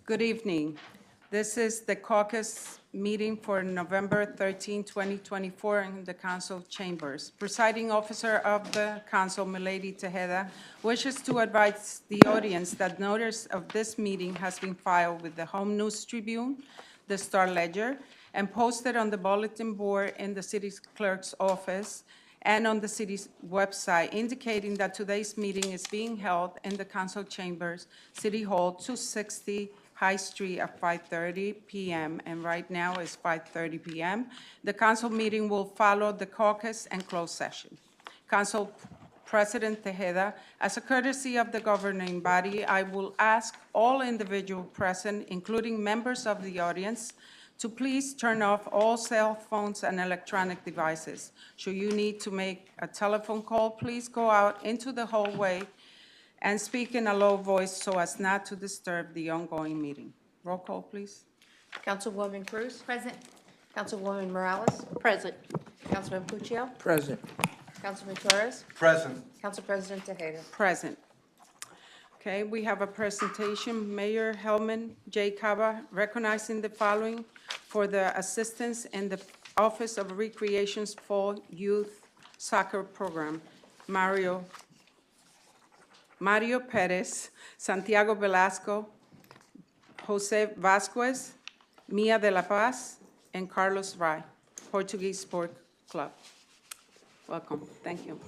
Good evening. This is the caucus meeting for November 13, 2024 in the council chambers. Presiding officer of the council, Milady Tejeda, wishes to advise the audience that notice of this meeting has been filed with the Home News Tribune, the Star Ledger, and posted on the bulletin board in the city clerk's office and on the city's website, indicating that today's meeting is being held in the council chambers, City Hall, 260 High Street at 5:30 p.m., and right now it's 5:30 p.m. The council meeting will follow the caucus and closed session. Council President Tejeda, as a courtesy of the governing body, I will ask all individuals present, including members of the audience, to please turn off all cell phones and electronic devices. Should you need to make a telephone call, please go out into the hallway and speak in a low voice so as not to disturb the ongoing meeting. Roll call, please. Councilwoman Cruz? Present. Councilwoman Morales? Present. Councilman Puccio? Present. Councilman Torres? Present. Council President Tejeda? Present. Okay, we have a presentation. Mayor Hellman J. Cava recognizing the following for the assistance in the Office of Recreation's Fall Youth Soccer Program. Mario Perez, Santiago Velasco, Jose Vasquez, Mia de la Paz, and Carlos Rai, Portuguese Sport Club. Welcome. Thank you.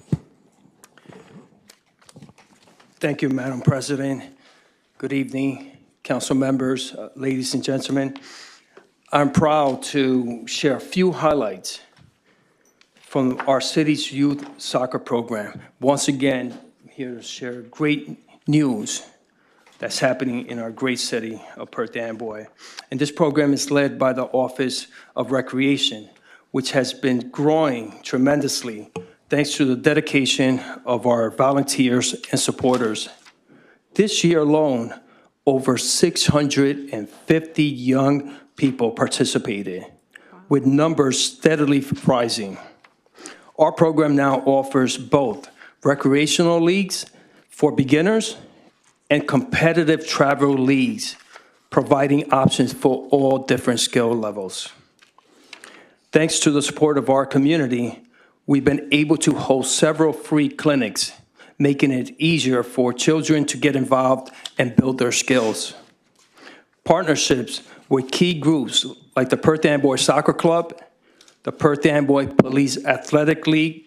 Thank you, Madam President. Good evening, council members, ladies and gentlemen. I'm proud to share a few highlights from our city's youth soccer program. Once again, I'm here to share great news that's happening in our great city of Perth Amboy. And this program is led by the Office of Recreation, which has been growing tremendously thanks to the dedication of our volunteers and supporters. This year alone, over 650 young people participated, with numbers steadily rising. Our program now offers both recreational leagues for beginners and competitive travel leagues, providing options for all different skill levels. Thanks to the support of our community, we've been able to host several free clinics, making it easier for children to get involved and build their skills. Partnerships with key groups like the Perth Amboy Soccer Club, the Perth Amboy Police Athletic League,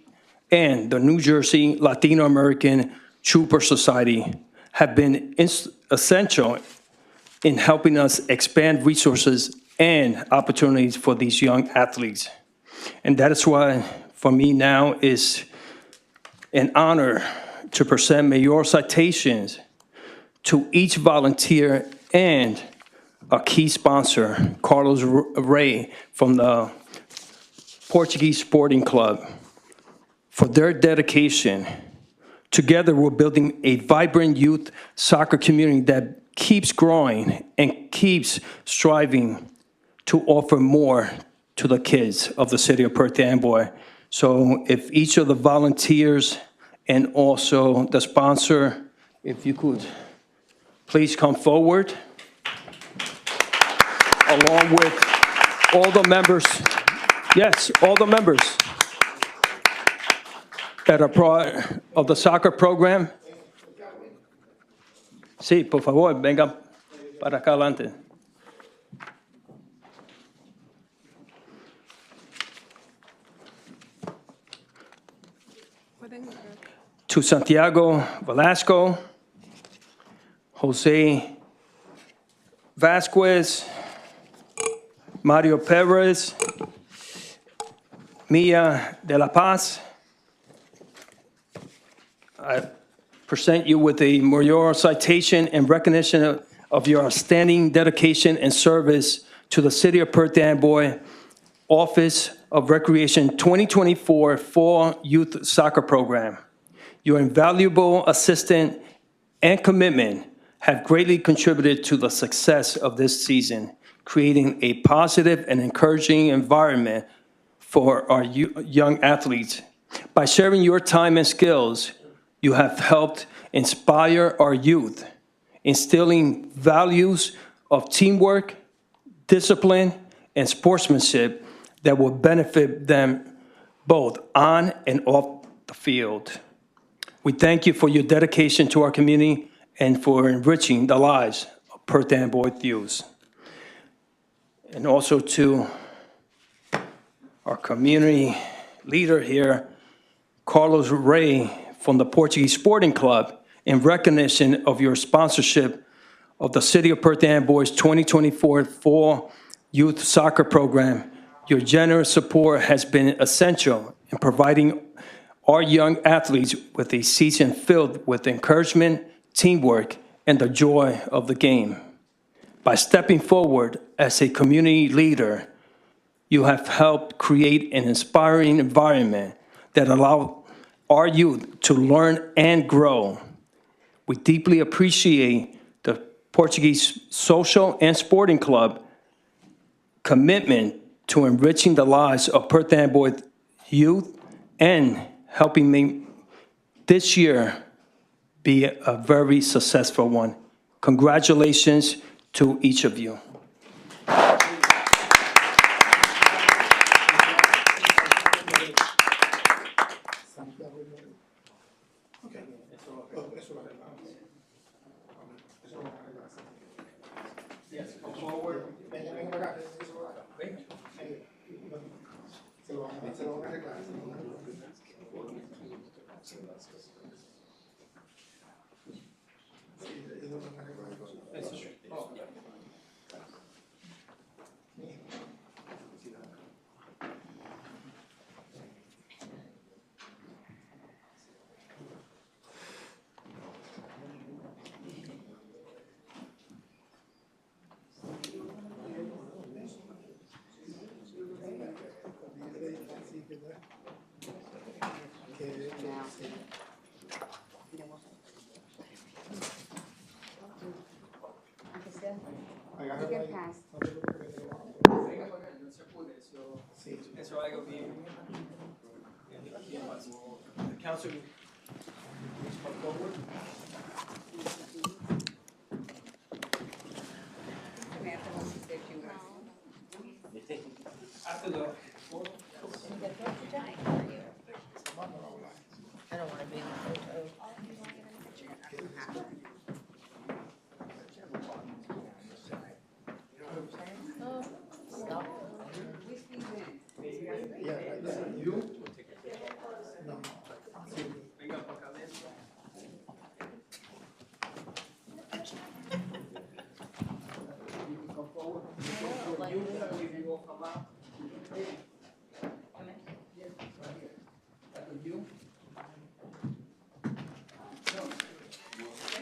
and the New Jersey Latino American Trooper Society have been essential in helping us expand resources and opportunities for these young athletes. And that is why, for me now, is an honor to present mayoral citations to each volunteer and a key sponsor, Carlos Ray from the Portuguese Sporting Club, for their dedication. Together, we're building a vibrant youth soccer community that keeps growing and keeps striving to offer more to the kids of the city of Perth Amboy. So if each of the volunteers and also the sponsor, if you could please come forward, along with all the members, yes, all the members that are part of the soccer program. Sí, por favor, vengan para acá adelante. To Santiago Velasco, Jose Vasquez, Mario Perez, Mia de la Paz, I present you with a mayoral citation in recognition of your outstanding dedication and service to the City of Perth Amboy Office of Recreation 2024 Fall Youth Soccer Program. Your invaluable assistance and commitment have greatly contributed to the success of this season, creating a positive and encouraging environment for our young athletes. By sharing your time and skills, you have helped inspire our youth, instilling values of teamwork, discipline, and sportsmanship that will benefit them both on and off the field. We thank you for your dedication to our community and for enriching the lives of Perth Amboy youths. And also to our community leader here, Carlos Ray from the Portuguese Sporting Club, in recognition of your sponsorship of the City of Perth Amboy's 2024 Fall Youth Soccer Program. Your generous support has been essential in providing our young athletes with a season filled with encouragement, teamwork, and the joy of the game. By stepping forward as a community leader, you have helped create an inspiring environment that allows our youth to learn and grow. We deeply appreciate the Portuguese Social and Sporting Club commitment to enriching the lives of Perth Amboy youth and helping make this year be a very successful one. Congratulations to each of you. I don't want to be in the photo.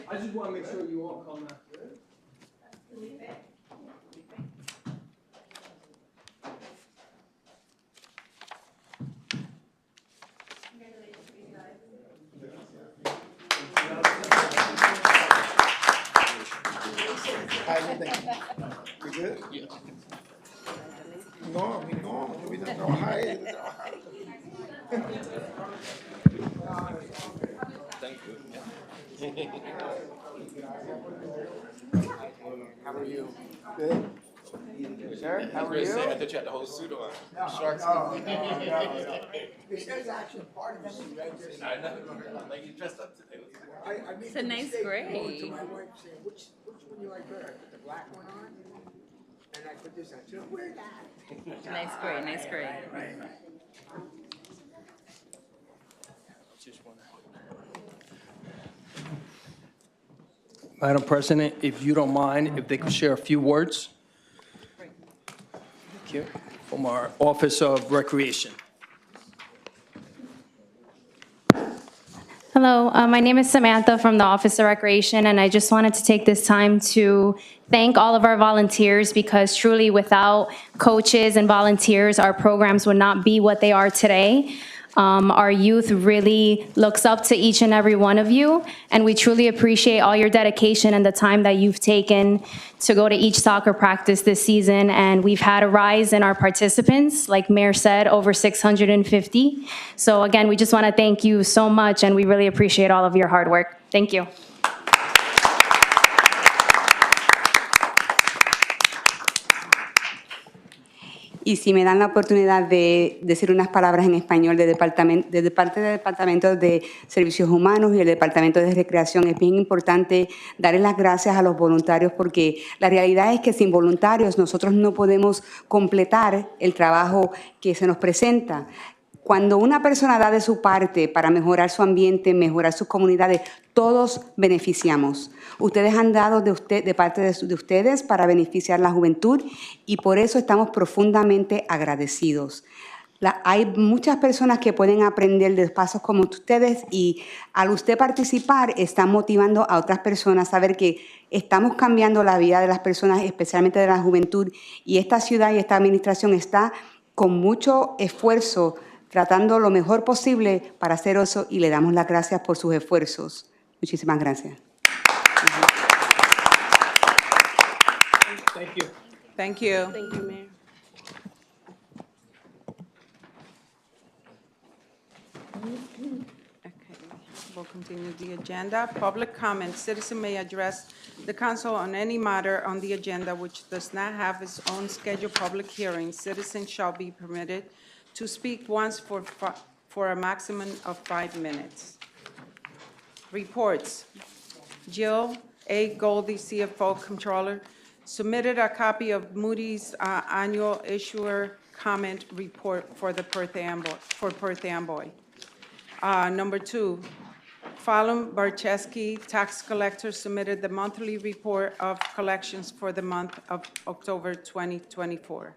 I just want to make sure you all come out. How you think? You good? Yeah. No, we don't trabajar, de trabajar. Thank you. How are you? Good. Sir, how are you? I thought you had the whole suit on. Sharks. This is actually part of the suit, right? I know. Like you dressed up today. It's a nice gray. To my wife saying, which one you like better? I put the black one on, and I put this on. She said, wear that. Nice gray, nice gray. Right. Madam President, if you don't mind, if they could share a few words. Thank you. From our Office of Recreation. Hello, my name is Samantha from the Office of Recreation, and I just wanted to take this time to thank all of our volunteers, because truly without coaches and volunteers, our programs would not be what they are today. Our youth really looks up to each and every one of you, and we truly appreciate all your dedication and the time that you've taken to go to each soccer practice this season. And we've had a rise in our participants, like Mayor said, over 650. So again, we just want to thank you so much, and we really appreciate all of your hard work. Thank you. Y si me dan la oportunidad de decir unas palabras en español de parte del Departamento de Servicios Humanos y el Departamento de Recreación, es bien importante darle las gracias a los voluntarios porque la realidad es que sin voluntarios nosotros no podemos completar el trabajo que se nos presenta. Cuando una persona da de su parte para mejorar su ambiente, mejorar sus comunidades, todos beneficiamos. Ustedes han dado de parte de ustedes para beneficiar la juventud y por eso estamos profundamente agradecidos. Hay muchas personas que pueden aprender de pasos como ustedes y al usted participar están motivando a otras personas a saber que estamos cambiando la vida de las personas, especialmente de la juventud, y esta ciudad y esta administración está con mucho esfuerzo tratando lo mejor posible para hacer eso y le damos las gracias por sus esfuerzos. Muchísimas gracias. Thank you. Thank you. Thank you, Mayor. Okay, we'll continue the agenda. Public comment. Citizen may address the council on any matter on the agenda which does not have its own scheduled public hearing. Citizens shall be permitted to speak once for a maximum of 5 minutes. Reports. Jill A. Goldie, CFO Controller, submitted a copy of Moody's annual issuer comment report for the Perth Amboy. Number 2, Fallon Barczewski, tax collector, submitted the monthly report of collections for the month of October 2024.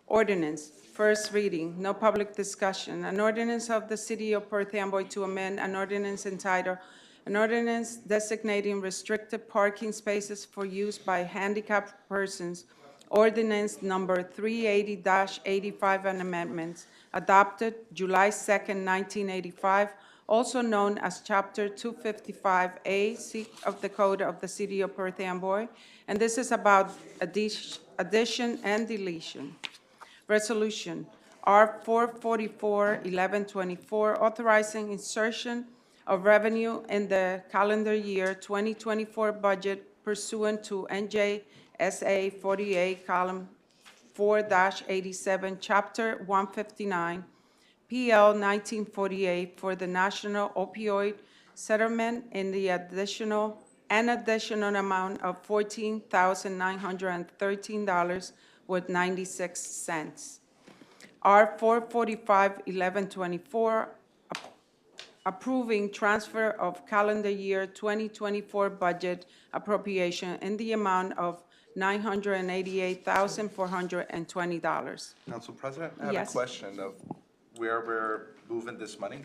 Ordinance, first reading, no public discussion. An ordinance of the City of Perth Amboy to amend an ordinance entitled, an ordinance designating restricted parking spaces for use by handicapped persons, ordinance number 380-85 and amendments, adopted July 2nd, 1985, also known as Chapter 255A of the Code of the City of Perth Amboy, and this is about addition and deletion. Resolution R 444-1124, authorizing insertion of revenue in the calendar year 2024 budget pursuant to NJSA 48, column 4-87, chapter 159, PL 1948 for the National Opioid Settlement in the additional amount of $14,913 with 96 cents. R 445-1124, approving transfer of calendar year 2024 budget appropriation in the amount of $988,420. Council President, I have a Yes. question of where we're moving this money.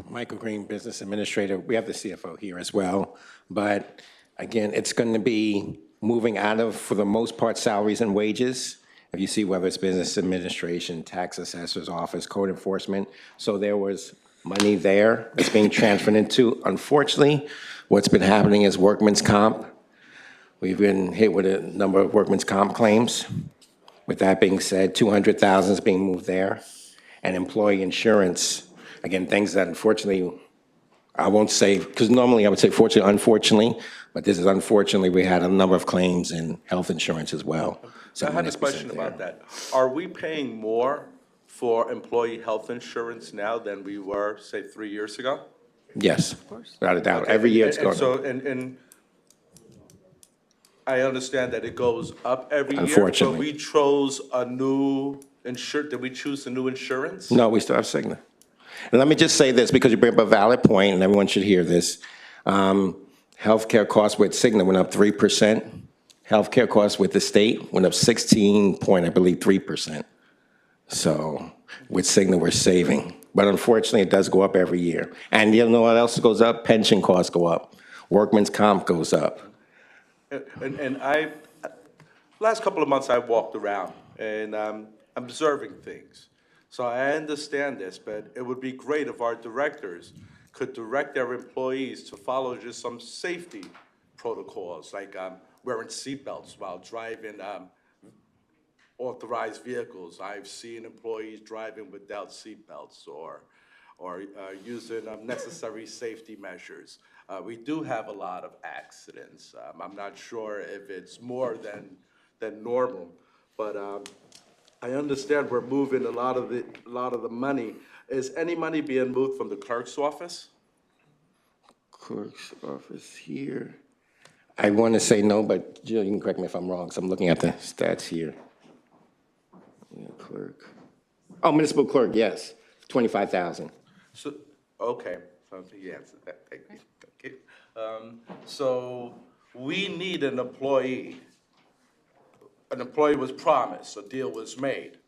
Michael Green, Business Administrator. We have the CFO here as well. But again, it's going to be moving out of, for the most part, salaries and wages. If you see whether it's business administration, tax assessor's office, code enforcement. So there was money there that's being transferred into. Unfortunately, what's been happening is workman's comp. We've been hit with a number of workman's comp claims. With that being said, 200,000 is being moved there. And employee insurance, again, things that unfortunately, I won't say, because normally I would say fortunately, unfortunately, but this is unfortunately, we had a number of claims in health insurance as well. So I had a question about that. Are we paying more for employee health insurance now than we were, say, 3 years ago? Yes, without a doubt. Every year it's going up. And I understand that it goes up every year. Unfortunately. But we chose a new did we choose a new insurance? No, we still have Cigna. And let me just say this, because you bring up a valid point, and everyone should hear this. Healthcare costs with Cigna went up 3%. Healthcare costs with the state went up 3%. So with Cigna, we're saving. But unfortunately, it does go up every year. And you know what else goes up? Pension costs go up. Workman's comp goes up. And last couple of months, I've walked around and I'm observing things. So I understand this, but it would be great if our directors could direct their employees to follow just some safety protocols, like wearing seatbelts while driving authorized vehicles. I've seen employees driving without seatbelts or using necessary safety measures. We do have a lot of accidents. I'm not sure if it's more than than normal. But I understand we're moving a lot of the money. Is any money being moved from the clerk's office? Clerk's office here. I want to say no, but Jill, you can correct me if I'm wrong, because I'm looking at the stats here. Yeah, clerk. Oh, municipal clerk, yes, 25,000. So, okay, you answered that, thank you. So we need an employee. An employee was promised, a deal was made.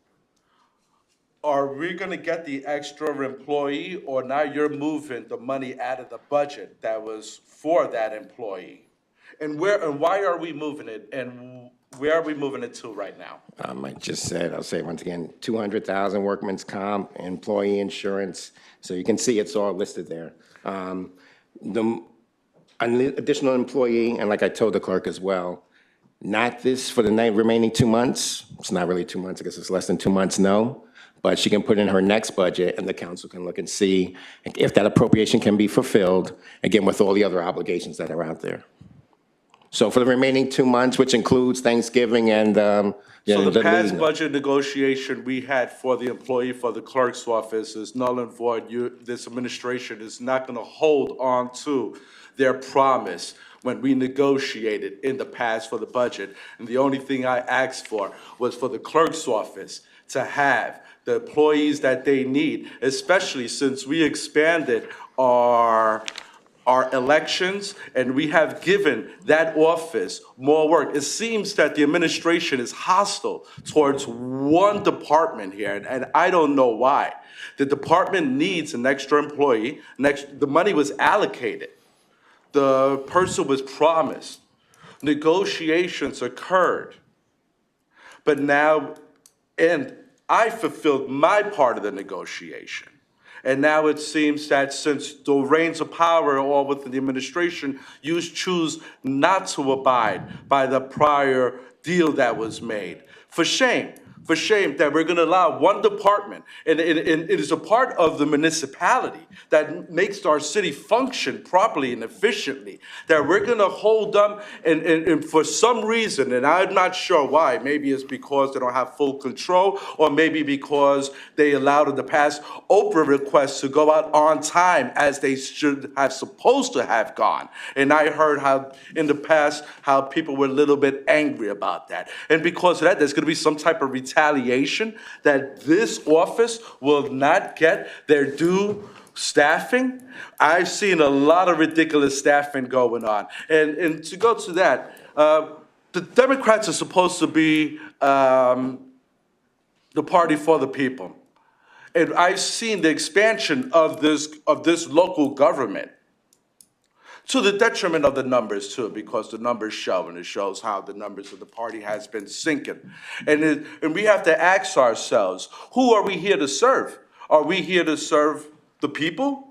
Are we gonna get the extra employee, or now you're moving the money out of the budget that was for that employee? And why are we moving it, and where are we moving it to right now? I just said, I'll say it once again, 200,000 workman's comp, employee insurance, so you can see it's all listed there. The an additional employee, and like I told the clerk as well, not this for the remaining 2 months, it's not really 2 months, I guess it's less than 2 months, no, but she can put in her next budget, and the council can look and see if that appropriation can be fulfilled, again, with all the other obligations that are out there. So for the remaining 2 months, which includes Thanksgiving and, So the past leave. budget negotiation we had for the employee for the clerk's office is null and void. This administration is not gonna hold on to their promise when we negotiated in the past for the budget. And the only thing I asked for was for the clerk's office to have the employees that they need, especially since we expanded our elections, and we have given that office more work. It seems that the administration is hostile towards one department here, and I don't know why. The department needs an extra employee. The money was allocated. The person was promised. Negotiations occurred. But now, and I fulfilled my part of the negotiation. And now it seems that since the reins of power are all within the administration, you choose not to abide by the prior deal that was made. For shame that we're gonna allow one department, and it is a part of the municipality that makes our city function properly and efficiently, that we're gonna hold them, and for some reason, and I'm not sure why, maybe it's because they don't have full control, or maybe because they allowed in the past Oprah requests to go out on time as they should have supposed to have gone. And I heard how, in the past, how people were a little bit angry about that. And because of that, there's gonna be some type of retaliation that this office will not get their due staffing. I've seen a lot of ridiculous staffing going on. And to go to that, the Democrats are supposed to be the party for the people. And I've seen the expansion of this local government to the detriment of the numbers too, because the numbers show, and it shows how the numbers of the party has been sinking. And we have to ask ourselves, who are we here to serve? Are we here to serve the people?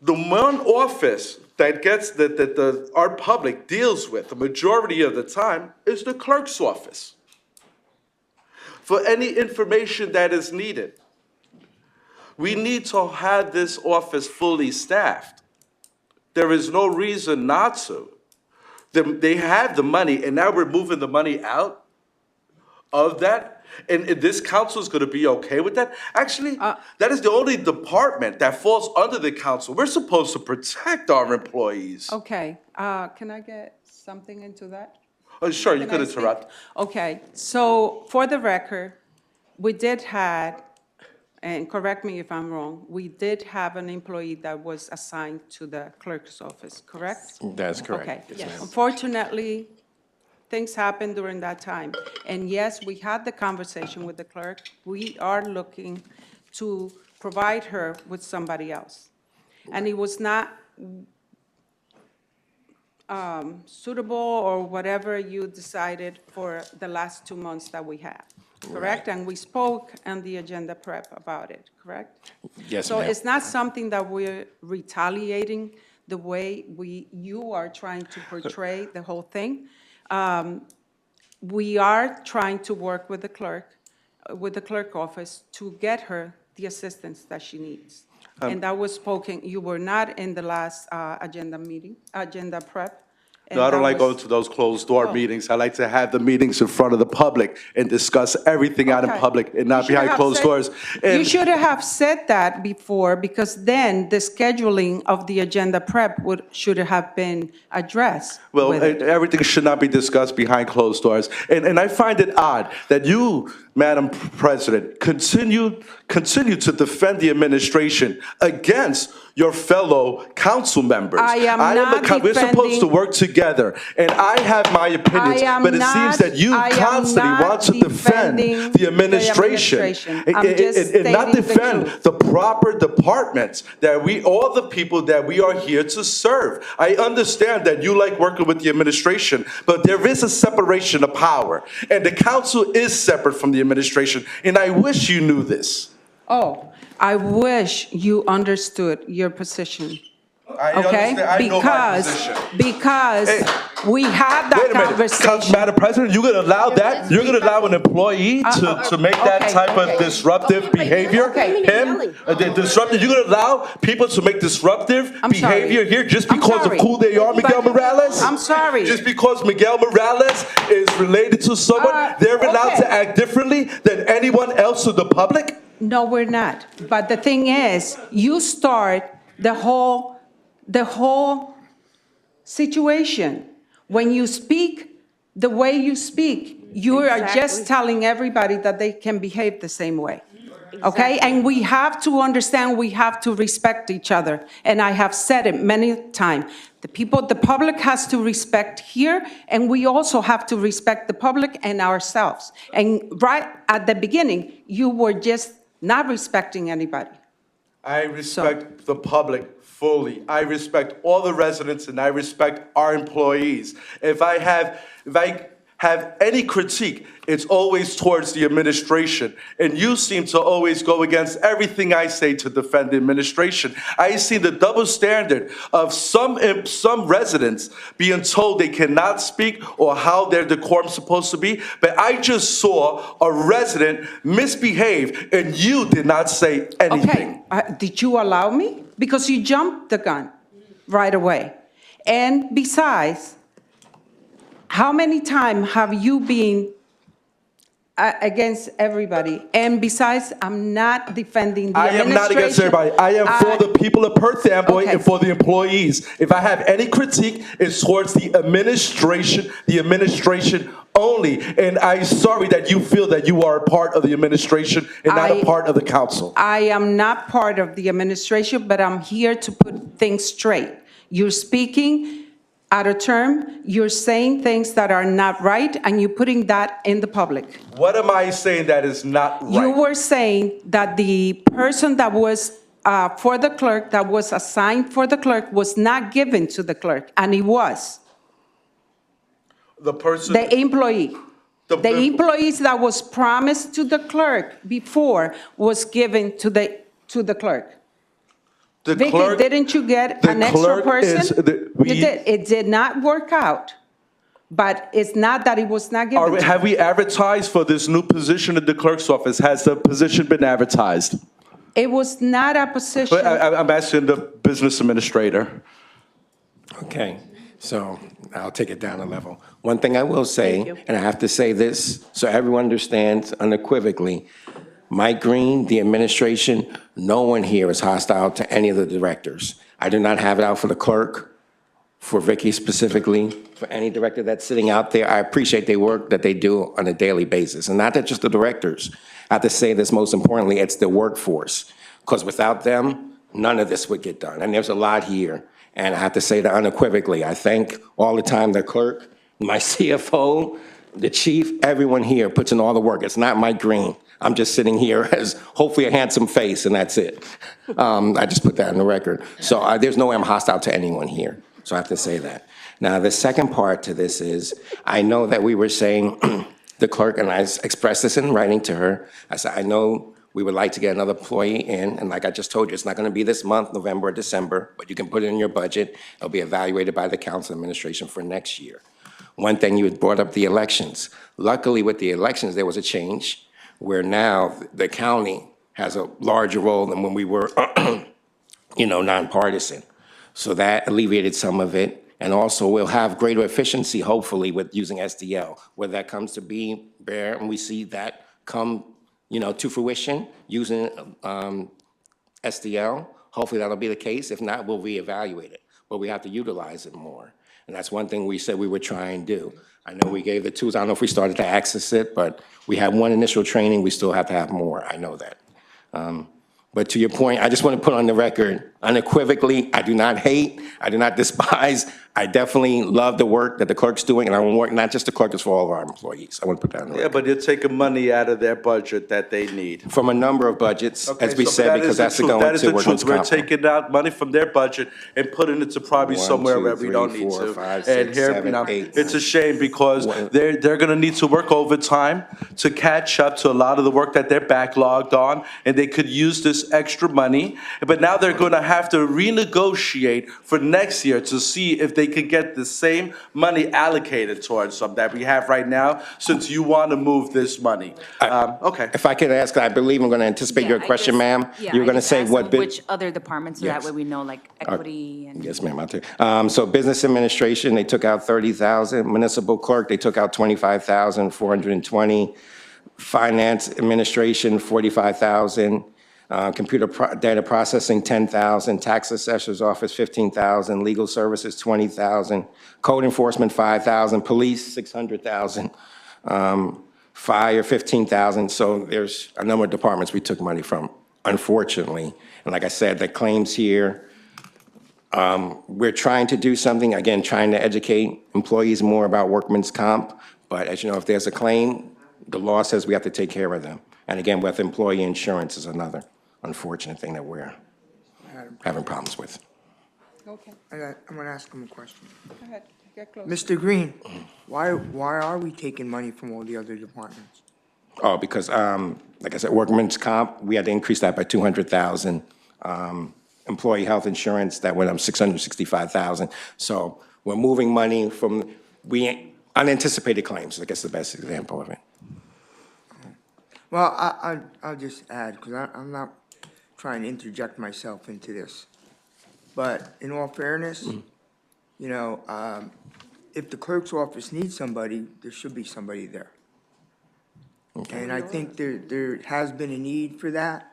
The one office that our public deals with the majority of the time is the clerk's office. For any information that is needed, we need to have this office fully staffed. There is no reason not to. They have the money, and now we're moving the money out of that. And this council is going to be okay with that? Actually, that is the only department that falls under the council. We're supposed to protect our employees. Okay, can I get something into that? Oh, sure, you Can I could speak? interrupt. Okay, so for the record, we did have, and correct me if I'm wrong, we did have an employee that was assigned to the clerk's office, correct? That's correct. Okay. Yes, ma'am. Unfortunately, things happened during that time. And yes, we had the conversation with the clerk. We are looking to provide her with somebody else. And it was not suitable or whatever you decided for the last 2 months that we had, correct? And we spoke on the agenda prep about it, correct? Yes, So ma'am. it's not something that we're retaliating the way you are trying to portray the whole thing. We are trying to work with the clerk office to get her the assistance that she needs. And that was spoken, you were not in the last agenda prep, And No, I don't that like going was- to those closed-door Oh. meetings. I like to have the meetings in front of the public and discuss everything out in Okay. public and not You should behind have closed said- doors. You And should have said that before, because then the scheduling of the agenda prep should have been addressed well, with it. everything should not be discussed behind closed doors. And I find it odd that you, Madam President, continue to defend the administration against your fellow council members. I am not We're supposed to defending- work together, and I have my opinions, I am but it seems not- that you I am constantly not want to defend defending the administration. administration. I'm just And not stating the defend truth. the proper departments that all the people that we are here to serve. I understand that you like working with the administration, but there is a separation of power, and the council is separate from the administration, and I wish you knew this. Oh, I wish you understood your position, I okay? understand, I know my position. Because Hey, we had that Wait a minute, conversation. Madam President, you're gonna allow that? You're gonna allow an employee to make that okay, type of okay. disruptive behavior? Okay. Him, disruptive, you're gonna allow people to make disruptive I'm sorry. behavior here just I'm because of sorry. who they are, Miguel But- Morales? I'm sorry. Just because Miguel Morales is related to someone, they're allowed to okay. act differently than anyone else to the public? No, we're not. But the thing is, you start the whole situation. When you speak the way you speak, you are just Exactly. telling everybody that they can behave the same way. Okay? And we have to understand, we have to respect each other. And I have said it many times. The public has to respect here, and we also have to respect the public and ourselves. And right at the beginning, you were just not respecting anybody. I respect the public fully. I respect all the residents and I respect our employees. If I have any critique, it's always towards the administration. And you seem to always go against everything I say to defend the administration. I see the double standard of some residents being told they cannot speak or how their decorum is supposed to be. But I just saw a resident misbehave and you did not say anything. Okay, did you allow me? Because you jumped the gun right away. And besides, how many times have you been against everybody? And besides, I'm not defending the I administration. am not against everybody. I am for the people of Perth Amboy Okay. and for the employees. If I have any critique, it's towards the administration only. And I'm sorry that you feel that you are a part of the administration and not a part of the council. I am not part of the administration, but I'm here to put things straight. You're speaking out of term, you're saying things that are not right, and you're putting that in the public. What am I saying that is not right? You were saying that the person that was for the clerk, that was assigned for the clerk, was not given to the clerk, and he was. The person. The employee. The- The employees that was promised to the clerk before was given to the clerk. the Vicky, clerk- didn't you get the an extra clerk person? is You did. It did not work out, but it's not that it was not given to you. Have we advertised for this new position in the clerk's office? Has the position been advertised? It was not a position. But I'm asking the business administrator. Okay, so I'll take it down a level. One thing I will say, and I have to say this so everyone understands unequivocally, Mike Green, the administration, no one here is hostile to any of the directors. I do not have it out for the clerk, for Vicky specifically, for any director that's sitting out there. I appreciate the work that they do on a daily basis, and not that just the directors. I have to say this most importantly, it's the workforce, because without them, none of this would get done, and there's a lot here. And I have to say that unequivocally. I thank all the time the clerk, my CFO, the chief, everyone here puts in all the work. It's not Mike Green. I'm just sitting here as hopefully a handsome face, and that's it. I just put that on the record. So there's no way I'm hostile to anyone here. So I have to say that. Now, the second part to this is, I know that we were saying, the clerk, and I expressed this in writing to her, I said, I know we would like to get another employee in, and like I just told you, it's not gonna be this month, November or December, but you can put it in your budget. It'll be evaluated by the council administration for next year. One thing you had brought up, the elections. Luckily, with the elections, there was a change where now the county has a larger role than when we were, nonpartisan. So that alleviated some of it. And also, we'll have greater efficiency, hopefully, with using SDL. Whether that comes to bear, and we see that come, to fruition, using SDL, hopefully that'll be the case. If not, we'll reevaluate it. But we have to utilize it more. And that's one thing we said we would try and do. I know we gave the tools. I don't know if we started to access it, but we had one initial training. We still have to have more. I know that. But to your point, I just want to put on the record, unequivocally, I do not hate, I do not despise. I definitely love the work that the clerk's doing, and I want to work, not just the clerk, it's for all of our employees. I want to put that on the Yeah, record. but you're taking money out of their budget that they need. From a number of budgets, Okay, as we so said, that is because the that's to truth. go That is into the workman's truth. We're comp. taking out money from their budget and putting it to probably 1, somewhere 2, where we 3, don't need 4, to. 5, And 6, here, 7, 8, it's a 9. shame because they're gonna need to work overtime to catch up to a lot of the work that they're backlogged on, and they could use this extra money. But now they're gonna have to renegotiate for next year to see if they could get the same money allocated towards them that we have right now, since you wanna move this money. Okay. If I could ask, I believe I'm going to anticipate your Yeah, I question, just- ma'am. yeah, You're I going to just say asked what them bid? which other departments, so that Yes. way we know, like, equity and. Yes, ma'am, I'll take. So business administration, they took out 30,000. Municipal clerk, they took out 25,420. Finance administration, 45,000. Data processing, 10,000. Tax assessor's office, 15,000. Legal services, 20,000. Code enforcement, 5,000. Police, 600,000. Fire, 15,000. So there's a number of departments we took money from, unfortunately. And like I said, the claims here, we're trying to do something, again, trying to educate employees more about workman's comp. But as you know, if there's a claim, the law says we have to take care of them. And again, with employee insurance is another unfortunate thing that we're having problems with. Okay, I'm gonna ask him a question. go ahead, get close. Mr. Green, why are we taking money from all the other departments? Oh, because, like I said, workman's comp, we had to increase that by 200,000. Employee health insurance, that went up 665,000. So we're moving money from, unanticipated claims, I guess the best example of it. Well, I'll just add, because I'm not trying to interject myself into this. But in all fairness, if the clerk's office needs somebody, there should be somebody there. And I think there has been a need for that.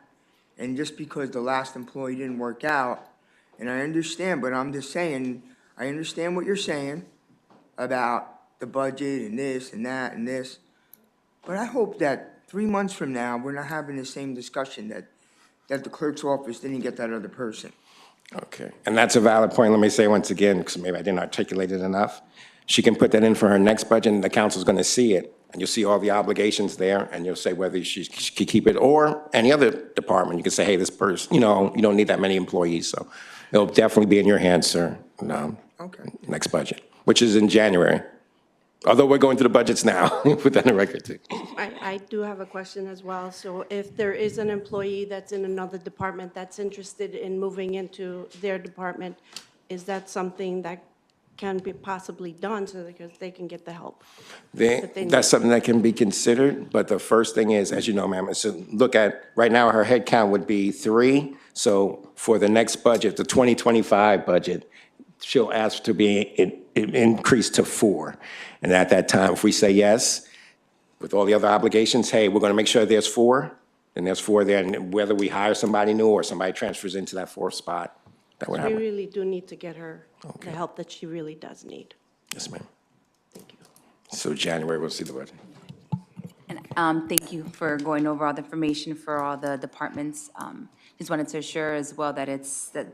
And just because the last employee didn't work out, and I understand, but I'm just saying, I understand what you're saying about the budget and this and that and this. But I hope that 3 months from now, we're not having the same discussion that the clerk's office didn't get that other person. Okay, and that's a valid point. Let me say once again, because maybe I didn't articulate it enough. She can put that in for her next budget, and the council's going to see it. And you'll see all the obligations there, and you'll say whether she could keep it, or any other department. You can say, hey, this person, you don't need that many employees. So it'll definitely be in your hands, sir, Okay. next budget, which is in January. Although we're going through the budgets now, put that in the record too. I do have a question as well. So if there is an employee that's in another department that's interested in moving into their department, is that something that can be possibly done so that they can get the help? that they need? That's something that can be considered, but the first thing is, as you know, ma'am, is to look at, right now, her head count would be 3. So for the next budget, the 2025 budget, she'll ask to be increased to 4. And at that time, if we say yes, with all the other obligations, hey, we're going to make sure there's 4, then there's 4 there. And whether we hire somebody new or somebody transfers into that 4th spot, that would We happen. really do need to get her the help that she really does need. Yes, ma'am. Thank you. So January, we'll see the budget. And thank you for going over all the information for all the departments. Just wanted to assure as well that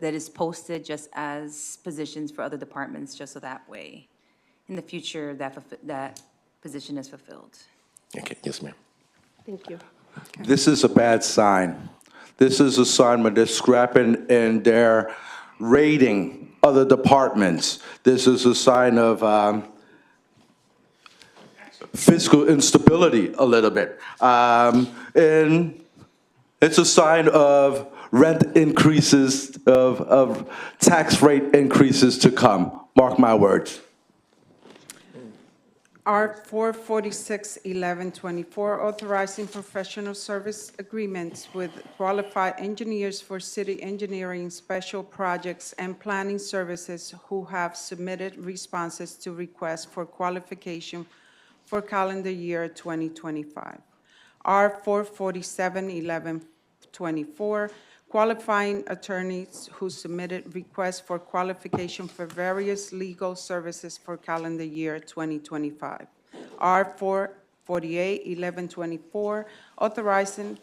that is posted just as positions for other departments, just so that way, in the future, that position is fulfilled. Okay, yes, ma'am. Thank you. This is a bad sign. This is a sign when they're scrapping and they're raiding other departments. This is a sign of fiscal instability a little bit. And it's a sign of rent increases, of tax rate increases to come. Mark my words. R 446-1124, authorizing professional service agreements with qualified engineers for city engineering special projects and planning services who have submitted responses to requests for qualification for calendar year 2025. R 447-1124, qualifying attorneys who submitted requests for qualification for various legal services for calendar year 2025. R 448-1124, authorizing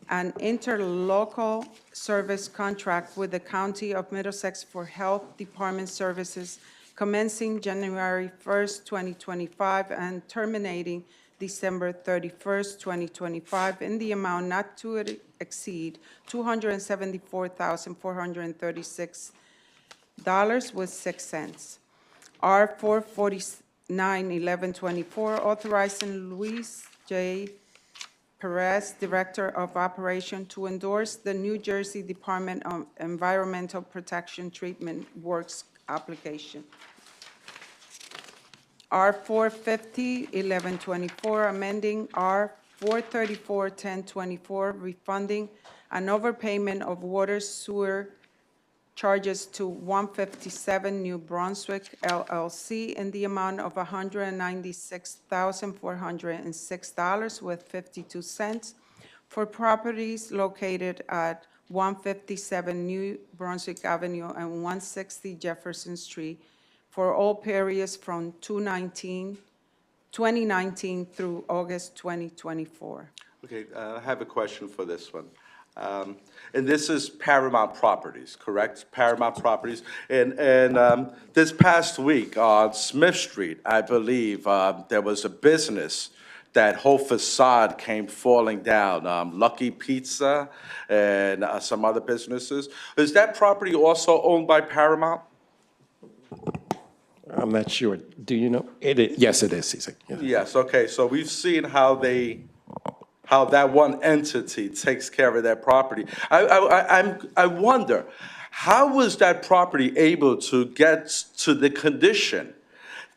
an interlocal service contract with the County of Middlesex for Health Department Services commencing January 1st, 2025, and terminating December 31st, 2025, in the amount not to exceed $274,436.06. R 449-1124, authorizing Luis J. Perez, Director of Operation, to endorse the New Jersey Department of Environmental Protection Treatment Works application. R 450-1124, amending R 434-1024, refunding an overpayment of water sewer charges to 157 New Brunswick LLC in the amount of $196,406.52 for properties located at 157 New Brunswick Avenue and 160 Jefferson Street for all periods from 2019 through August 2024. Okay, I have a question for this one. And this is Paramount Properties, correct? Paramount Properties. And this past week on Smith Street, I believe, there was a business that whole facade came falling down, Lucky Pizza and some other businesses. Is that property also owned by Paramount? I'm not sure. Do you know? Yes, it is. He said, yeah. Yes, okay, so we've seen how that one entity takes care of that property. I wonder, how was that property able to get to the condition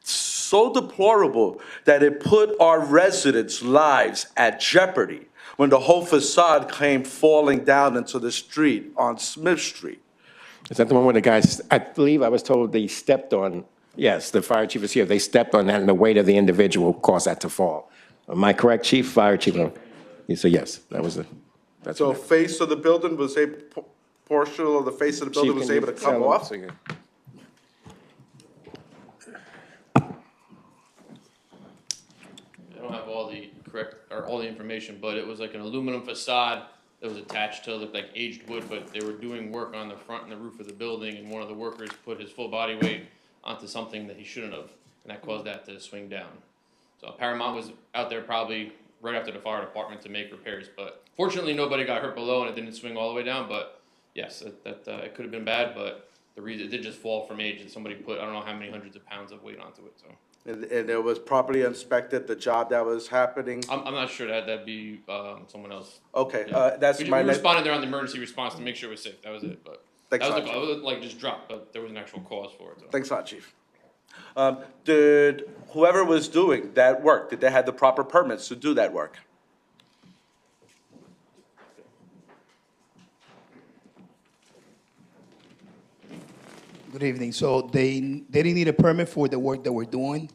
so deplorable that it put our residents' lives at jeopardy when the whole facade came falling down into the street on Smith Street? Is that the one where the guys, I believe I was told they stepped on, yes, the fire chief was here, they stepped on that and the weight of the individual caused that to fall. Am I correct, Chief? Fire Chief? He said, yes, that was it. That's So what face of the building was a portion of the face of the building was able to come off? I don't have all the correct, or all the information, but it was like an aluminum facade that was attached to, looked like aged wood, but they were doing work on the front and the roof of the building, and one of the workers put his full body weight onto something that he shouldn't have, and that caused that to swing down. So Paramount was out there probably right after the fire department to make repairs, but fortunately nobody got hurt below and it didn't swing all the way down, but yes, it could have been bad, but the reason, it did just fall from age, and somebody put, I don't know how many hundreds of pounds of weight onto it, so. And it was properly inspected, the job that was happening? I'm not sure, that'd be, someone else. Okay, Yeah. that's We my next. responded there on the emergency response to make sure it was safe, that was it, but. Thanks, That was, Sergeant. it was like just dropped, but there was an actual cause for it, so. Thanks a lot, Chief. Did whoever was doing that work, did they have the proper permits to do that work? Good evening. So they didn't need a permit for the work that we're doing,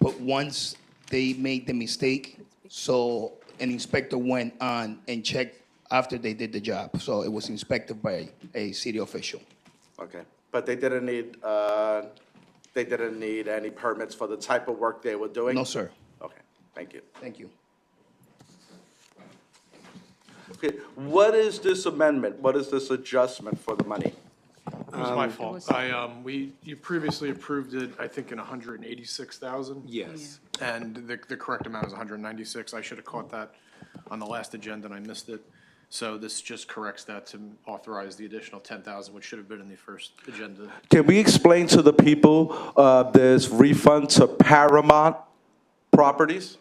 but once they made the mistake, so an inspector went on and checked after they did the job. So it was inspected by a city official. Okay, but they didn't need any permits for the type of work they were doing? No, sir. Okay, thank you. Thank you. Okay, what is this amendment? What is this adjustment for the money? It was my fault. You previously approved it, I think, in 186,000. Yes. And the correct amount is 196. I should have caught that on the last agenda and I missed it. So this just corrects that to authorize the additional 10,000, which should have been in the first agenda. Can we explain to the people this refund to Paramount Properties?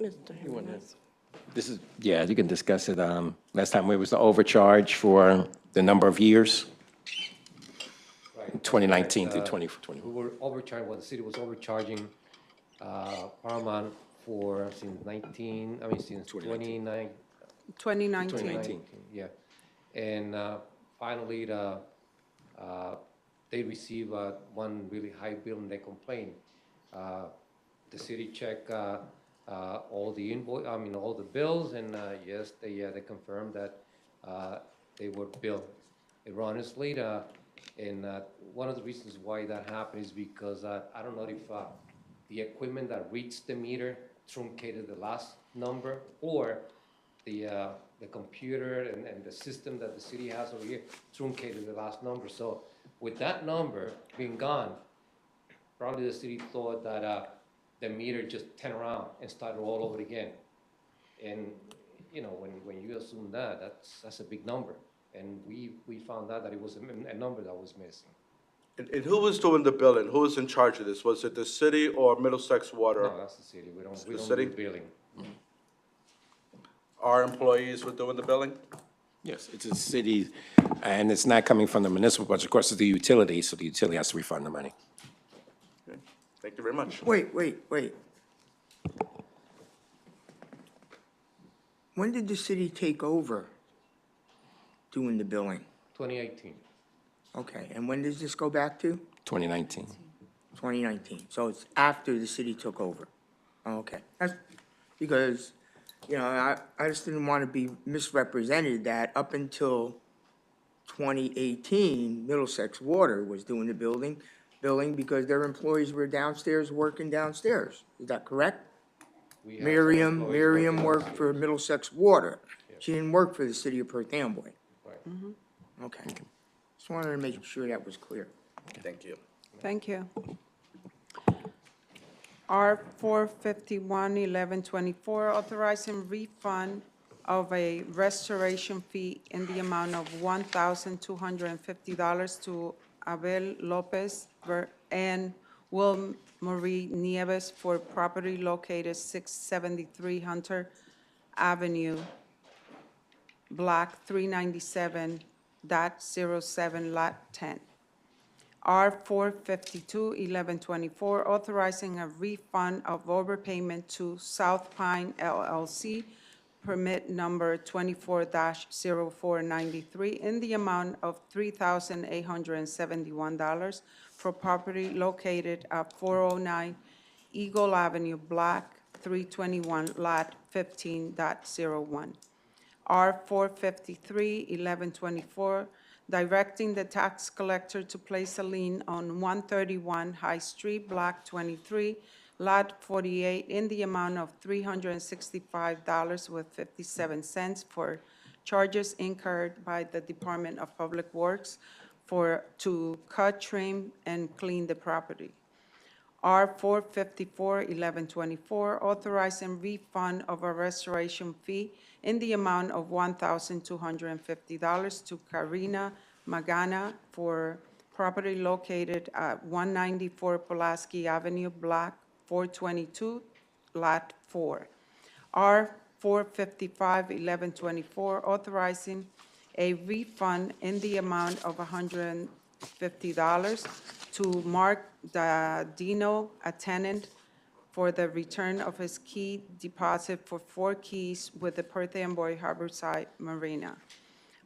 Mr. Jimenez. This is, yeah, you can discuss it. Last time it was the overcharge for the number of years. 2019 through We 2020. were overcharging, well, the city was overcharging Paramount for, since 29, 2019. yeah. And finally, they received one really high bill and they complained. The city checked all the all the bills, and yes, they confirmed that they were billed erroneously. And one of the reasons why that happened is because I don't know if the equipment that reads the meter truncated the last number, or the computer and the system that the city has over here truncated the last number. So with that number being gone, probably the city thought that the meter just turned around and started all over again. And, you know, when you assume that, that's a big number. And we found out that it was a number that was missing. And who was doing the billing? Who was in charge of this? Was it the city or Middlesex Water? No, that's the city. We don't city? do billing. Our employees were doing the billing? Yes, it's a city, and it's not coming from the municipal budget. Of course, it's the utility, so the utility has to refund the money. Okay. Thank you very much. Wait. When did the city take over doing the billing? 2018. Okay, and when does this go back to? 2019. 2019, so it's after the city took over. Okay, that's, because, you know, I just didn't want to be misrepresented that up until 2018, Middlesex Water was doing the billing because their employees were downstairs working downstairs. Is that correct? We have Miriam some employees working worked for Middlesex Water. She didn't work for the city of Perth Amboy. Right. Okay. Just wanted to make sure that was clear. Thank you. Thank you. R 451-1124, authorizing refund of a restoration fee in the amount of $1,250 to Abel Lopez and Will Marie Nieves for property located 673 Hunter Avenue, Block 397.07, Lot 10. R 452-1124, authorizing a refund of overpayment to South Pine LLC, permit number 24-0493, in the amount of $3,871 for property located at 409 Eagle Avenue, Block 321, Lot 15.01. R 453-1124, directing the tax collector to place a lien on 131 High Street, Block 23, Lot 48, in the amount of $365.57 for charges incurred by the Department of Public Works to cut, trim, and clean the property. R 454-1124, authorizing refund of a restoration fee in the amount of $1,250 to Karina Magana for property located at 194 Pulaski Avenue, Block 422, Lot 4. R 455-1124, authorizing a refund in the amount of $150 to Mark Dino, a tenant, for the return of his key deposit for 4 keys with the Perth Amboy Harborside Marina.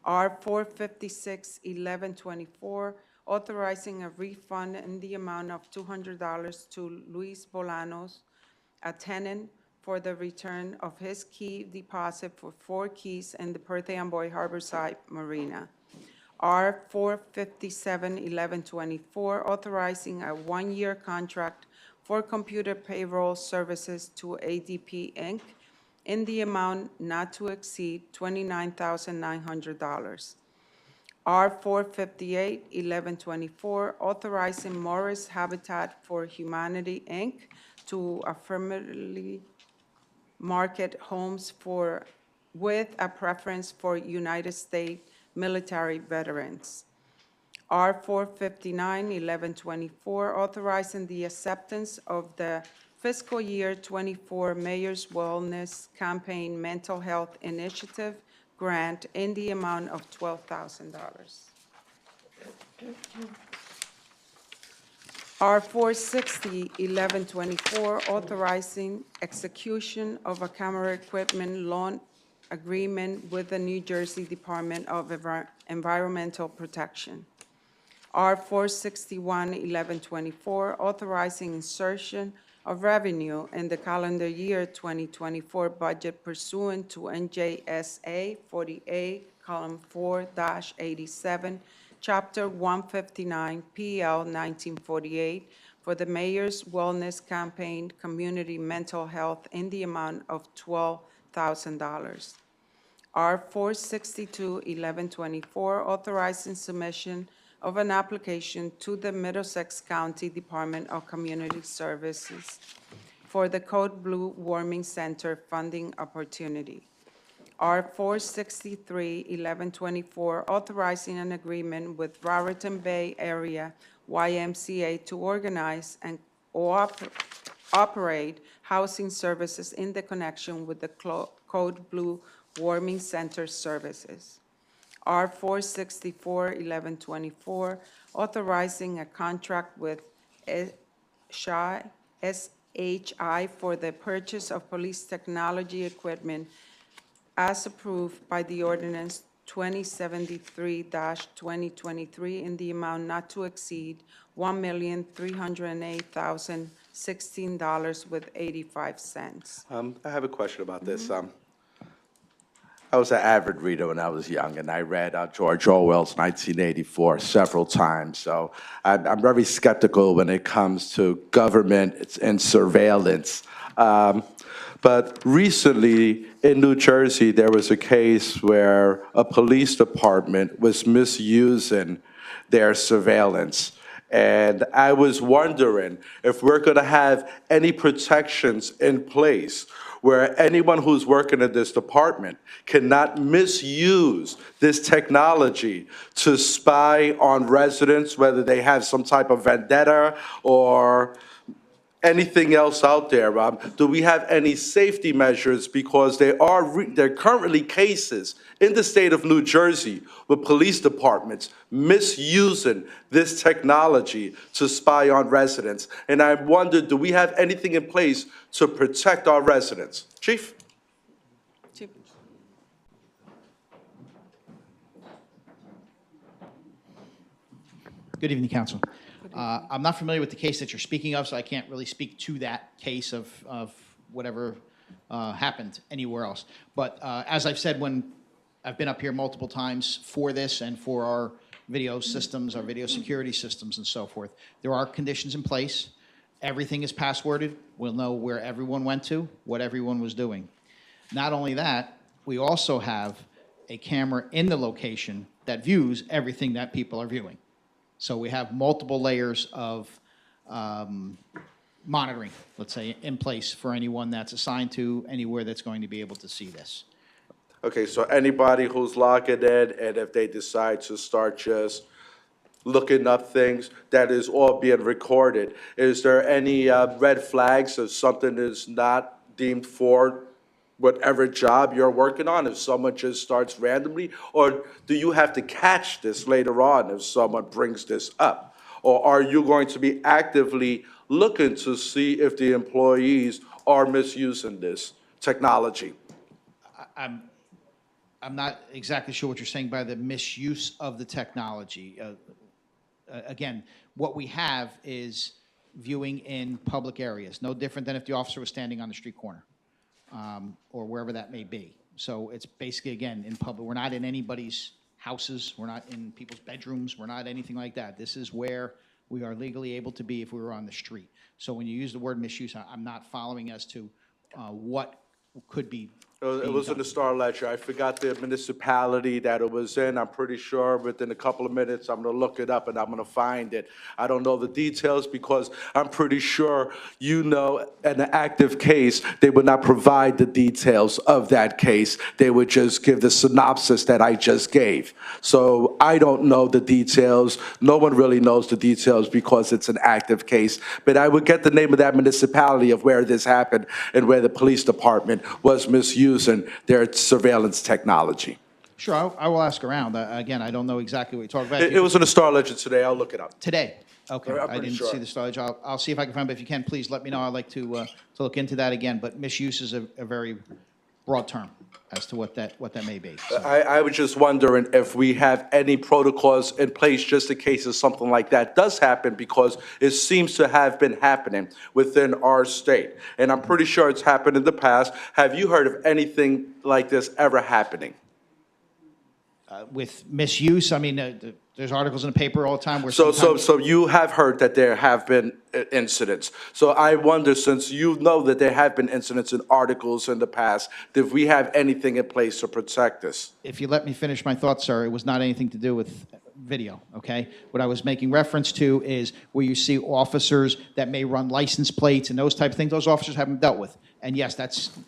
R 456-1124, authorizing a refund in the amount of $200 to Luis Bolanos, a tenant, for the return of his key deposit for 4 keys in the Perth Amboy Harborside Marina. R 457-1124, authorizing a 1-year contract for computer payroll services to ADP, Inc., in the amount not to exceed $29,900. R 458-1124, authorizing Morris Habitat for Humanity, Inc., to affirmatively market homes with a preference for United States military veterans. R 459-1124, authorizing the acceptance of the fiscal year 24 Mayor's Wellness Campaign Mental Health Initiative grant in the amount of $12,000. R 460, 1124, authorizing execution of a camera equipment loan agreement with the New Jersey Department of Environmental Protection. R 461, 1124, authorizing insertion of revenue in the calendar year 2024 budget pursuant to NJSA 48, column 4-87, Chapter 159, PL 1948, for the Mayor's Wellness Campaign Community Mental Health in the amount of $12,000. R 462, 1124, authorizing submission of an application to the Middlesex County Department of Community Services for the Code Blue Warming Center funding opportunity. R 463, 1124, authorizing an agreement with Raritan Bay Area YMCA to organize and operate housing services in the connection with the Code Blue Warming Center services. R 464, 1124, authorizing a contract with SHI for the purchase of police technology equipment as approved by the ordinance 2073-2023 in the amount not to exceed $1,308,016.85. I have a question about this. I was an avid reader when I was young, and I read George Orwell's 1984 several times. So I'm very skeptical when it comes to government and surveillance. But recently in New Jersey, there was a case where a police department was misusing their surveillance. And I was wondering if we're going to have any protections in place where anyone who's working in this department cannot misuse this technology to spy on residents, whether they have some type of vendetta or anything else out there. Do we have any safety measures? Because there are currently cases in the state of New Jersey with police departments misusing this technology to spy on residents. And I wonder, do we have anything in place to protect our residents? Chief? Chief. Good evening, Council. I'm not familiar with the case that you're speaking of, so I can't really speak to that case of whatever happened anywhere else. But as I've said when I've been up here multiple times for this and for our video systems, our video security systems and so forth, there are conditions in place. Everything is passworded. We'll know where everyone went to, what everyone was doing. Not only that, we also have a camera in the location that views everything that people are viewing. So we have multiple layers of monitoring, let's say, in place for anyone that's assigned to anywhere that's going to be able to see this. Okay, so anybody who's logging in, and if they decide to start just looking up things, that is all being recorded. Is there any red flags if something is not deemed for whatever job you're working on, if someone just starts randomly? Or do you have to catch this later on if someone brings this up? Or are you going to be actively looking to see if the employees are misusing this technology? I'm not exactly sure what you're saying by the misuse of the technology. Again, what we have is viewing in public areas, no different than if the officer was standing on the street corner or wherever that may be. So it's basically, again, in public. We're not in anybody's houses. We're not in people's bedrooms. We're not anything like that. This is where we are legally able to be if we were on the street. So when you use the word misuse, I'm not following as to what could be. It was in the Star Ledger. I forgot the municipality that it was in. I'm pretty sure within a couple of minutes, I'm going to look it up and I'm going to find it. I don't know the details because I'm pretty sure, you know, in an active case, they would not provide the details of that case. They would just give the synopsis that I just gave. So I don't know the details. No one really knows the details because it's an active case. But I would get the name of that municipality of where this happened and where the police department was misusing their surveillance technology. Sure, I will ask around. Again, I don't know exactly what you're talking about. It was in the Star Ledger today. I'll look it up. Today? Okay, I'm I pretty didn't sure. see the storage. I'll see if I can find, but if you can, please let me know. I'd like to look into that again. But misuse is a very broad term as to what that may be. So, I was just wondering if we have any protocols in place just in case if something like that does happen, because it seems to have been happening within our state. And I'm pretty sure it's happened in the past. Have you heard of anything like this ever happening? with misuse, I mean, there's articles in the paper all the time where So sometimes. you have heard that there have been incidents. So I wonder, since you know that there have been incidents in articles in the past, did we have anything in place to protect us? If you let me finish my thought, sir, it was not anything to do with video, okay? What I was making reference to is where you see officers that may run license plates and those type of things, those officers haven't dealt with. And yes,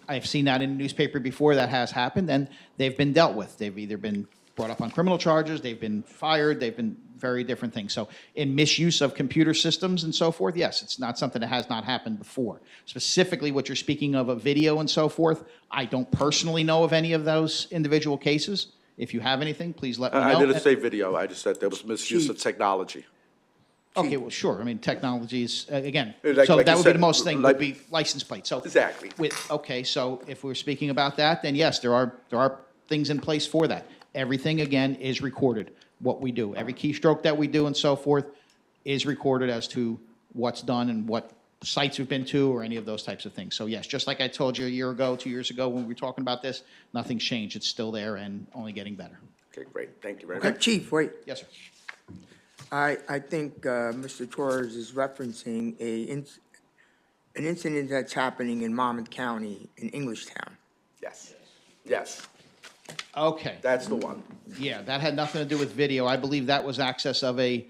I've seen that in the newspaper before, that has happened, and they've been dealt with. They've either been brought up on criminal charges, they've been fired, they've been very different things. So in misuse of computer systems and so forth, yes, it's not something that has not happened before. Specifically, what you're speaking of, a video and so forth, I don't personally know of any of those individual cases. If you have anything, please let me know. I didn't say video, I just said there was misuse of technology. Okay, well, sure. I mean, technologies, again, Like so you that would be said, the most thing, like- would be license plate. So Exactly. okay, so if we're speaking about that, then yes, there are things in place for that. Everything, again, is recorded, what we do. Every keystroke that we do and so forth is recorded as to what's done and what sites we've been to or any of those types of things. So yes, just like I told you a year ago, 2 years ago, when we were talking about this, nothing's changed. It's still there and only getting better. Okay, great, thank you very Okay, much. Chief, wait. Yes, sir. I think Mr. Torres is referencing an incident that's happening in Monmouth County in Englishtown. Yes, yes, Okay. that's the one. Yeah, that had nothing to do with video. I believe that was access of a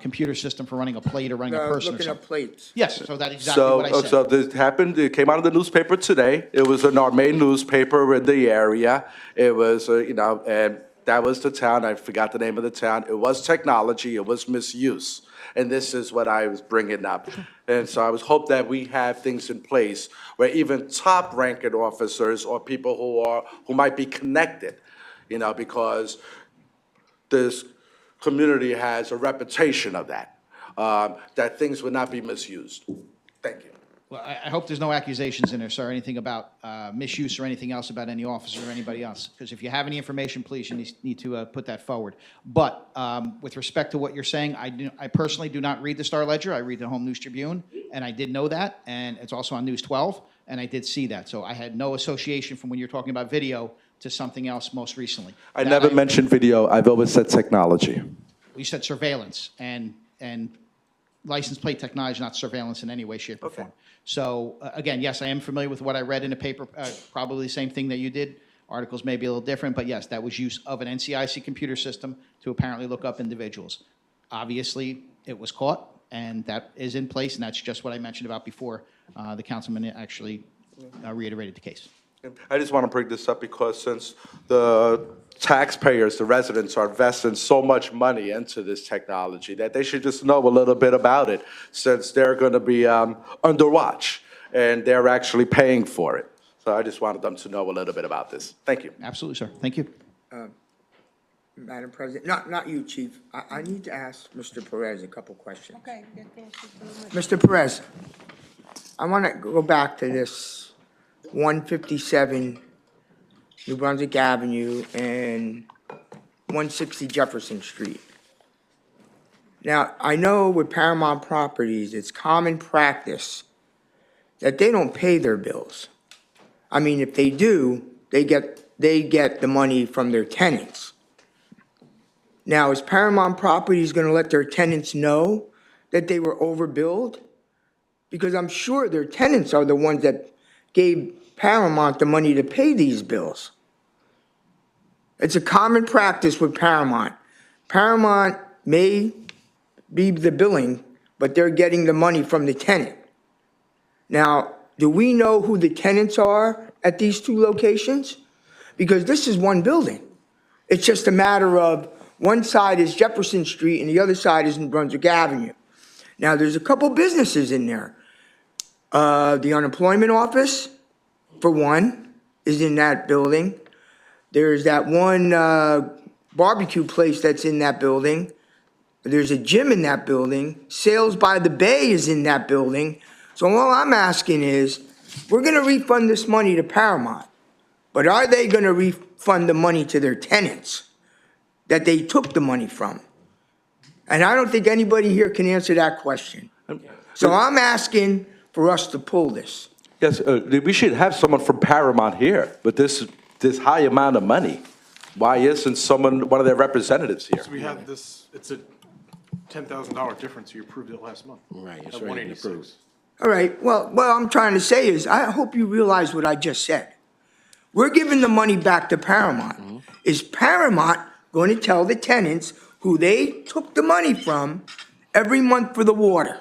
computer system for running a plate or running a person or Looking something. up plates. Yes, so that's exactly what I said. So this happened, it came out of the newspaper today. It was in our main newspaper in the area. It was, and that was the town, I forgot the name of the town. It was technology, it was misuse. And this is what I was bringing up. And so I was hope that we have things in place where even top-ranking officers or people who might be connected, because this community has a reputation of that, that things would not be misused. Thank you. Well, I hope there's no accusations in there, sir, anything about misuse or anything else about any officer or anybody else. Because if you have any information, please, you need to put that forward. But with respect to what you're saying, I personally do not read the Star Ledger. I read the Home News Tribune, and I did know that, and it's also on News 12, and I did see that. So I had no association from when you're talking about video to something else most recently. I never mentioned video, I've always said technology. You said surveillance, and license plate technology, not surveillance in any way, shape, or form. So, again, yes, I am familiar with what I read in the paper, probably the same thing that you did. Articles may be a little different, but yes, that was use of an NCIC computer system to apparently look up individuals. Obviously, it was caught, and that is in place, and that's just what I mentioned about before the councilman actually reiterated the case. I just want to bring this up because since the taxpayers, the residents are investing so much money into this technology, that they should just know a little bit about it, since they're going to be under watch, and they're actually paying for it. So I just wanted them to know a little bit about this. Thank you. Absolutely, sir. Thank you. Madam President, not you, Chief. I need to ask Mr. Perez a couple questions. Okay. Mr. Perez, I want to go back to this 157 New Brunswick Avenue and 160 Jefferson Street. Now, I know with Paramount Properties, it's common practice that they don't pay their bills. I mean, if they do, they get the money from their tenants. Now, is Paramount Properties going to let their tenants know that they were overbilled? Because I'm sure their tenants are the ones that gave Paramount the money to pay these bills. It's a common practice with Paramount. Paramount may be the billing, but they're getting the money from the tenant. Now, do we know who the tenants are at these two locations? Because this is one building. It's just a matter of one side is Jefferson Street and the other side is New Brunswick Avenue. Now, there's a couple businesses in there. The unemployment office, for one, is in that building. There's that one barbecue place that's in that building. There's a gym in that building. Sales by the Bay is in that building. So all I'm asking is, we're gonna refund this money to Paramount, but are they gonna refund the money to their tenants that they took the money from? And I don't think anybody here can answer that question. So I'm asking for us to pull this. Yes, we should have someone from Paramount here with this high amount of money. Why isn't one of their representatives here? So we have this, it's a $10,000 difference, you approved it last month. Right, it's At already approved. 186. All right, well, what I'm trying to say is, I hope you realize what I just said. We're giving the money back to Paramount. Is Paramount going to tell the tenants who they took the money from every month for the water?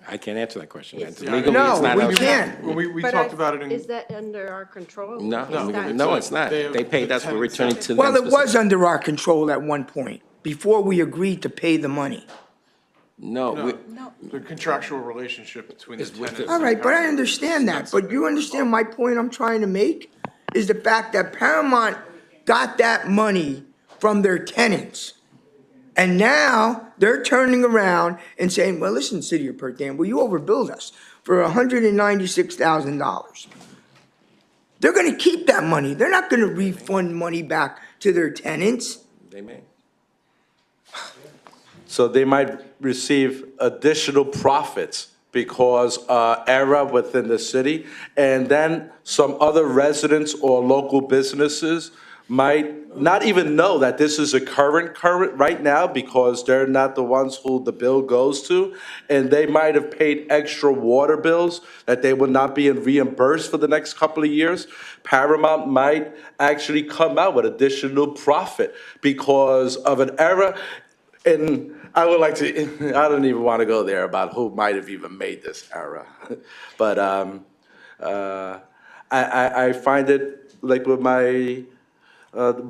I can't answer that question. That's Yeah, legally, No, it's not we up to- can't. Well, we But talked about it in. Is that under our control? No, Is that- no, it's not. They have They paid the us, we're tenants returning have- to them. Well, it was specifically. under our control at one point, before we agreed to pay the money. No, we- The contractual relationship between the Is with tenants. All right, and but I Paramount. understand that, but you understand my point I'm trying to make? Is the fact that Paramount got that money from their tenants. And now they're turning around and saying, well, listen, City of Perth, well, you overbilled us for $196,000. They're gonna keep that money. They're not gonna refund money back to their tenants. They may. So they might receive additional profits because error within the city, and then some other residents or local businesses might not even know that this is a current right now because they're not the ones who the bill goes to, and they might have paid extra water bills that they will not be reimbursed for the next couple of years. Paramount might actually come out with additional profit because of an error. And I would like to, I don't even want to go there about who might have even made this error. But I find it, like what my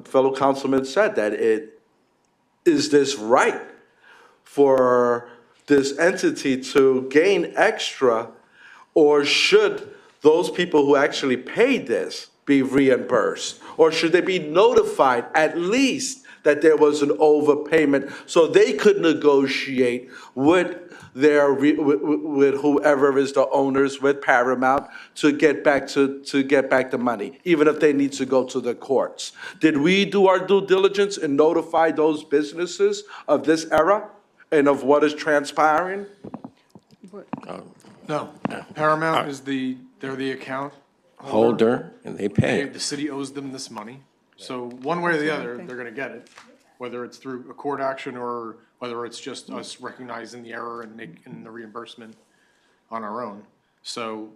fellow councilman said, that is this right for this entity to gain extra, or should those people who actually paid this be reimbursed? Or should they be notified at least that there was an overpayment so they could negotiate with with whoever is the owners, with Paramount, to get back the money, even if they need to go to the courts? Did we do our due diligence and notify those businesses of this error and of what is transpiring? No, Paramount is they're the account Holder, and they pay. The city owes them this money. So one way or the other, they're gonna get it, whether it's through a court action or whether it's just us recognizing the error and making the reimbursement on our own. So.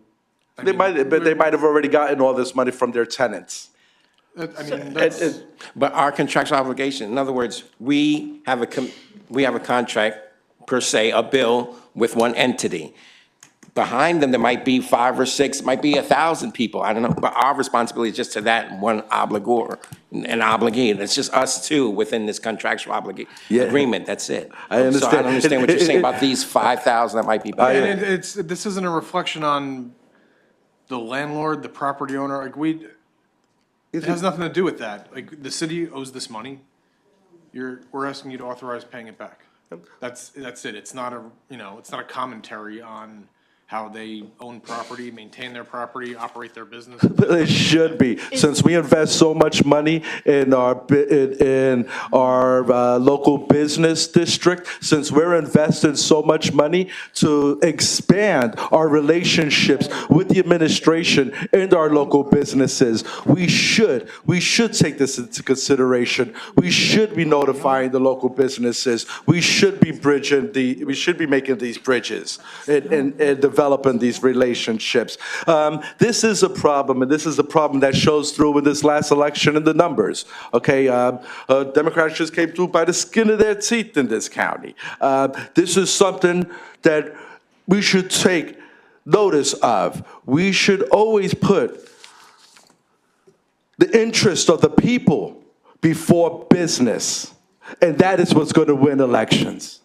I They mean, might have already gotten all this money from their tenants. I mean, that's, But our contractual obligation, in other words, we have a contract, per se, a bill with one entity. Behind them, there might be 5 or 6, might be 1,000 people, I don't know, but our responsibility is just to that one obligor, an obligee. It's just us two within this contractual Yeah. agreement, that's it. I understand. So I don't understand what you're saying about these 5,000 that might be behind. and this isn't a reflection on the landlord, the property owner, like it has nothing to do with that. Like, the city owes this money. We're asking you to authorize paying it back. That's it. It's not it's not a commentary on how they own property, maintain their property, operate their business. It should be, since we invest so much money in our local business district, since we're investing so much money to expand our relationships with the administration and our local businesses, we should take this into consideration. We should be notifying the local businesses. We should be making these bridges and developing these relationships. This is a problem, and this is a problem that shows through in this last election in the numbers. Okay, Democrats just came through by the skin of their teeth in this county. This is something that we should take notice of. We should always put the interest of the people before business, and that is what's going to win elections.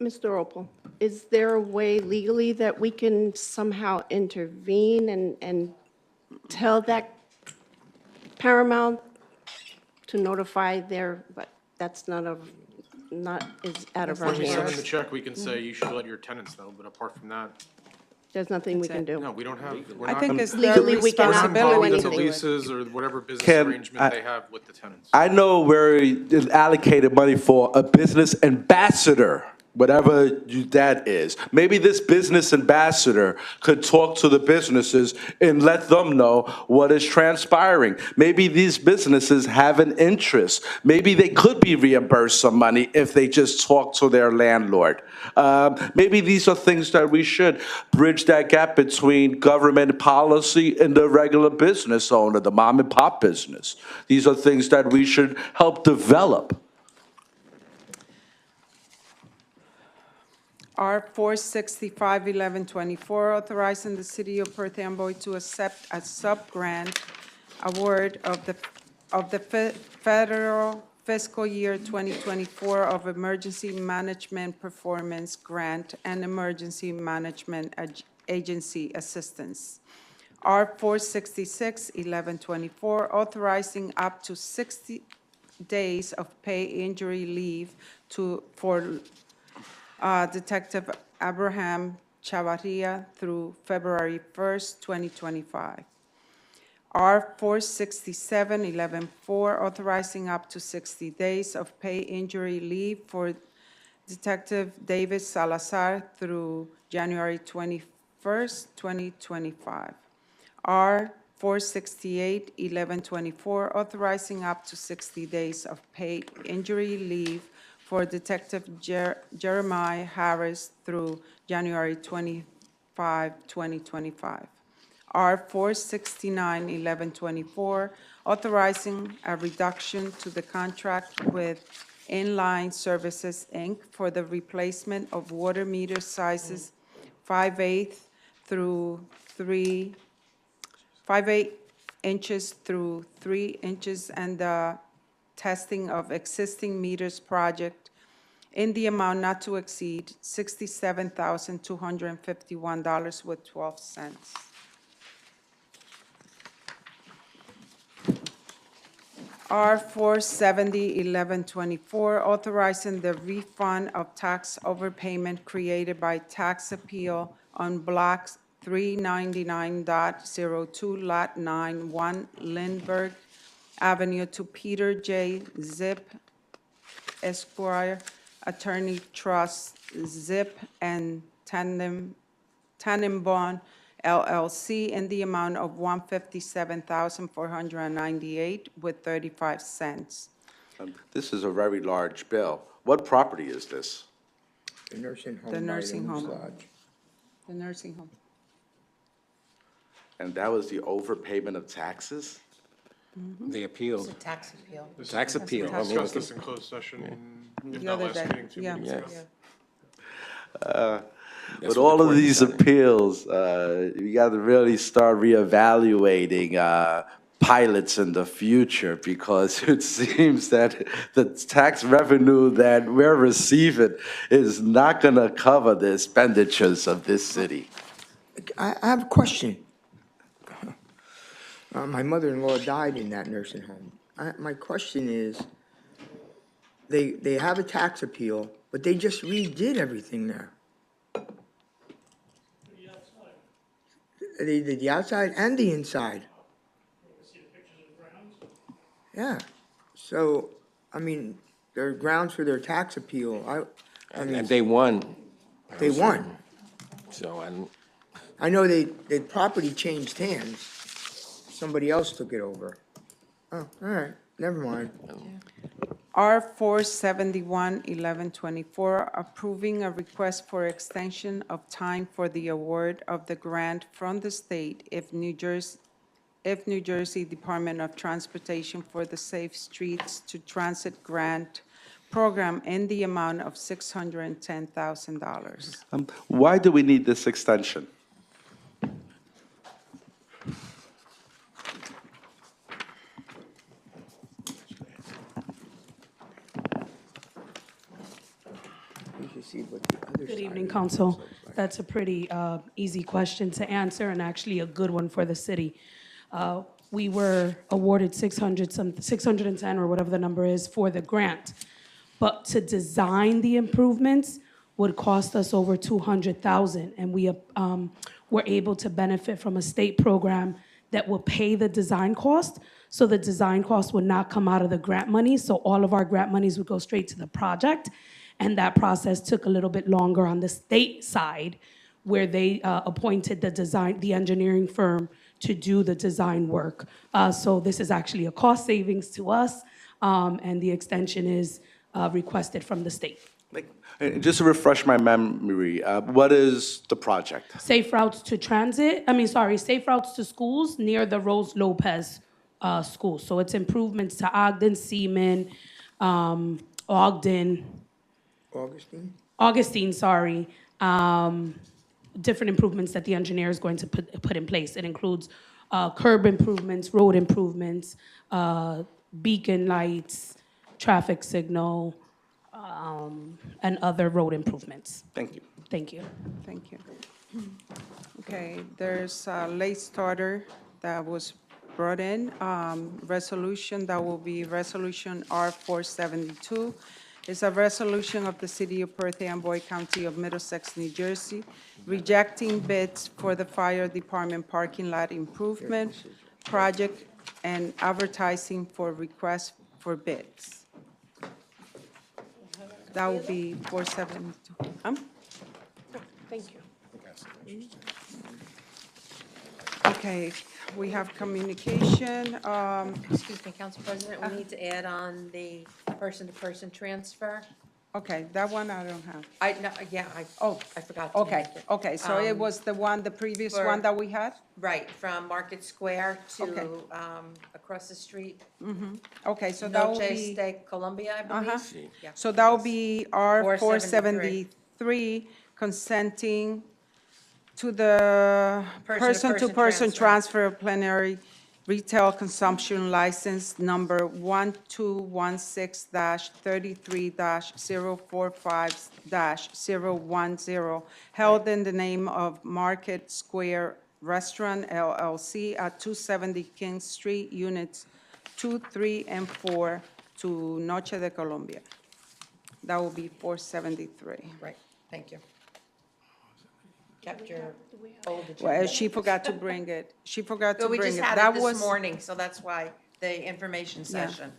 Mr. Opal, is there a way legally that we can somehow intervene and tell that Paramount to notify but that's not not, is out of our When we send them the hands. check, we can say you should let your tenants know, but apart from that, There's nothing we can do. no, we don't have, we're I not. think it's their Legally, we cannot do responsibility. With the anything. leases or whatever business Can arrangement I- they have with the tenants. I know where it allocated money for a business ambassador, whatever that is. Maybe this business ambassador could talk to the businesses and let them know what is transpiring. Maybe these businesses have an interest. Maybe they could be reimbursed some money if they just talk to their landlord. Maybe these are things that we should bridge that gap between government policy and the regular business owner, the mom and pop business. These are things that we should help develop. R 465-1124, authorizing the city of Perth Amboy to accept a sub-grant award of the federal fiscal year 2024 of Emergency Management Performance Grant and Emergency Management Agency Assistance. R 466-1124, authorizing up to 60 days of pay injury leave for Detective Abraham Chavarria through February 1st, 2025. R 467-11-4, authorizing up to 60 days of pay injury leave for Detective David Salazar through January 21st, 2025. R 468-11-24, authorizing up to 60 days of pay injury leave for Detective Jeremiah Harris through January 25, 2025. R 469-11-24, authorizing a reduction to the contract with Inline Services, Inc. for the replacement of water meter sizes 5/8 through 5/8 inches through 3 inches and the testing of existing meters project in the amount not to exceed $67,251.12. R 470-11-24, authorizing the refund of tax overpayment created by tax appeal on Block 399.02, Lot 9, 1 Lindbergh Avenue to Peter J. Zip, Esquire, Attorney Trust Zip and Tannenbaum LLC in the amount of $157,498 with 35 cents. This is a very large bill. What property is this? The nursing home. The by nursing Moose home. Lodge. The nursing home. And that was the overpayment of taxes? They appealed. It's a tax appeal. Tax appeal. I mean, Discussed this in closed session, if The not other last day, meeting, 2 yeah. meetings ago. Yeah. With all of these appeals, we got to really start reevaluating pilots in the future because it seems that the tax revenue that we're receiving is not going to cover the expenditures of this city. I have a question. My mother-in-law died in that nursing home. My question is, they have a tax appeal, but they just redid everything there. They did the outside and the inside. Yeah, so, I mean, there are grounds for their tax appeal. I mean, And they won. they won. So, and I know the property changed hands. Somebody else took it over. Oh, all right, never mind. R 471-11-24, approving a request for extension of time for the award of the grant from the state if New Jersey Department of Transportation for the Safe Streets to Transit Grant Program in the amount of $610,000. Why do we need this extension? We should see what the other Good side evening, of it Council. looks like. That's a pretty easy question to answer and actually a good one for the city. We were awarded 610 or whatever the number is for the grant. but to design the improvements would cost us over $200,000, and we were able to benefit from a state program that will pay the design cost. So the design cost would not come out of the grant money, so all of our grant monies would go straight to the project. And that process took a little bit longer on the state side, where they appointed the engineering firm to do the design work. So this is actually a cost savings to us, and the extension is requested from the state. Just to refresh my memory, what is the project? Safe routes to safe routes to schools near the Rose Lopez school. So it's improvements to Ogden, Seaman, Augustine, different improvements that the engineer is going to put in place. It includes curb improvements, road improvements, beacon lights, traffic signal, and other road improvements. Thank you. Thank you. Thank you. Okay, there's a late starter that was brought in, resolution, that will be Resolution R-472. It's a resolution of the City of Perth, Amboy County of Middlesex, New Jersey, rejecting bids for the fire department parking lot improvement project and advertising for requests for bids. That will be 472. Thank you. Okay, we have communication. Excuse me, Council President, we need to add on the person-to-person transfer. Okay, that one I don't have. I forgot to Okay, make it. okay, so it was the previous one that we had? Right, from Market Square Okay. to, across the street. Okay, so that will Noche be. de Colombia, I believe. Yeah. So that will be R 473. 473, consenting to the Person-to-person person-to-person transfer. transfer of plenary retail consumption license number 1216-33-045-010, held in the name of Market Square Restaurant LLC at 270 King Street, Units 2, 3, and 4, to Noche de Colombia. That will be 473. Right, thank you. Kept your old agenda. Well, she forgot to bring it. She forgot to But we bring just it. had That it this was morning, so that's why the information session.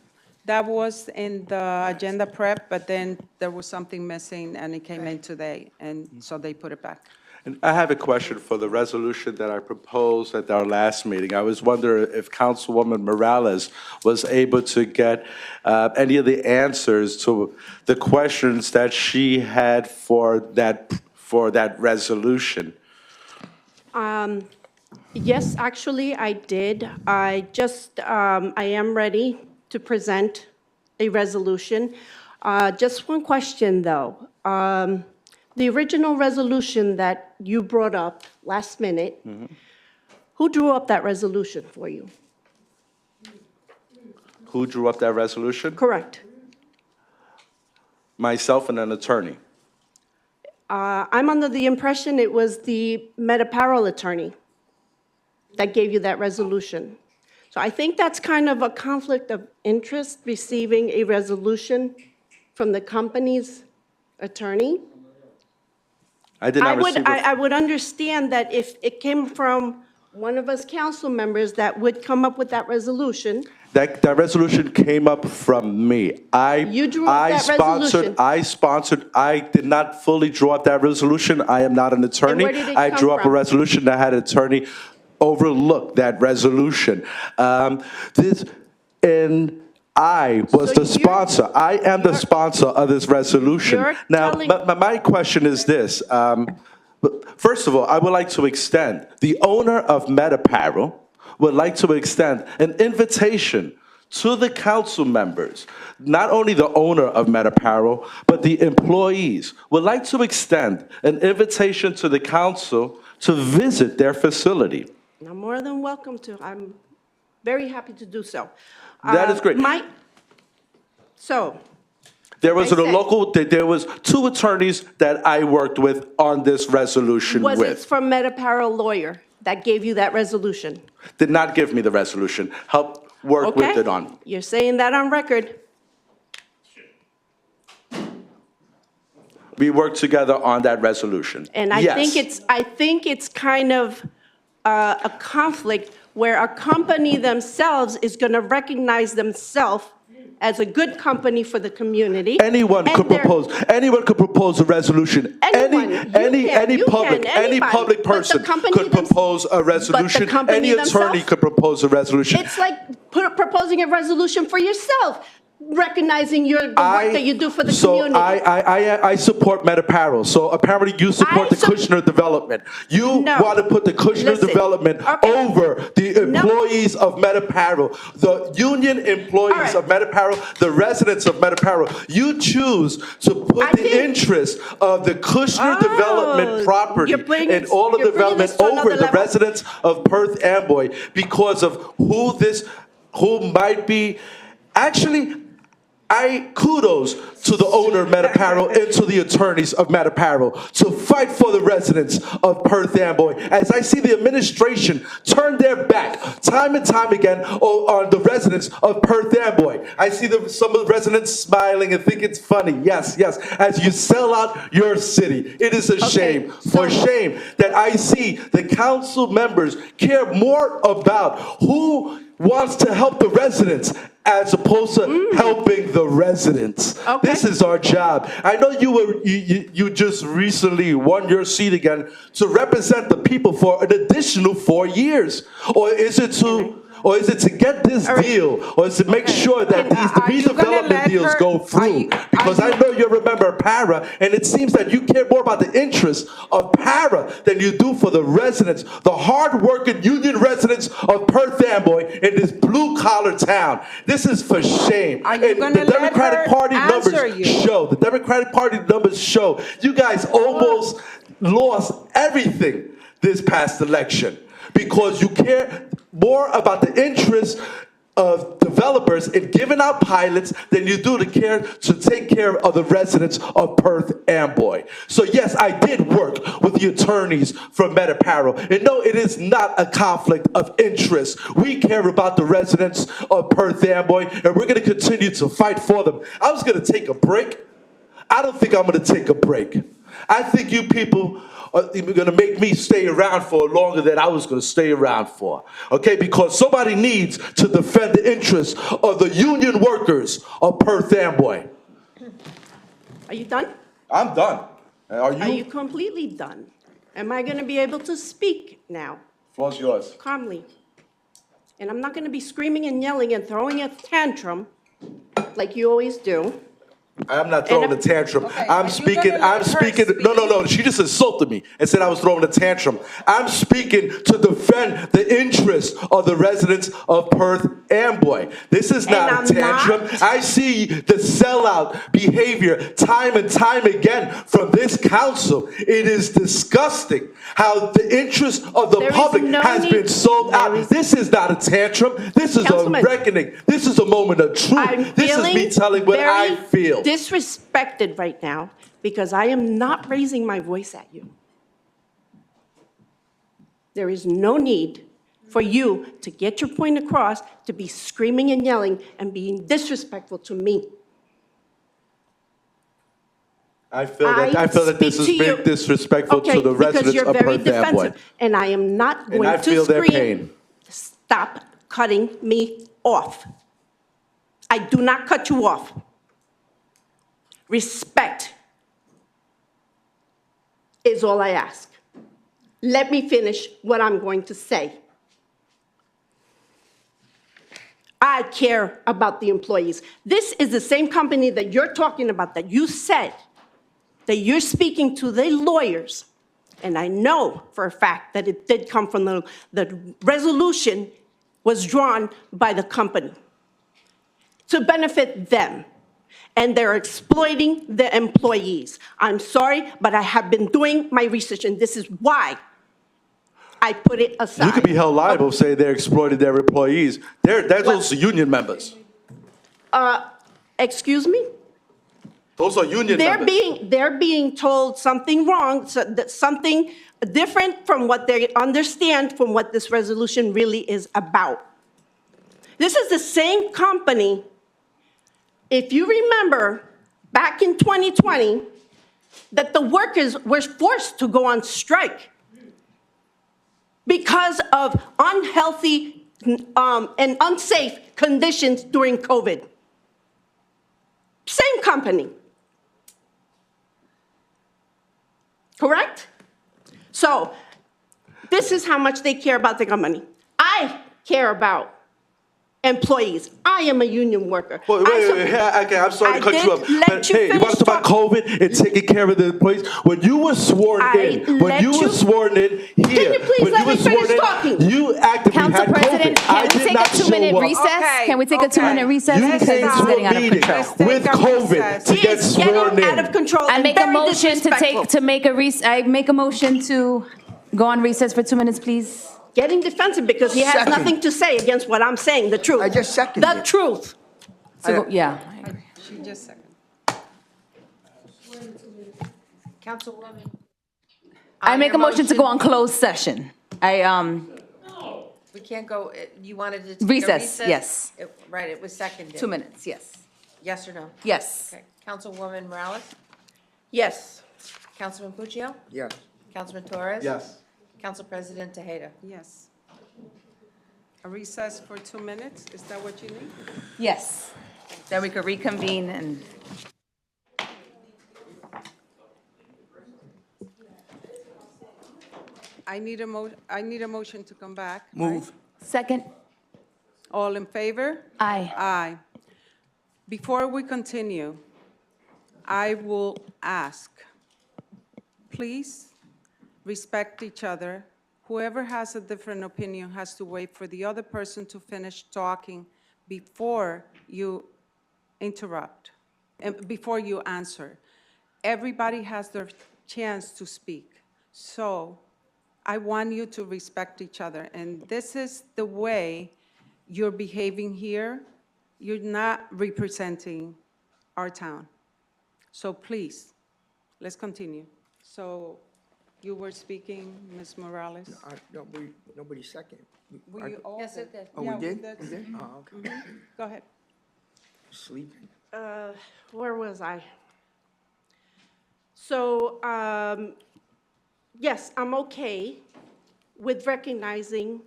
That was in the agenda prep, but then there was something missing, and it came in today, and so they put it back. And I have a question for the resolution that I proposed at our last meeting. I was wondering if Councilwoman Morales was able to get any of the answers to the questions that she had for that resolution. Yes, actually, I did. I am ready to present a resolution. Just one question, though. The original resolution that you brought up last minute, who drew up that resolution for you? Who drew up that resolution? Correct. Myself and an attorney. I'm under the impression it was the Metaparel attorney that gave you that resolution. So I think that's kind of a conflict of interest, receiving a resolution from the company's attorney. I did not receive I would understand that if it came from one of us council members that would come up with that resolution. That resolution came up from me. You drew up that resolution. I did not fully draw up that resolution. I am not an attorney. where did it I come drew up a from? resolution that had an attorney overlook that resolution. I was the sponsor. I am the sponsor of this resolution. You're Now, telling- my question is this. First of all, I would like to extend, the owner of Metaparel would like to extend an invitation to the council members, not only the owner of Metaparel, but the employees, would like to extend an invitation to the council to visit their facility. I'm more than welcome to. I'm very happy to do so. That is great. There was there was two attorneys that I worked with on this resolution Was it with. from Metaparel lawyer that gave you that resolution? Did not give me the resolution, helped work with Okay. it on. You're saying that on record. we work together on that resolution. And I think it's kind of a conflict where a company themselves is going to recognize themselves as a good company for the community. Anyone could propose a resolution. Any public person could propose a resolution. Any attorney could propose a resolution. It's like proposing a resolution for yourself, recognizing the work that you do for the community. I support MedApparel. So apparently you support the Kushner development. You want to put the Kushner development over the employees of MedApparel, the union employees of MedApparel, the residents of MedApparel. You choose to put the interest of the Kushner development property and all of the development over the residents of Perth Amboy because of who might be. Actually, kudos to the owner of MedApparel and to the attorneys of MedApparel to fight for the residents of Perth Amboy. As I see the administration turn their back time and time again on the residents of Perth Amboy. I see some of the residents smiling and think it's funny. Yes, as you sell out your city. It is a shame that I see the council members care more about who wants to help the residents as opposed to helping the residents. This is our job. I know you just recently won your seat again to represent the people for an additional 4 years. Or is it to get this deal, or is it to make sure that these redevelopment deals go through? Because I know you remember Para, and it seems that you care more about the interests of Para than you do for the residents, the hard-working union residents of Perth Amboy in this blue-collar town. This is for shame. The Democratic Party numbers show you guys almost lost everything this past election because you care more about the interests of developers in giving out pilots than you do to take care of the residents of Perth Amboy. So yes, I did work with the attorneys from MedApparel. And no, it is not a conflict of interest. We care about the residents of Perth Amboy, and we're going to continue to fight for them. I was going to take a break. I don't think I'm going to take a break. I think you people are going to make me stay around for longer than I was going to stay around for. Okay, because somebody needs to defend the interests of the union workers of Perth Amboy. Are you done? I'm done. Are you? Are you completely done? Am I going to be able to speak now? Floor's yours. Calmly. And I'm not going to be screaming and yelling and throwing a tantrum like you always do. I'm not throwing a tantrum. I'm speaking. No. She just insulted me and said I was throwing a tantrum. I'm speaking to defend the interests of the residents of Perth Amboy. This is not a tantrum. I see the sellout behavior time and time again from this council. It is disgusting how the interest of the public has been sold out. This is not a tantrum. This is a reckoning. This is a moment of truth. This is me telling what I feel. Disrespected right now because I am not raising my voice at you. There is no need for you to get your point across, to be screaming and yelling and being disrespectful to me. I feel that this is being disrespectful to the residents of Perth Amboy. And I am not going and I feel to their pain. Stop cutting me off. I do not cut you off. Respect is all I ask. Let me finish what I'm going to say. I care about the employees. This is the same company that you're talking about, that you said that you're speaking to the lawyers. And I know for a fact that it did come from the resolution was drawn by the company to benefit them. And they're exploiting the employees. I'm sorry, but I have been doing my research, and this is why I put it aside. You could be held liable saying they're exploiting their employees. Those are union members. Excuse me? Those are union members. They're being told something wrong, something different from what they understand from what this resolution really is about. This is the same company. If you remember, back in 2020, that the workers were forced to go on strike because of unhealthy and unsafe conditions during COVID. Same company. Correct? So this is how much they care about the company. I care about employees. I am a union worker. Wait, okay, I'm sorry to cut you up. But hey, you want to talk about COVID and taking care of the employees? When you were sworn in, here, when you actively Council had President, COVID. I can we did take not a 2-minute show up. recess? Okay, Can we take a 2-minute recess? You Because this came is to getting a out of meeting control. with COVID to He get is sworn getting out in. of control I and make a very motion disrespectful. I make a motion to go on recess for 2 minutes, please. Getting defensive because he has Second. nothing to say against what I'm saying, the truth. I just seconded The it. truth. Yeah. She just seconded. Councilwoman. I on make your a motion to go on closed session. We can't go, you wanted to take a Recess, recess? yes. Right, it was seconded. 2 minutes, yes. Yes or no? Yes. Okay. Councilwoman Morales? Yes. Councilman Puccio? Yes. Councilman Torres? Yes. Council President Tejeda? Yes. A recess for 2 minutes, is that what you need? Yes. Then we could reconvene and. I need a motion to come back. right? Move. Second. All in favor? Aye. Aye. Before we continue, I will ask, please respect each other. Whoever has a different opinion has to wait for the other person to finish talking before you interrupt, and before you answer. Everybody has their chance to speak. So I want you to respect each other. And this is the way you're behaving here. You're not representing our town. So please, let's continue. So you were speaking, Ms. Morales? Nobody seconded. We all Yes, did. it did. Oh, Yeah, we did? did. We did? Oh, okay. Go ahead. Sleeping. Where was I? So, yes, I'm okay with recognizing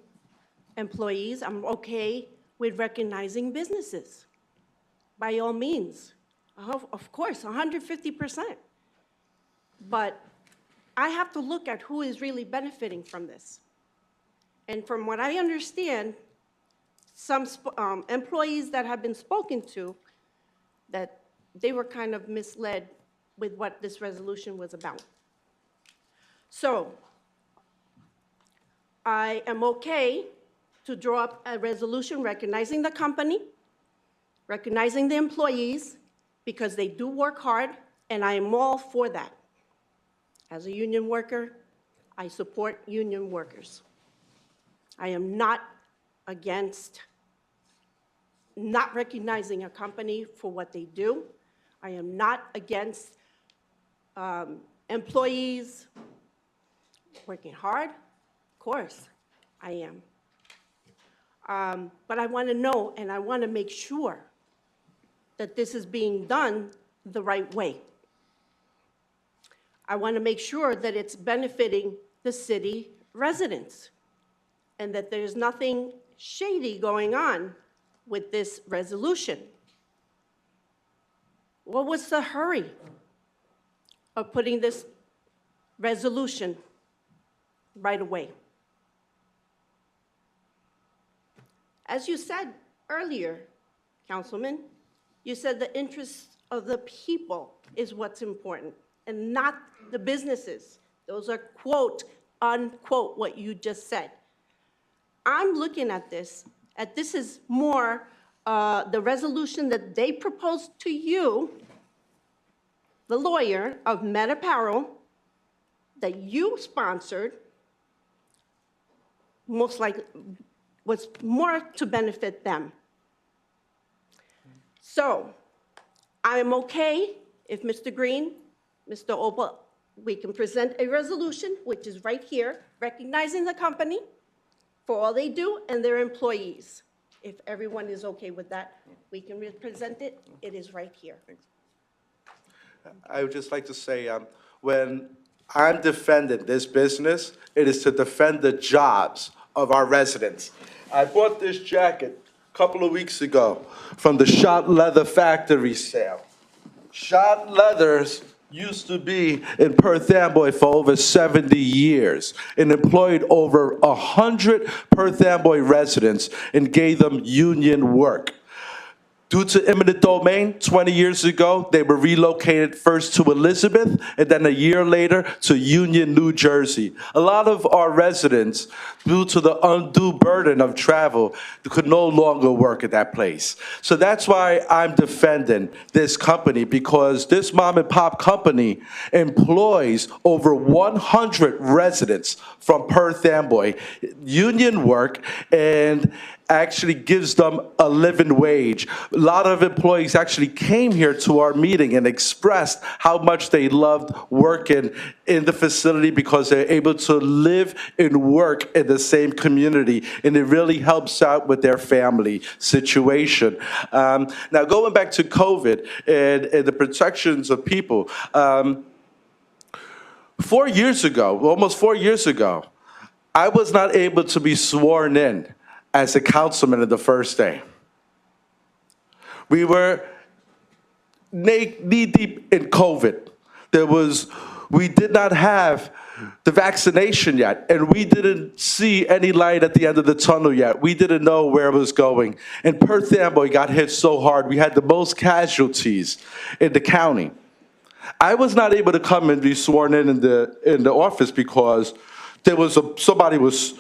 employees. I'm okay with recognizing businesses, by all means. Of course, 150%. But I have to look at who is really benefiting from this. And from what I understand, some employees that have been spoken to, that they were kind of misled with what this resolution was about. So I am okay to draw up a resolution recognizing the company, recognizing the employees, because they do work hard, and I am all for that. As a union worker, I support union workers. I am not against not recognizing a company for what they do. I am not against employees working hard. Of course, I am. But I want to know, and I want to make sure that this is being done the right way. I want to make sure that it's benefiting the city residents and that there's nothing shady going on with this resolution. What was the hurry of putting this resolution right away? As you said earlier, Councilman, you said the interests of the people is what's important and not the businesses. Those are quote, unquote, what you just said. I'm looking at this is more the resolution that they proposed to you, the lawyer of Met Apparel, that you sponsored, most likely was more to benefit them. So I am okay if Mr. Green, Mr. Opal, we can present a resolution, which is right here, recognizing the company for all they do and their employees. If everyone is okay with that, we can present it. It is right here. I would just like to say, when I'm defending this business, it is to defend the jobs of our residents. I bought this jacket a couple of weeks ago from the Shot Leather Factory sale. Shot Leathers used to be in Perth Amboy for over 70 years and employed over 100 Perth Amboy residents and gave them union work. Due to eminent domain, 20 years ago, they were relocated first to Elizabeth and then a year later to Union, New Jersey. A lot of our residents, due to the undue burden of travel, could no longer work at that place. So that's why I'm defending this company, because this mom and pop company employs over 100 residents from Perth Amboy, union work, and actually gives them a living wage. A lot of employees actually came here to our meeting and expressed how much they loved working in the facility because they're able to live and work in the same community, and it really helps out with their family situation. Now, going back to COVID and the protections of people, 4 years ago, almost 4 years ago, I was not able to be sworn in as a councilman in the first day. We were knee-deep in COVID. We did not have the vaccination yet, and we didn't see any light at the end of the tunnel yet. We didn't know where it was going. And Perth Amboy got hit so hard. We had the most casualties in the county. I was not able to come and be sworn in the office because somebody was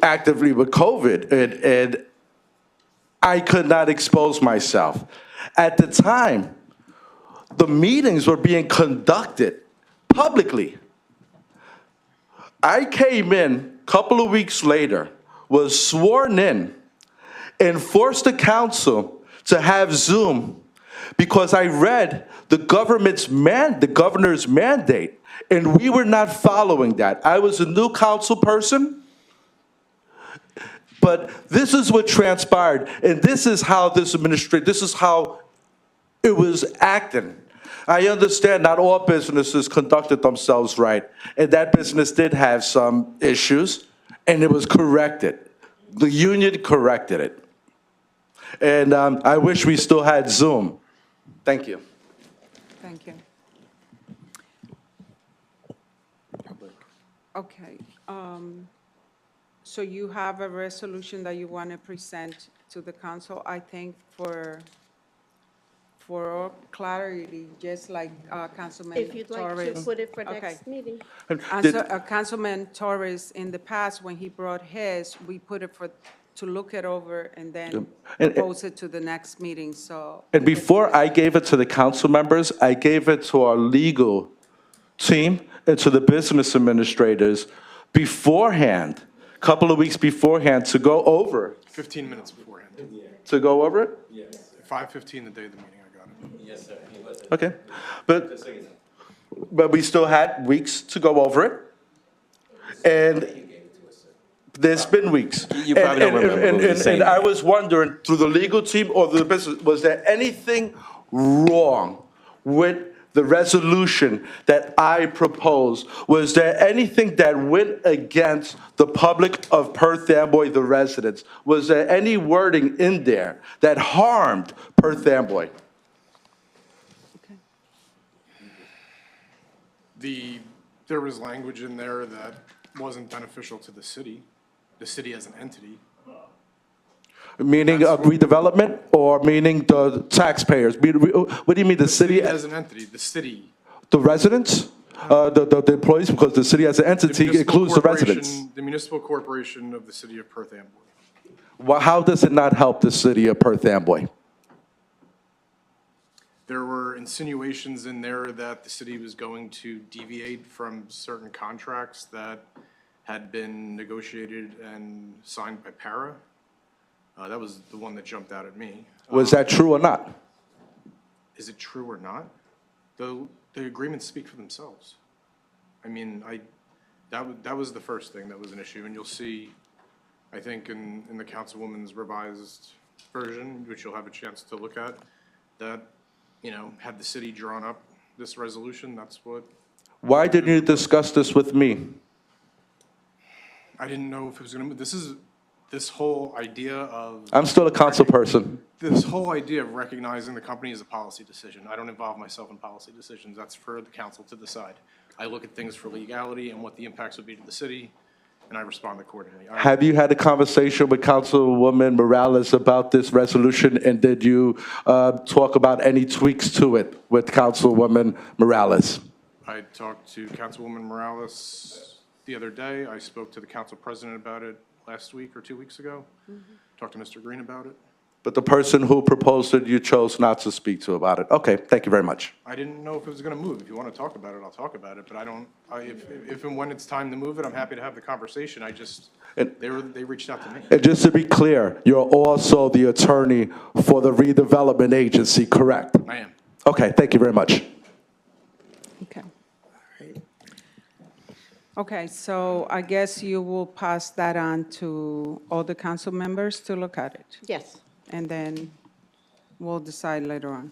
actively with COVID, and I could not expose myself. At the time, the meetings were being conducted publicly. I came in a couple of weeks later, was sworn in, and forced the council to have Zoom because I read the governor's mandate, and we were not following that. I was a new council person, but this is what transpired, and this is how this is how it was acting. I understand not all businesses conducted themselves right, and that business did have some issues, and it was corrected. The union corrected it. And I wish we still had Zoom. Thank you. Thank you. Okay. So you have a resolution that you want to present to the council, I think, for clarity, just like Councilman Torres. If you'd like to put it for Okay. next meeting. Councilman Torres, in the past, when he brought his, we put it to look it over and then propose it to the next meeting, so. And before I gave it to the council members, I gave it to our legal team and to the business administrators beforehand, a couple of weeks beforehand, to go over it. 15 minutes beforehand. To go over it? Yes. 5:15 the day of the meeting, I got it. Yes, sir. Okay. But we still had weeks to go over it. And there's been weeks. You probably don't remember what we were saying. And I was wondering, through the legal team or the business, was there anything wrong with the resolution that I proposed? Was there anything that went against the public of Perth Amboy, the residents? Was there any wording in there that harmed Perth Amboy? There was language in there that wasn't beneficial to the city as an entity. Meaning redevelopment, or meaning the taxpayers? What do you mean, the city? As an entity, the city. The residents? The employees, because the city as an entity includes the residents. The municipal corporation of the city of Perth Amboy. Well, how does it not help the city of Perth Amboy? There were insinuations in there that the city was going to deviate from certain contracts that had been negotiated and signed by Para. That was the one that jumped out at me. Was that true or not? Is it true or not? The agreements speak for themselves. I mean, that was the first thing that was an issue, and you'll see, I think, in the councilwoman's revised version, which you'll have a chance to look at, that, had the city drawn up this resolution, that's what, Why didn't you discuss this with me? I didn't know if it was gonna move. This whole idea of, I'm still a council person. this whole idea of recognizing the company is a policy decision. I don't involve myself in policy decisions. That's for the council to decide. I look at things for legality and what the impacts would be to the city, and I respond accordingly. Have you had a conversation with Councilwoman Morales about this resolution, and did you talk about any tweaks to it with Councilwoman Morales? I talked to Councilwoman Morales the other day. I spoke to the council president about it last week or 2 weeks ago. Talked to Mr. Green about it. But the person who proposed it, you chose not to speak to about it. Okay, thank you very much. I didn't know if it was going to move. If you want to talk about it, I'll talk about it, but if and when it's time to move it, I'm happy to have the conversation. They reached out to me. And just to be clear, you're also the attorney for the redevelopment agency, correct? I am. Okay, thank you very much. Okay. Okay, so I guess you will pass that on to all the council members to look at it, Yes. and then we'll decide later on.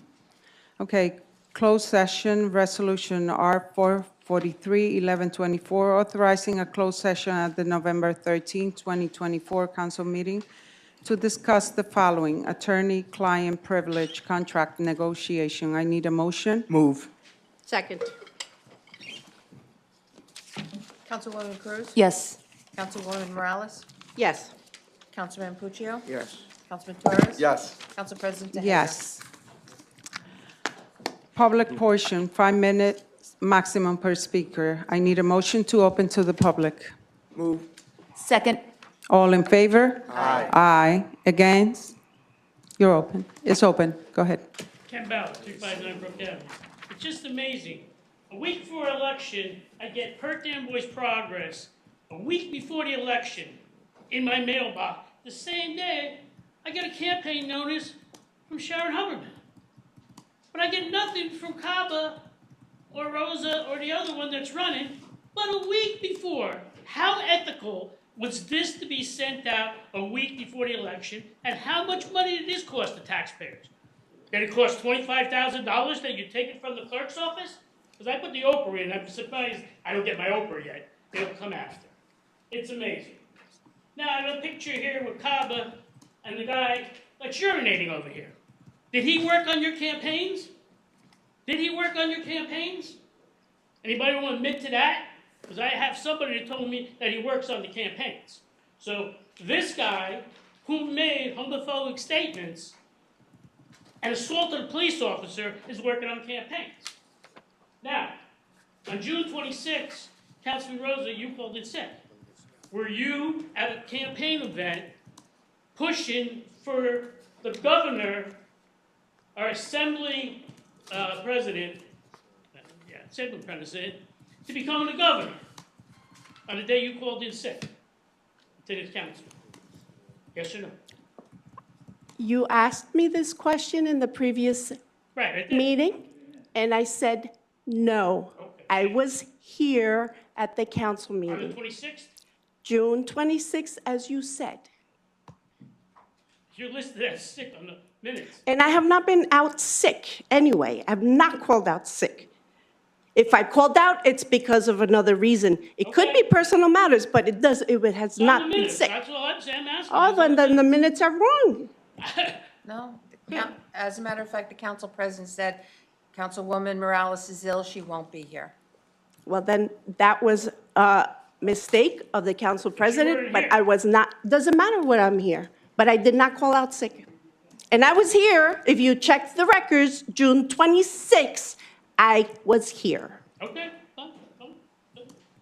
Okay, closed session, resolution R-443-1124, authorizing a closed session at the November 13, 2024 council meeting to discuss the following: attorney-client privilege contract negotiation. I need a motion. Move. Second. Councilwoman Cruz? Yes. Councilwoman Morales? Yes. Councilman Puccio? Yes. Councilman Torres? Yes. Council President Tejeda? Yes. Public portion, 5 minutes maximum per speaker. I need a motion to open to the public. Move. Second. All in favor? Aye. Aye. Against? You're open. It's open. Go ahead. Ken Bauer, 359 Brook Avenue. It's just amazing. A week before election, I get Perth Amboy's Progress. A week before the election, in my mailbox. The same day, I get a campaign notice from Sharon Huberman. But I get nothing from Cava or Rosa or the other one that's running, but a week before. How ethical was this to be sent out a week before the election, and how much money did this cost the taxpayers? Did it cost $25,000 that you take it from the clerk's office? Because I put the Oprah in, I'm surprised I don't get my Oprah yet. It'll come after. It's amazing. Now, I have a picture here with Cava and the guy that's urinating over here. Did he work on your campaigns? Did he work on your campaigns? Anybody want to admit to that? Because I have somebody that told me that he works on the campaigns. So this guy, who made homophobic statements and assaulted a police officer, is working on campaigns. Now, on June 26th, Councilman Rosa, you called in sick. Were you at a campaign event pushing for the governor, our assembly president, to become the governor on the day you called in sick to this council? Yes or no? You asked me this question in the previous Right, I did. meeting, and I said no. Okay. I was here at the council On the meeting. 26th? June 26th, as you said. You're listed as sick on the minutes. And I have not been out sick anyway. I've not called out sick. If I called out, it's because of another reason. It could be personal matters, but it has It's on not the been minutes. sick. That's all I'm saying. I'm asking. Oh, then the minutes are wrong. No. As a matter of fact, the council president said Councilwoman Morales is ill, she won't be here. Well, then that was a mistake of the council president, but here. I was not, doesn't matter what I'm here, but I did not call out sick. And I was here, if you check the records, June 26th, I was here. Okay, fine.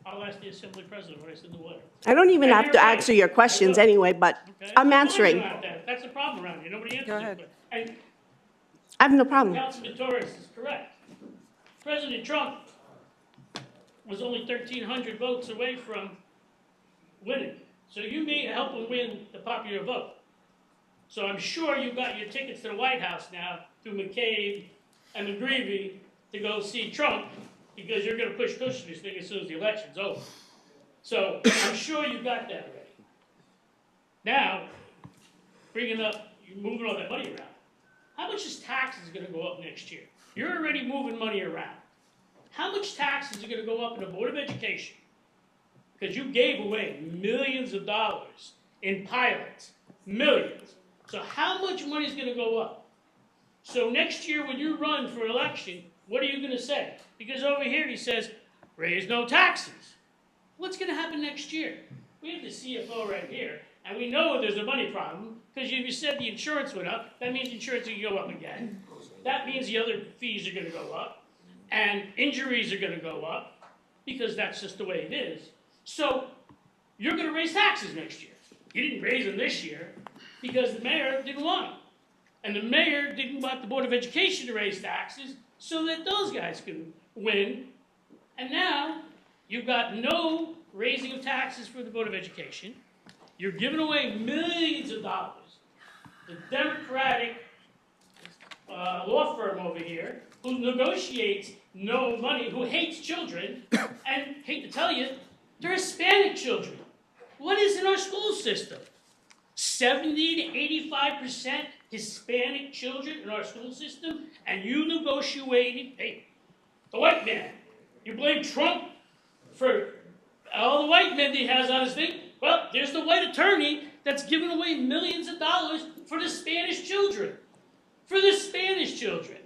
I'll ask the assembly president what I said in the letter. I don't even And have you're to right. answer your questions I will. anyway, but Okay? I'm Don't worry answering. about that. That's the problem around here. Nobody answers. Go it. ahead. And I have no problem. Councilman Torres is correct. President Trump was only 1,300 votes away from winning. So you may help him win the popular vote. So I'm sure you got your tickets to the White House now through McCabe and McGreevey to go see Trump, because you're going to push this thing as soon as the election's over. So I'm sure you got that already. Now, you're moving all that money around. How much is taxes going to go up next year? You're already moving money around. how much taxes are gonna go up in the Board of Education? Because you gave away millions of dollars in pilots, millions. So how much money is gonna go up? So next year when you run for election, what are you gonna say? Because over here he says, raise no taxes. What's gonna happen next year? We have the CFO right here, and we know there's a money problem, because you said the insurance went up, that means insurance will go up again. That means the other fees are gonna go up, and injuries are gonna go up, because that's just the way it is. So, you're gonna raise taxes next year. You didn't raise them this year, because the mayor didn't want them. And the mayor didn't want the Board of Education to raise taxes, so that those guys can win. And now, you've got no raising of taxes for the Board of Education. You're giving away millions of dollars. The Democratic law firm over here, who negotiates no money, who hates children, and hate to tell you, they're Hispanic children. What is in our school system? 70 to 85% Hispanic children in our school system, and you negotiated, hey, the white man. You blame Trump for all the white men that he has on his thing. Well, there's the white attorney that's giving away millions of dollars for the Spanish children. For the Spanish children.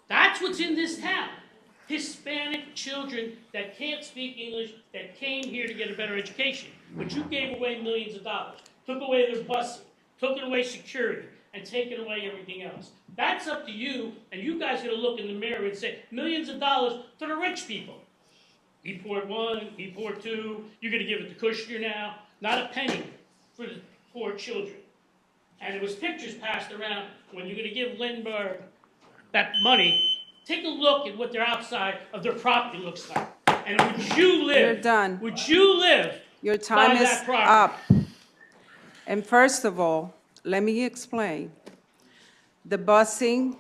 That's what's in this town. Hispanic children that can't speak English, that came here to get a better education. But you gave away millions of dollars. Took away their busing. Took away security. And taken away everything else. That's up to you, and you guys are going to look in the mirror and say, millions of dollars to the rich people. E-Port 1, E-Port 2, you're going to give it to Kushner now. Not a penny for the poor children. And there was pictures passed around when you're going to give Lindbergh that money. Take a look at what their outside of their property looks like. And would you live? You're done. Would you live? Your time by is that property? up. And first of all, let me explain. The busing,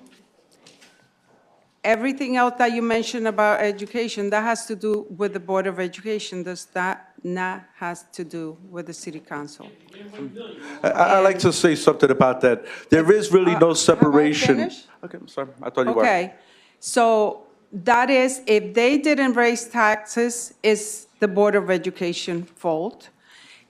everything else that you mentioned about education, that has to do with the Board of Education. Does that not has to do with the City Council? I'd like to say something about that. There is really no separation. finish? Okay, I'm sorry. I thought you were. Okay, so that is, if they didn't raise taxes, it's the Board of Education fault.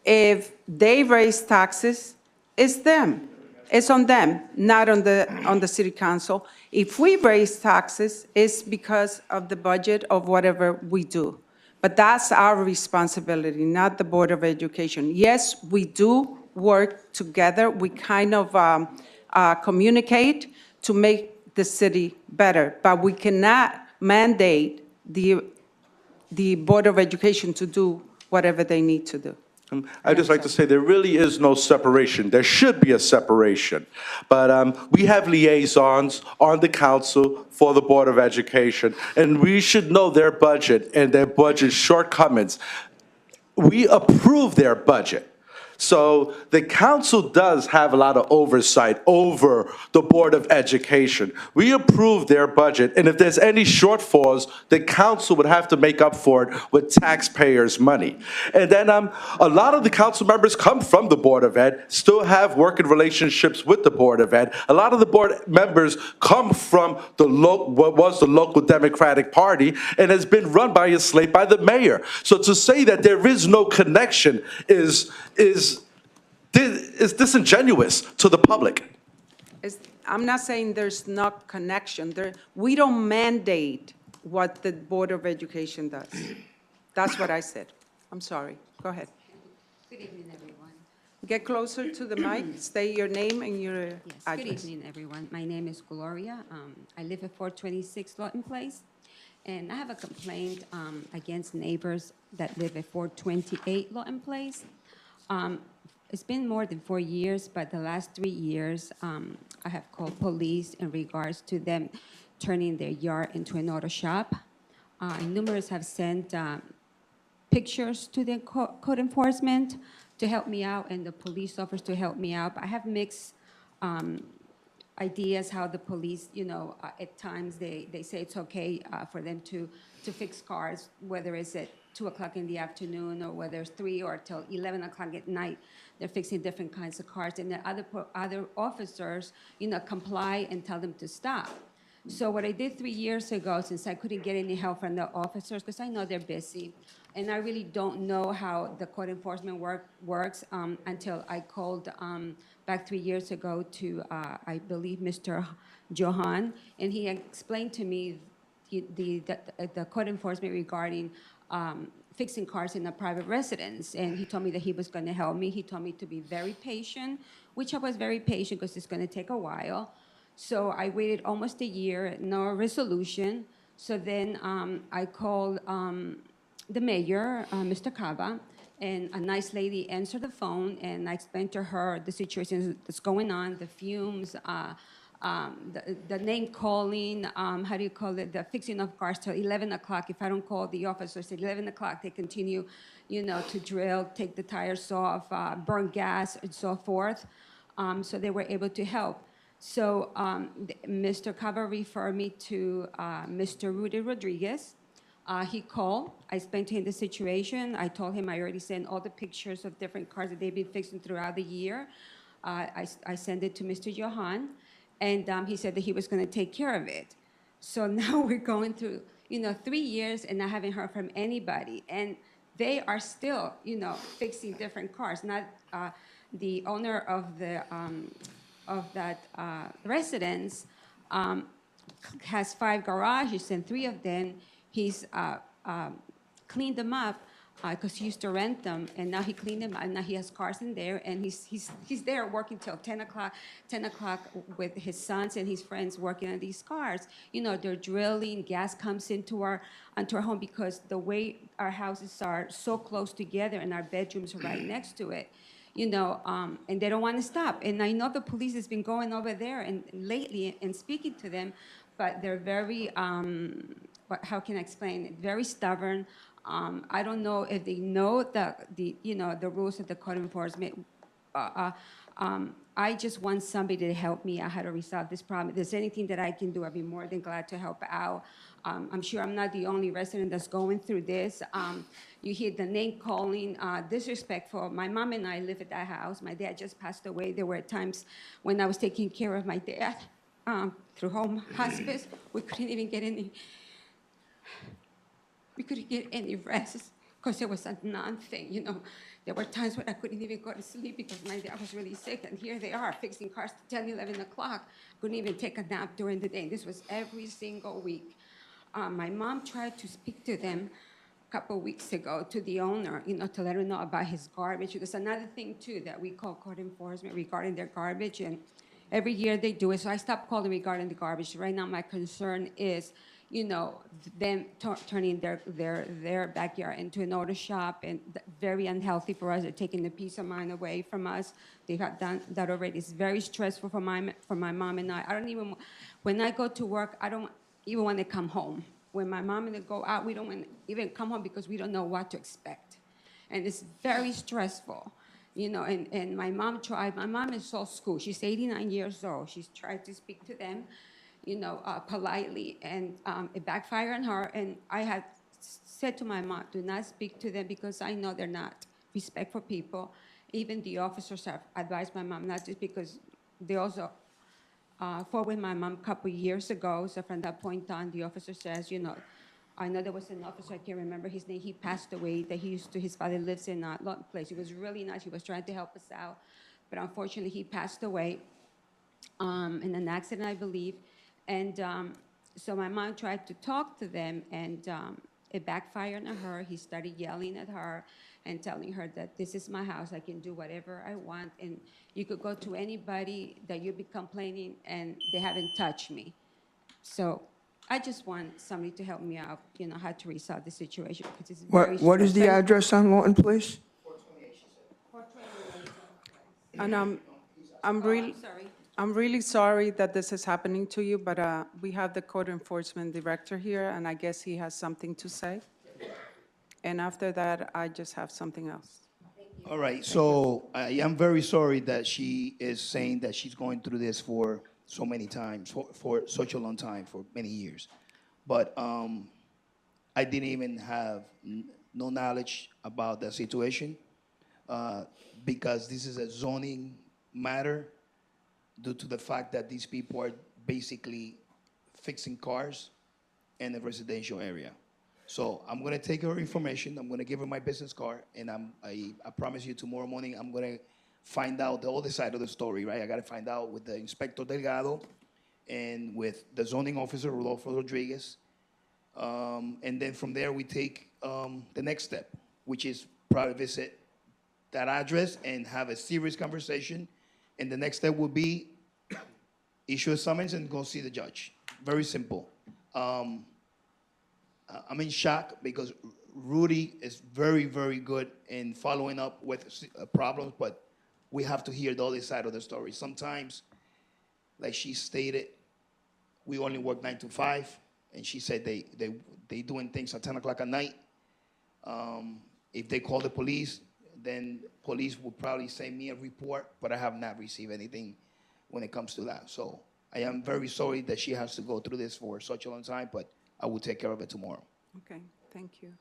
If they raise taxes, it's them. It's on them, not on the City Council. If we raise taxes, it's because of the budget of whatever we do. But that's our responsibility, not the Board of Education. Yes, we do work together. We kind of communicate to make the city better, but we cannot mandate the Board of Education to do whatever they need to do. I'd just like to say there really is no separation. There should be a separation. But we have liaisons on the council for the Board of Education, and we should know their budget and their budget shortcomings. We approve their budget. So the council does have a lot of oversight over the Board of Education. We approve their budget, and if there's any shortfalls, the council would have to make up for it with taxpayers' money. And then a lot of the council members come from the Board of Ed, still have working relationships with the Board of Ed. A lot of the board members come from what was the local Democratic Party and has been run by a slate by the mayor. So to say that there is no connection is disingenuous to the public. I'm not saying there's not connection. We don't mandate what the Board of Education does. That's what I said. I'm sorry. Go ahead. Good evening, everyone. Get closer to the mic. State your name and your address. Good evening, everyone. My name is Gloria. I live at 426 Lawton Place, and I have a complaint against neighbors that live at 428 Lawton Place. It's been more than 4 years, but the last 3 years, I have called police in regards to them turning their yard into an auto shop. Numerous have sent pictures to the code enforcement to help me out and the police officers to help me out. I have mixed ideas how the police, at times they say it's okay for them to fix cars, whether it's at 2 o'clock in the afternoon or whether it's 3 or till 11 o'clock at night. They're fixing different kinds of cars, and then other officers, comply and tell them to stop. So what I did 3 years ago, since I couldn't get any help from the officers, because I know they're busy, and I really don't know how the code enforcement works until I called back 3 years ago to, I believe, Mr. Johan, and he explained to me the code enforcement regarding fixing cars in a private residence. And he told me that he was going to help me. He told me to be very patient, which I was very patient because it's going to take a while. So I waited almost a year, no resolution. So then I called the mayor, Mr. Cava, and a nice lady answered the phone, and I explained to her the situation that's going on, the fumes, the name calling, how do you call it, the fixing of cars till 11 o'clock. If I don't call the officers at 11 o'clock, they continue, to drill, take the tires off, burn gas, and so forth. So they were able to help. So Mr. Cava referred me to Mr. Rudy Rodriguez. He called. I explained to him the situation. I told him I already sent all the pictures of different cars that they've been fixing throughout the year. I sent it to Mr. Johan, and he said that he was going to take care of it. So now we're going through, 3 years, and I haven't heard from anybody. And they are still, fixing different cars. Not the owner of that residence has 5 garages, and 3 of them he's cleaned them up because he used to rent them, and now he cleaned them up, and now he has cars in there, and he's there working till 10 o'clock with his sons and his friends working on these cars. They're drilling, gas comes into our home because the way our houses are so close together and our bedrooms are right next to it. And they don't want to stop. And I know the police has been going over there and lately and speaking to them, but they're very, how can I explain it? Very stubborn. I don't know if they know the rules of the code enforcement. I just want somebody to help me out how to resolve this problem. If there's anything that I can do, I'd be more than glad to help out. I'm sure I'm not the only resident that's going through this. You hear the name calling, disrespectful. My mom and I live at that house. My dad just passed away. There were times when I was taking care of my dad through home hospice. We couldn't even get any. We couldn't get any rest because it was a non-thing, There were times when I couldn't even go to sleep because my dad was really sick, and here they are fixing cars till 10, 11 o'clock. Couldn't even take a nap during the day. This was every single week. My mom tried to speak to them a couple of weeks ago, to the owner, to let her know about his garbage. There's another thing, too, that we call code enforcement regarding their garbage, and every year they do it. So I stopped calling regarding the garbage. Right now, my concern is, them turning their backyard into an auto shop, and very unhealthy for us. They're taking the peace of mind away from us. They have done that already. It's very stressful for my mom and I. When I go to work, I don't even want to come home. When my mom and I go out, we don't want to even come home because we don't know what to expect. And it's very stressful. And my mom is old school. She's 89 years old. She's tried to speak to them, politely, and it backfired on her. And I had said to my mom, do not speak to them because I know they're not respectful people. Even the officers have advised my mom not to, because they also fought with my mom a couple years ago. So from that point on, the officer says, I know there was an officer, I can't remember his name, he passed away, that his father lives in a Lawton Place. He was really nice, he was trying to help us out. But unfortunately, he passed away in an accident, I believe. And so my mom tried to talk to them, and it backfired on her. He started yelling at her and telling her that this is my house, I can do whatever I want, and you could go to anybody that you'd be complaining, and they haven't touched me. So I just want somebody to help me out, how to resolve the situation, because it's very What is the stressful. address on Lawton Place? And I'm really sorry that this is happening to you, but we have the code enforcement director here, and I guess he has something to say. And after that, I just have something else. All right, so I am very sorry that she is saying that she's going through this for so many times, for such a long time, for many years. But I didn't even have no knowledge about the situation because this is a zoning matter due to the fact that these people are basically fixing cars in the residential area. So I'm gonna take her information, I'm gonna give her my business card, and I promise you tomorrow morning, I'm gonna find out the other side of the story, right? I gotta find out with the Inspector Delgado and with the zoning officer, Rodolfo Rodriguez. And then from there, we take the next step, which is probably visit that address and have a serious conversation. And the next step will be issue a summons and go see the judge. Very simple. I'm in shock because Rudy is very, very good in following up with problems, but we have to hear the other side of the story. Sometimes, like she stated, we only work 9 to 5, and she said they doing things at 10 o'clock at night. If they call the police, then police will probably send me a report, but I have not received anything when it comes to that. So I am very sorry that she has to go through this for such a long time, but I will take care of it tomorrow. Okay, thank you.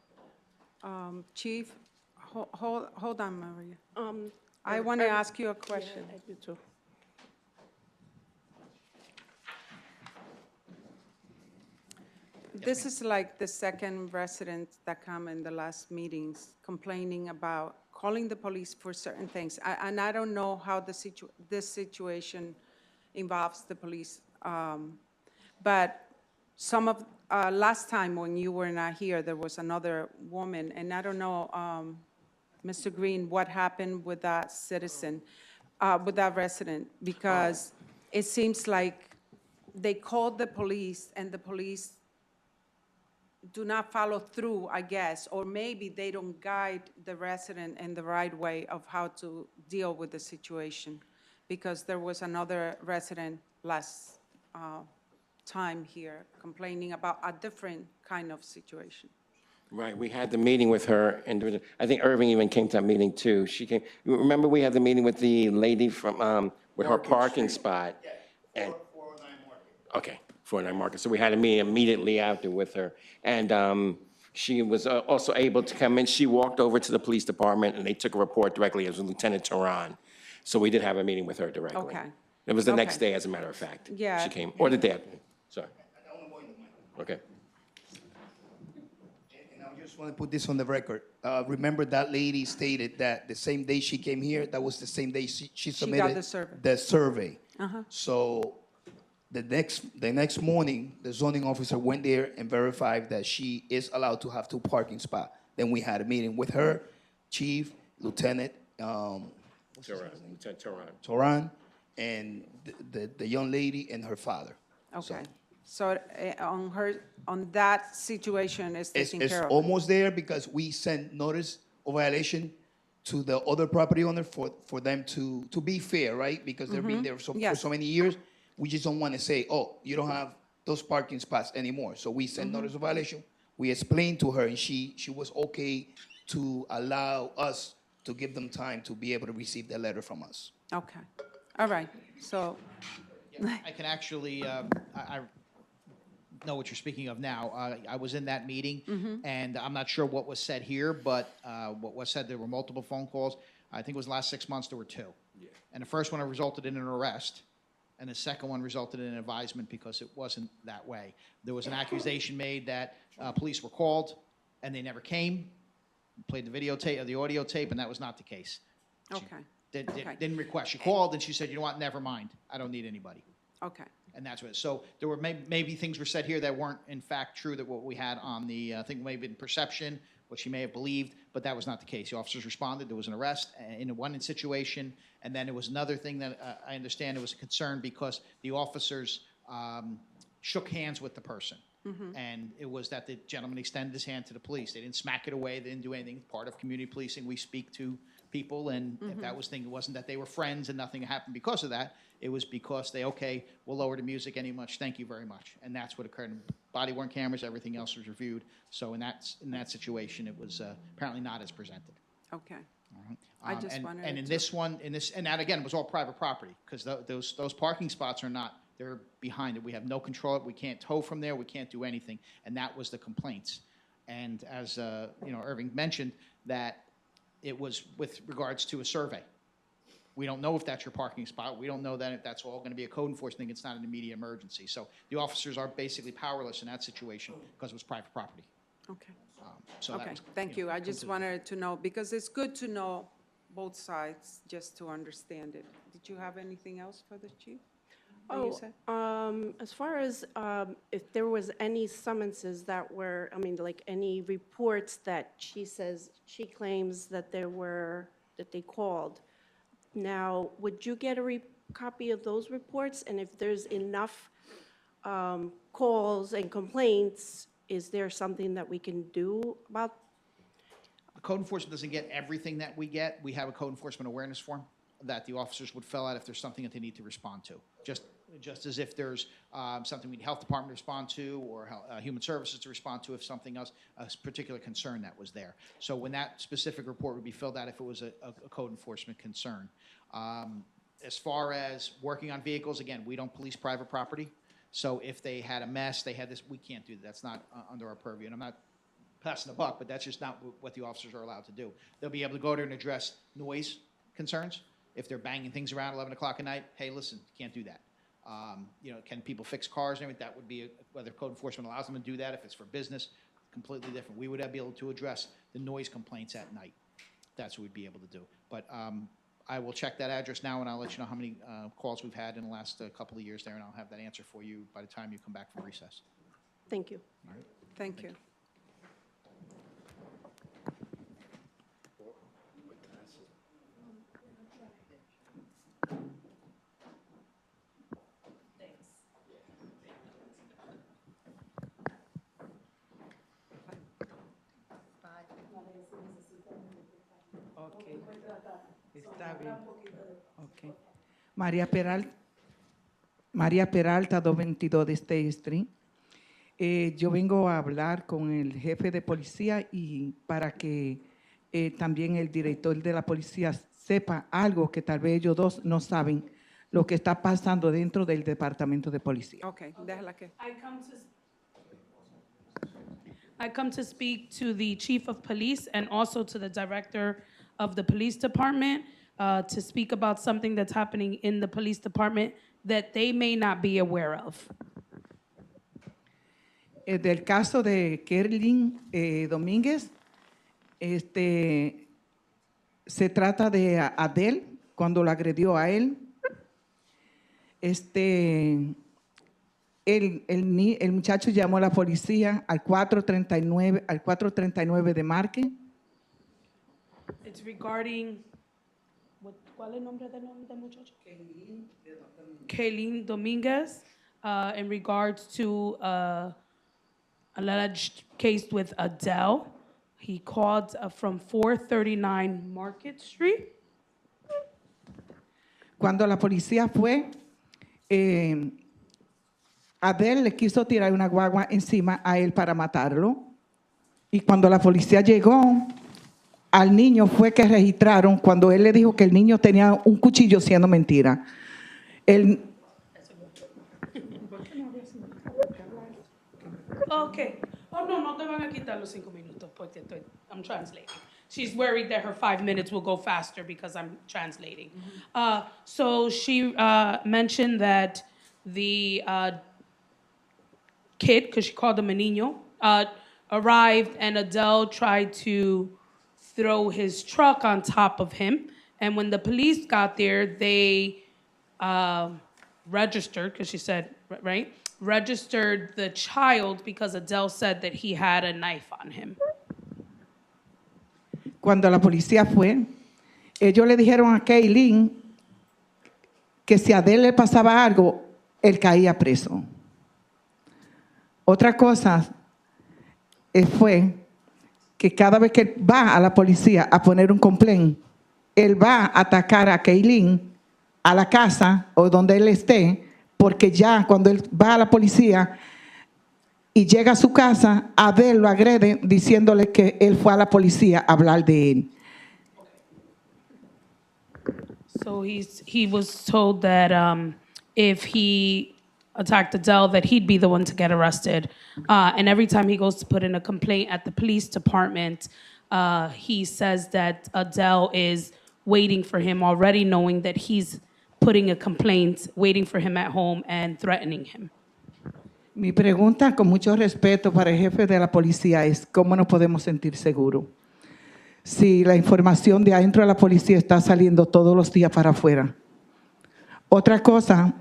Chief, hold on, Maria. I want to ask you a question. I do too. This is like the second resident that come in the last meetings complaining about calling the police for certain things. And I don't know how this situation involves the police. But some of, last time when you were not here, there was another woman, and I don't know, Mr. Green, what happened with that citizen, with that resident, because it seems like they called the police and the police do not follow through, I guess, or maybe they don't guide the resident in the right way of how to deal with the situation, because there was another resident last time here complaining about a different kind of situation. Right, we had the meeting with her, and I think Irving even came to that meeting too. She came, remember we had the meeting with the lady from, with her parking spot? And 409 Market. Okay, 409 Market. So we had a meeting immediately after with her. And she was also able to come in. She walked over to the police department, and they took a report directly as Lieutenant Tehran. So we did have a meeting with her directly. Okay. It was the next Okay. day, as a matter of fact. Yeah. She came, or the day after, sorry. Okay. And I just want to put this on the record. Remember that lady stated that the same day she came here, that was the same day she submitted the survey. the survey. Uh-huh. So the next morning, the zoning officer went there and verified that she is allowed to have 2 parking spots. Then we had a meeting with her, chief, lieutenant, Lieutenant Tehran. Toran, and the young lady and her father. Okay. So on that situation is It's taken care of? almost there because we sent notice of violation to the other property owner for them to be fair, right? Because they've been there for so many years. We just don't want to say, oh, you don't have those parking spots anymore. So we sent notice of violation. We explained to her, and she was okay to allow us to give them time to be able to receive the letter from us. Okay. All right. So, I can actually, I know what you're speaking of now. I was in that meeting, and I'm not sure what was said here, but what was said, there were multiple phone calls. I think it was the last 6 months, there were 2. Yeah. And the first one resulted in an arrest, and the second one resulted in an advisement because it wasn't that way. There was an accusation made that police were called, and they never came. Played the videotape, the audio tape, and that was not the case. okay. Didn't request. She called, and she said, you know what, never mind. I don't need anybody. Okay. And that's what, so there were maybe things were said here that weren't in fact true, that what we had on the, I think may have been perception, what she may have believed, but that was not the case. The officers responded, there was an arrest in one situation, and then there was another thing that I understand it was a concern because the officers shook hands with the person. And it was that the gentleman extended his hand to the police. They didn't smack it away, they didn't do anything. Part of community policing, we speak to people, and if that was thing, it wasn't that they were friends and nothing happened because of that. It was because they, okay, we'll lower the music any much, thank you very much. And that's what occurred. Body-worn cameras, everything else was reviewed. So in that situation, it was apparently not as presented. Okay. All right. I just wanted And in to- this one, and that again was all private property, because those parking spots are not, they're behind it. We have no control. We can't tow from there. We can't do anything. And that was the complaints. And as Irving mentioned, that it was with regards to a survey. We don't know if that's your parking spot. We don't know that if that's all going to be a code enforcement thing. It's not an immediate emergency. So the officers are basically powerless in that situation because it was private property. Okay. So that Okay, was, thank you. I just wanted to know, because it's good to know both sides, just to understand it. Did you have anything else for the chief? that you said? As far as if there was any summonses that were, I mean, like any reports that she claims that that they called. Now, would you get a copy of those reports? And if there's enough calls and complaints, is there something that we can do about? the code enforcement doesn't get everything that we get. We have a code enforcement awareness form that the officers would fill out if there's something that they need to respond to. Just as if there's something we need health department to respond to or human services to respond to if something else, a particular concern that was there. So when that specific report would be filled out if it was a code enforcement concern. As far as working on vehicles, again, we don't police private property. So if they had a mess, they had this, we can't do that. That's not under our purview. And I'm not passing the buck, but that's just not what the officers are allowed to do. They'll be able to go there and address noise concerns. If they're banging things around 11 o'clock at night, hey, listen, you can't do that. Can people fix cars and everything? That would be whether code enforcement allows them to do that. If it's for business, completely different. We would be able to address the noise complaints at night. That's what we'd be able to do. But I will check that address now, and I'll let you know how many calls we've had in the last couple of years there, and I'll have that answer for you by the time you come back from recess. Thank you. All right? Thank you. Okay. Está bien. Okay. María Peralta, 222 de State Street. Yo vengo a hablar con el jefe de policía y para que también el director de la policía sepa algo que tal vez ellos dos no saben, lo que está pasando dentro del departamento de policía. Okay, déjala que. I come to speak to the chief of police and also to the director of the police department to speak about something that's happening in the police department that they may not be aware of. Del caso de Kerlin Domínguez, se trata de Adel, cuando lo agredió a él. El muchacho llamó a la policía al 439 de Marque. It's regarding, ¿cuál es el nombre del muchacho? Kaylin Dominguez, in regards to alleged case with Adele. He called from 439 Market Street. Cuando la policía fue, Adele le quiso tirar una guagua encima a él para matarlo. Y cuando la policía llegó, al niño fue que registraron cuando él le dijo que el niño tenía un cuchillo, siendo mentira. Okay. Oh, no te van a quitar los 5 minutos porque I'm translating. She's worried that her 5 minutes will go faster because I'm translating. So she mentioned that the kid, because she called him a niño, arrived and Adele tried to throw his truck on top of him. And when the police got there, they registered, because she said, right? Registered the child because Adele said that he had a knife on him. Cuando la policía fue, ellos le dijeron a Kaylin que si a Adele le pasaba algo, él caía preso. Otra cosa fue que cada vez que él va a la policía a poner un complaint, él va a atacar a Kaylin a la casa o donde él esté, porque ya cuando él va a la policía y llega a su casa, Adele lo agrede diciéndole que él fue a la policía a hablar de él. So he was told that if he attacked Adele, that he'd be the one to get arrested. And every time he goes to put in a complaint at the police department, he says that Adele is waiting for him, already knowing that he's putting a complaint, waiting for him at home and threatening him. Mi pregunta, con mucho respeto para el jefe de la policía, es ¿cómo nos podemos sentir seguros? Si la información de adentro de la policía está saliendo todos los días para afuera. Otra cosa,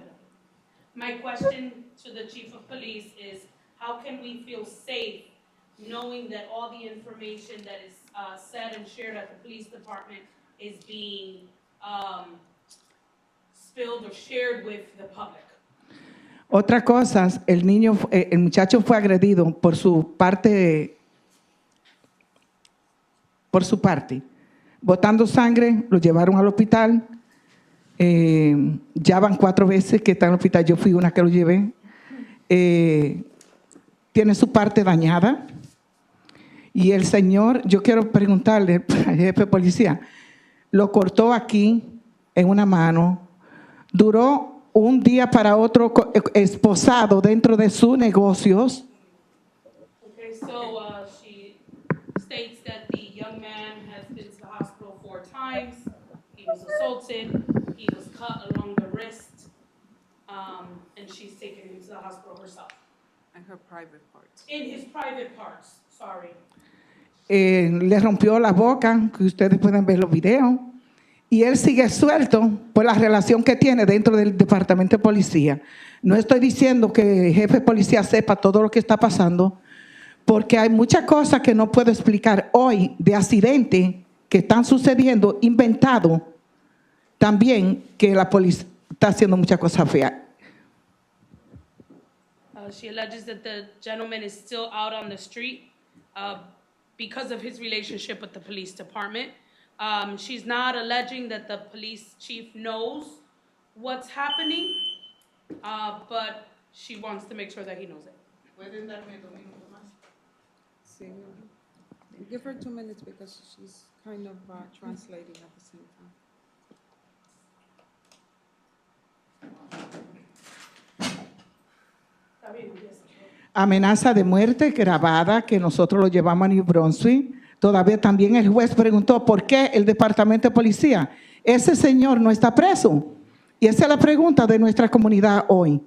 My question to the chief of police is, how can we feel safe knowing that all the information that is said and shared at the police department is being spilled or shared with the public? otra cosa, el muchacho fue agredido por su parte, botando sangre, lo llevaron al hospital. Ya van 4 veces que está en el hospital, yo fui una que lo llevé. Tiene su parte dañada. Y el señor, yo quiero preguntarle al jefe de policía, lo cortó aquí en una mano, duró un día para otro esposado dentro de sus negocios. Okay, so she states that the young man has been to the hospital 4 times. He was assaulted. He was cut along the wrist. And she's taken him to the hospital herself. And her private parts. In his private parts, sorry. Le rompió la boca, que ustedes pueden ver los videos. Y él sigue suelto por la relación que tiene dentro del departamento de policía. No estoy diciendo que el jefe de policía sepa todo lo que está pasando, porque hay muchas cosas que no puedo explicar hoy de accidentes que están sucediendo, inventado también, que la policía está haciendo muchas cosas feas. She alleges that the gentleman is still out on the street because of his relationship with the police department. She's not alleging that the police chief knows what's happening, but she wants to make sure that he knows it. Give her 2 minutes because she's kind of translating at the same time. Amenaza de muerte grabada que nosotros lo llevamos a New Brunswick. Todavía también el juez preguntó por qué el departamento de policía. Ese señor no está preso. Y esa es la pregunta de nuestra comunidad hoy.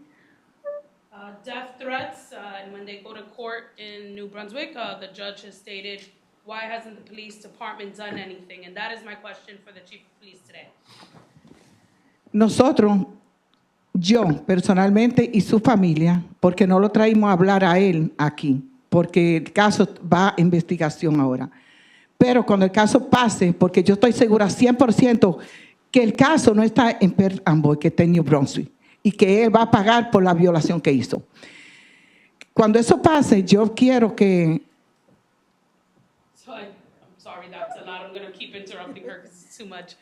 Death threats, and when they go to court in New Brunswick, the judge has stated, why hasn't the police department done anything? And that is my question for the chief of police today. Nosotros, yo personalmente y su familia, porque no lo traímos a hablar a él aquí, porque el caso va a investigación ahora. Pero cuando el caso pase, porque yo estoy segura 100% que el caso no está en Perth, Amboy, que está en New Brunswick, y que él va a pagar por la violación que hizo. Cuando eso pase, yo quiero que... So I'm sorry, that's a lot. I'm going to keep interrupting her because it's too much.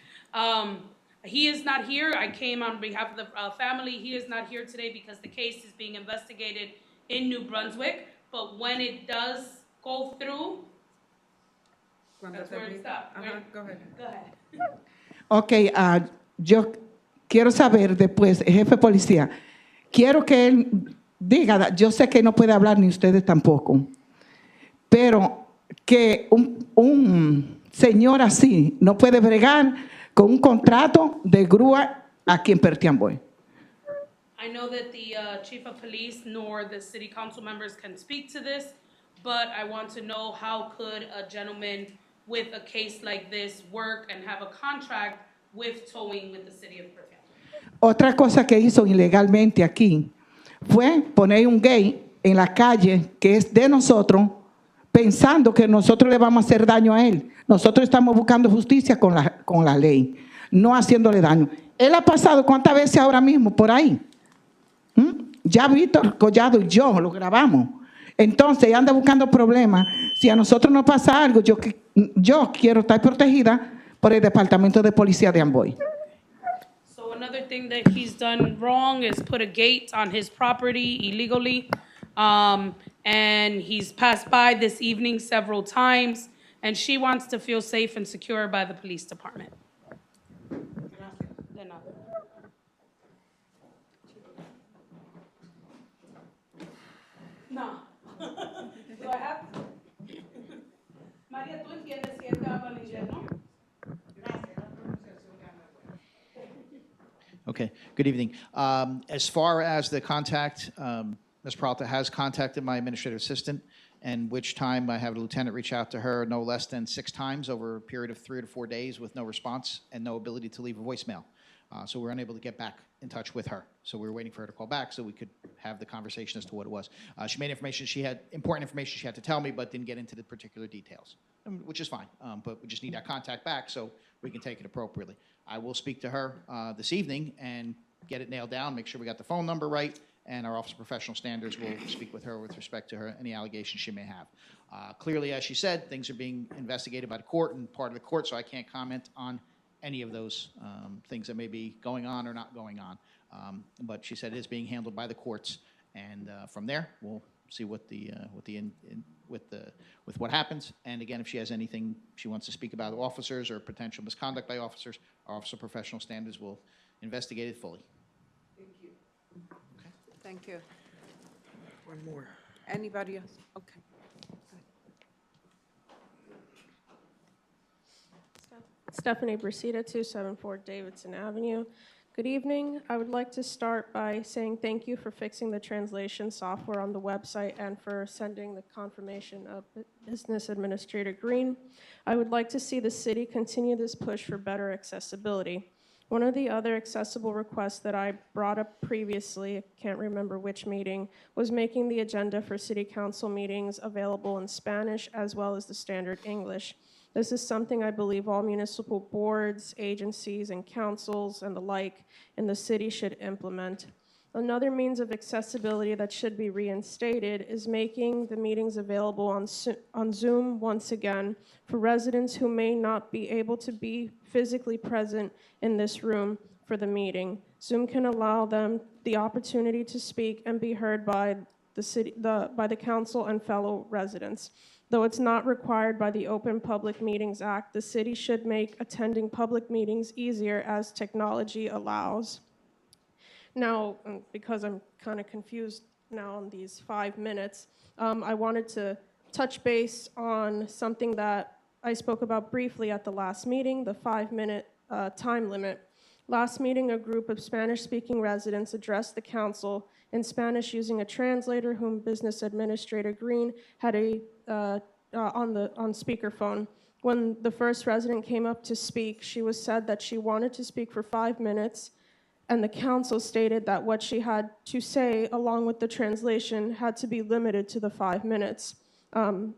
He is not here. I came on behalf of the family. He is not here today because the case is being investigated in New Brunswick. But when it does go through, that's where it stops. Go ahead. Go ahead. Ok, yo quiero saber después, jefe de policía, quiero que él diga, yo sé que no puede hablar ni ustedes tampoco, pero que un señor así no puede bregar con un contrato de grúa aquí en Perth Amboy. I know that the chief of police nor the city council members can speak to this, but I want to know how could a gentleman with a case like this work and have a contract with towing with the city of Perth. Otra cosa que hizo ilegalmente aquí fue poner un gate en la calle que es de nosotros, pensando que nosotros le vamos a hacer daño a él. Nosotros estamos buscando justicia con la ley, no haciéndole daño. Él ha pasado ¿cuántas veces ahora mismo por ahí? Ya Víctor Collado y yo lo grabamos. Entonces anda buscando problemas. Si a nosotros nos pasa algo, yo quiero estar protegida por el Departamento de Policía de Amboy. So another thing that he's done wrong is put a gate on his property illegally. And he's passed by this evening several times, and she wants to feel safe and secure by the police department. De nada. No. Do I have to? María, ¿tú entiendes si ella habla en inglés, no? Gracias. Okay, good evening. As far as the contact, Ms. Peralta has contacted my administrative assistant, and which time I have a lieutenant reach out to her no less than 6 times over a period of 3 to 4 days with no response and no ability to leave a voicemail. So we're unable to get back in touch with her. So we were waiting for her to call back so we could have the conversation as to what it was. She made information, she had important information she had to tell me, but didn't get into the particular details, which is fine. But we just need that contact back so we can take it appropriately. I will speak to her this evening and get it nailed down, make sure we got the phone number right, and our Office of Professional Standards will speak with her with respect to her, any allegations she may have. Clearly, as she said, things are being investigated by the court and part of the court, so I can't comment on any of those things that may be going on or not going on. But she said it is being handled by the courts, and from there, we'll see what with what happens. And again, if she has anything she wants to speak about officers or potential misconduct by officers, our Office of Professional Standards will investigate it fully. Thank you. One more. Anybody else? Okay. Stephanie Brasida, 274 Davidson Avenue. Good evening. I would like to start by saying thank you for fixing the translation software on the website and for sending the confirmation of Business Administrator Green. I would like to see the city continue this push for better accessibility. One of the other accessible requests that I brought up previously, I can't remember which meeting, was making the agenda for city council meetings available in Spanish as well as the standard English. This is something I believe all municipal boards, agencies, and councils and the like in the city should implement. Another means of accessibility that should be reinstated is making the meetings available on Zoom once again for residents who may not be able to be physically present in this room for the meeting. Zoom can allow them the opportunity to speak and be heard by the council and fellow residents. Though it's not required by the Open Public Meetings Act, the city should make attending public meetings easier as technology allows. Now, because I'm kind of confused now on these 5 minutes, I wanted to touch base on something that I spoke about briefly at the last meeting, the 5-minute time limit. Last meeting, a group of Spanish-speaking residents addressed the council in Spanish using a translator whom Business Administrator Green had on speakerphone. When the first resident came up to speak, she was said that she wanted to speak for 5 minutes, and the council stated that what she had to say, along with the translation, had to be limited to the 5 minutes.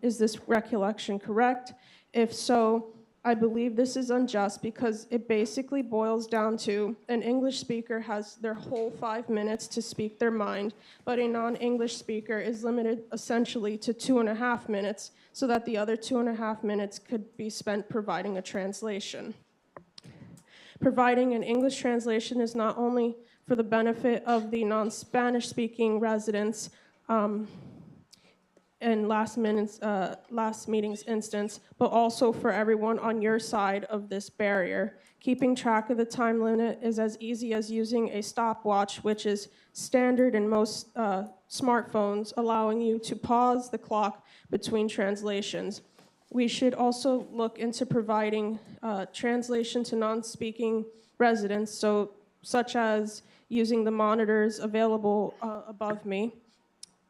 Is this recollection correct? If so, I believe this is unjust because it basically boils down to an English speaker has their whole 5 minutes to speak their mind, but a non-English speaker is limited essentially to 2.5 minutes, so that the other 2.5 minutes could be spent providing a translation. Providing an English translation is not only for the benefit of the non-Spanish speaking residents in last meeting's instance, but also for everyone on your side of this barrier. Keeping track of the time limit is as easy as using a stopwatch, which is standard in most smartphones, allowing you to pause the clock between translations. We should also look into providing translation to non-speaking residents, such as using the monitors available above me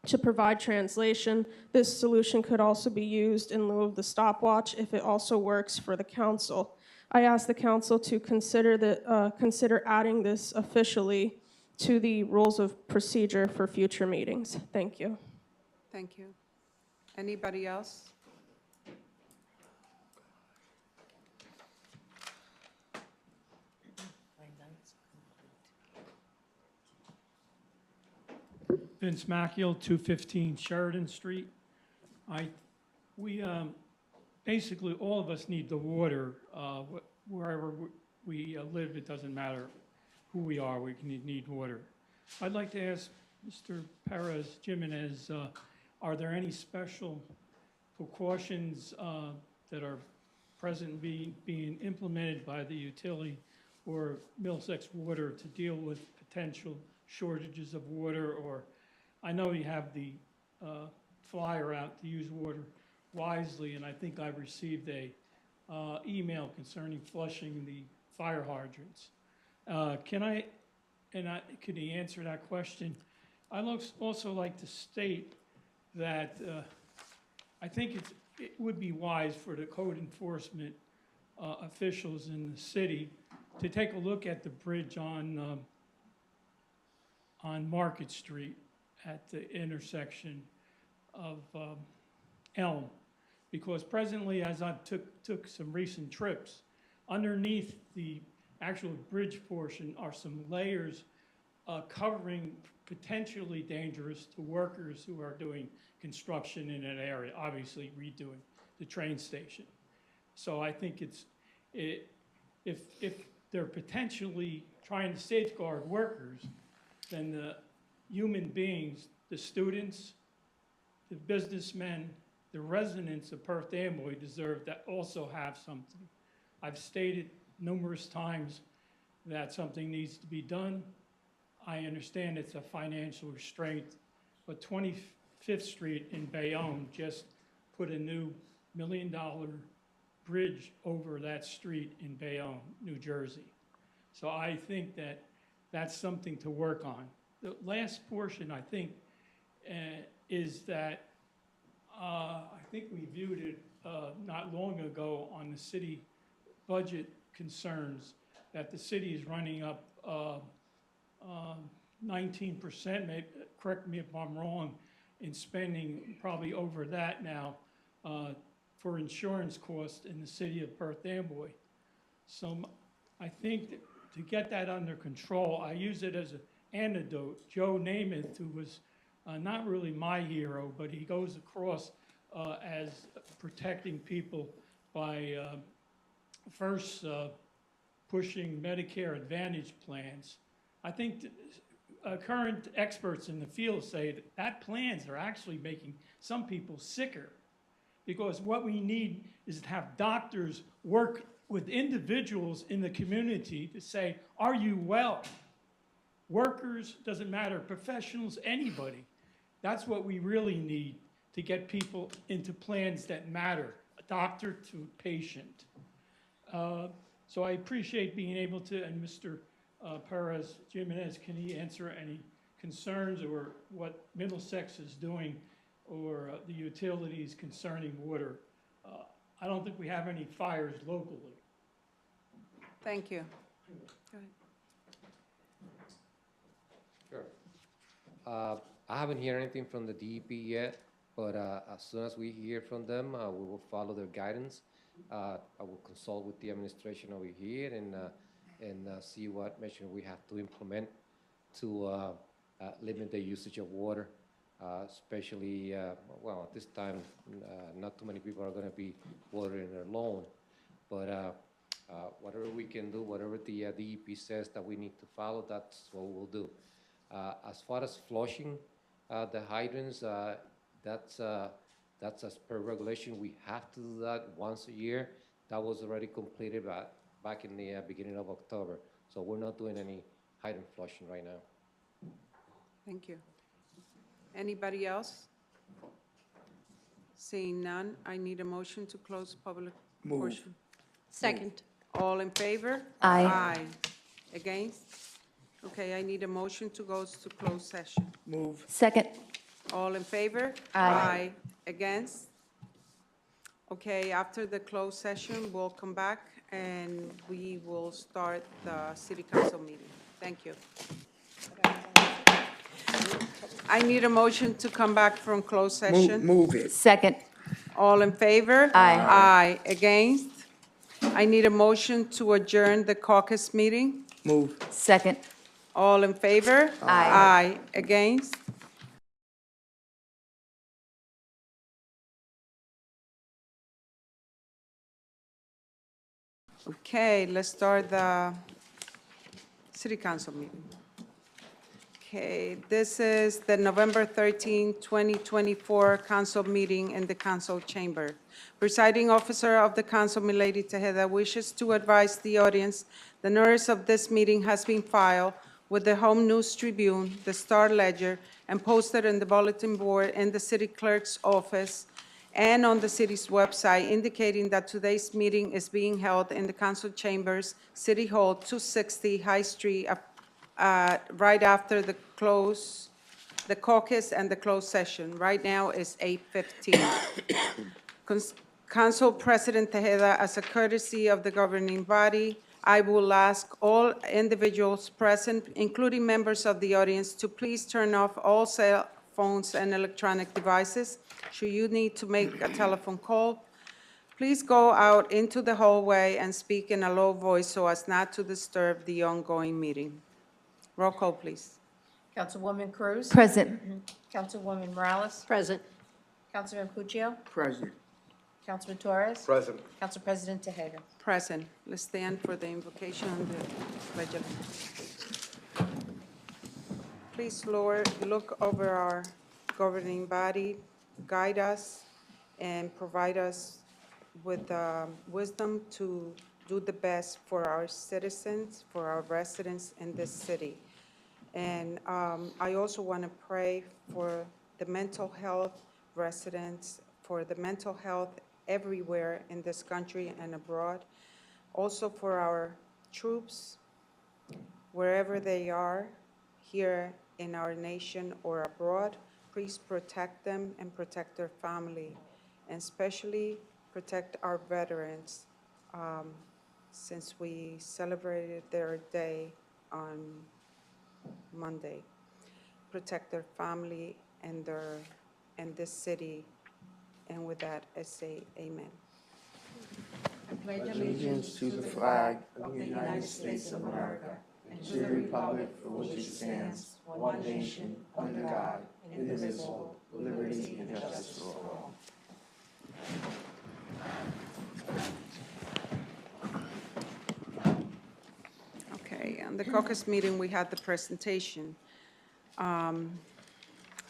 to provide translation. This solution could also be used in lieu of the stopwatch if it also works for the council. I ask the council to consider adding this officially to the rules of procedure for future meetings. Thank you. Thank you. Anybody else? Vince Macchio, 215 Sheridan Street. Basically, all of us need the water. Wherever we live, it doesn't matter who we are, we need water. I'd like to ask Mr. Perez Jimenez, are there any special precautions that are present being implemented by the utility or Middlesex Water to deal with potential shortages of water? Or I know you have the flyer out to use water wisely, and I think I've received a email concerning flushing the fire hydrants. Can I could he answer that question? I'd also like to state that I think it would be wise for the code enforcement officials in the city to take a look at the bridge on Market Street at the intersection of Elm. Because presently, as I took some recent trips, underneath the actual bridge portion are some layers covering potentially dangerous to workers who are doing construction in that area, obviously redoing the train station. So I think if they're potentially trying to safeguard workers, then the human beings, the students, the businessmen, the residents of Perth Amboy deserve to also have something. I've stated numerous times that something needs to be done. I understand it's a financial restraint, but 25th Street in Bayonne just put a new $1 million bridge over that street in Bayonne, New Jersey. So I think that that's something to work on. The last portion, I think, is that I think we viewed it not long ago on the city budget concerns that the city is running up 19%, maybe, correct me if I'm wrong, in spending probably over that now for insurance costs in the city of Perth Amboy. So I think that to get that under control, I use it as an antidote. Joe Namath, who was not really my hero, but he goes across as protecting people by first pushing Medicare Advantage plans. I think current experts in the field say that plans are actually making some people sicker, because what we need is to have doctors work with individuals in the community to say, are you well? Workers, doesn't matter, professionals, anybody. That's what we really need to get people into plans that matter, a doctor to patient. So I appreciate being able to, and Mr. Perez Jimenez, can he answer any concerns or what Middlesex is doing or the utilities concerning water? I don't think we have any fires locally. Thank you. Go ahead. Sure. I haven't heard anything from the DEP yet, but as soon as we hear from them, we will follow their guidance. I will consult with the administration over here and see what measure we have to implement to limit the usage of water, especially, well, at this time, not too many people are going to be watering their lawn, but whatever we can do, whatever the DEP says that we need to follow, that's what we'll do. As far as flushing the hydrants, that's as per regulation. We have to do that once a year. That was already completed back in the beginning of October. So we're not doing any hydrant flushing right now. Thank you. Anybody else? Seeing none, I need a motion to close public Move. portion. Second. All in favor? Aye. Aye. Against? Okay, I need a motion to go to closed session. Move. Second. All in favor? Aye. Against? Okay, after the closed session, we'll come back and we will start the city council meeting. Thank you. I need a motion to come back from closed session. Move it. Second. All in favor? Aye. Aye. Against? I need a motion to adjourn the caucus meeting. Move. Second. All in favor? Aye. Aye. Against? Okay, let's start the city council meeting. Okay, this is the November 13, 2024 council meeting in the council chamber. Presiding officer of the council, Milady Tejeda, wishes to advise the audience the notice of this meeting has been filed with the Home News Tribune, the Star Ledger, and posted in the bulletin board in the city clerk's office and on the city's website, indicating that today's meeting is being held in the council chambers, City Hall, 260 High Street, right after the caucus and the closed session. Right now is 8:15. Council President Tejeda, as a courtesy of the governing body, I will ask all individuals present, including members of the audience, to please turn off all cell phones and electronic devices. Should you need to make a telephone call, please go out into the hallway and speak in a low voice so as not to disturb the ongoing meeting. Roll call, please. Councilwoman Cruz? Present. Councilwoman Morales? Present. Councilman Puccio? Present. Councilman Torres? Present. Council President Tejeda? Present. Let's stand for the invocation on the pledge of allegiance. Please, Lord, look over our governing body, guide us, and provide us with wisdom to do the best for our citizens, for our residents in this city. And I also want to pray for the mental health residents, for the mental health everywhere in this country and abroad. Also for our troops, wherever they are, here in our nation or abroad, please protect them and protect their family, and especially protect our veterans, since we celebrated their day on Monday. Protect their family and this city. And with that, I say amen. Allegiance to the flag of the United States of America and to the republic for which it stands, one nation, under God, indivisible, with liberty and justice for all. Okay, on the caucus meeting, we had the presentation.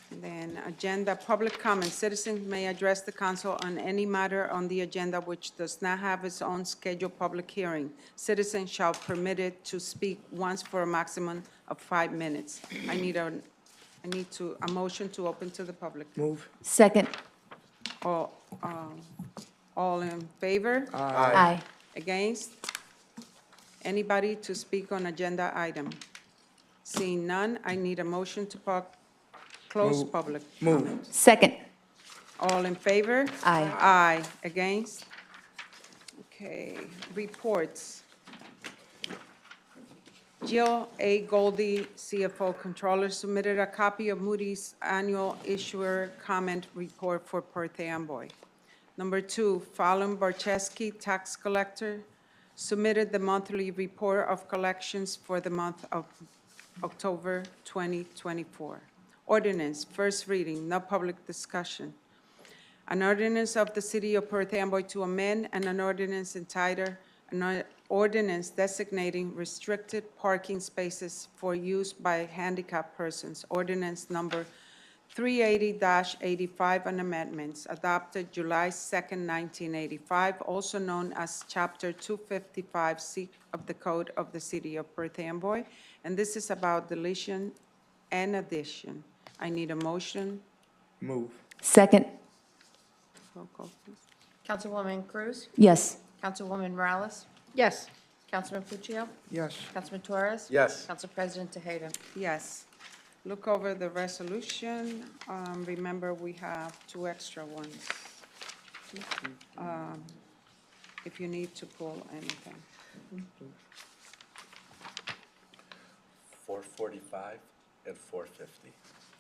Then agenda, public comment. Citizens may address the council on any matter on the agenda which does not have its own scheduled public hearing. Citizens shall permitted to speak once for a maximum of 5 minutes. I need a motion to open to the public. Move. Second. All in favor? Aye. Against? Anybody to speak on agenda item? Seeing none, I need a motion to close public comment. Second. All in favor? Aye. Aye. Against? Okay, reports. Jill A. Goldie, CFO Controller, submitted a copy of Moody's Annual Issuer Comment Report for Perth Amboy. Number 2, Fallon Barczewski, Tax Collector, submitted the monthly report of collections for the month of October 2024. Ordinance, first reading, no public discussion. An ordinance of the City of Perth Amboy to amend and an ordinance entitled, an ordinance designating restricted parking spaces for use by handicapped persons. Ordinance number 380-85 and amendments adopted July 2nd, 1985, also known as Chapter 255C of the Code of the City of Perth Amboy. And this is about deletion and addition. I need a motion. Move. Second. Roll call, please. Councilwoman Cruz? Yes. Councilwoman Morales? Yes. Councilman Puccio? Yes. Councilman Torres? Yes. Council President Tejeda? Yes. Look over the resolution. Remember, we have 2 extra ones. If you need to pull anything. 445 and 450.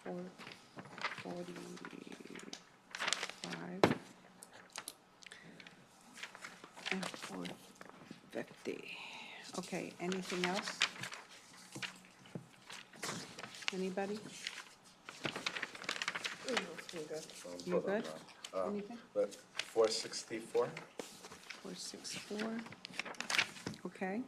445 and 450. Okay, anything else? Anybody? You good? Anything? But 464? 464. Okay.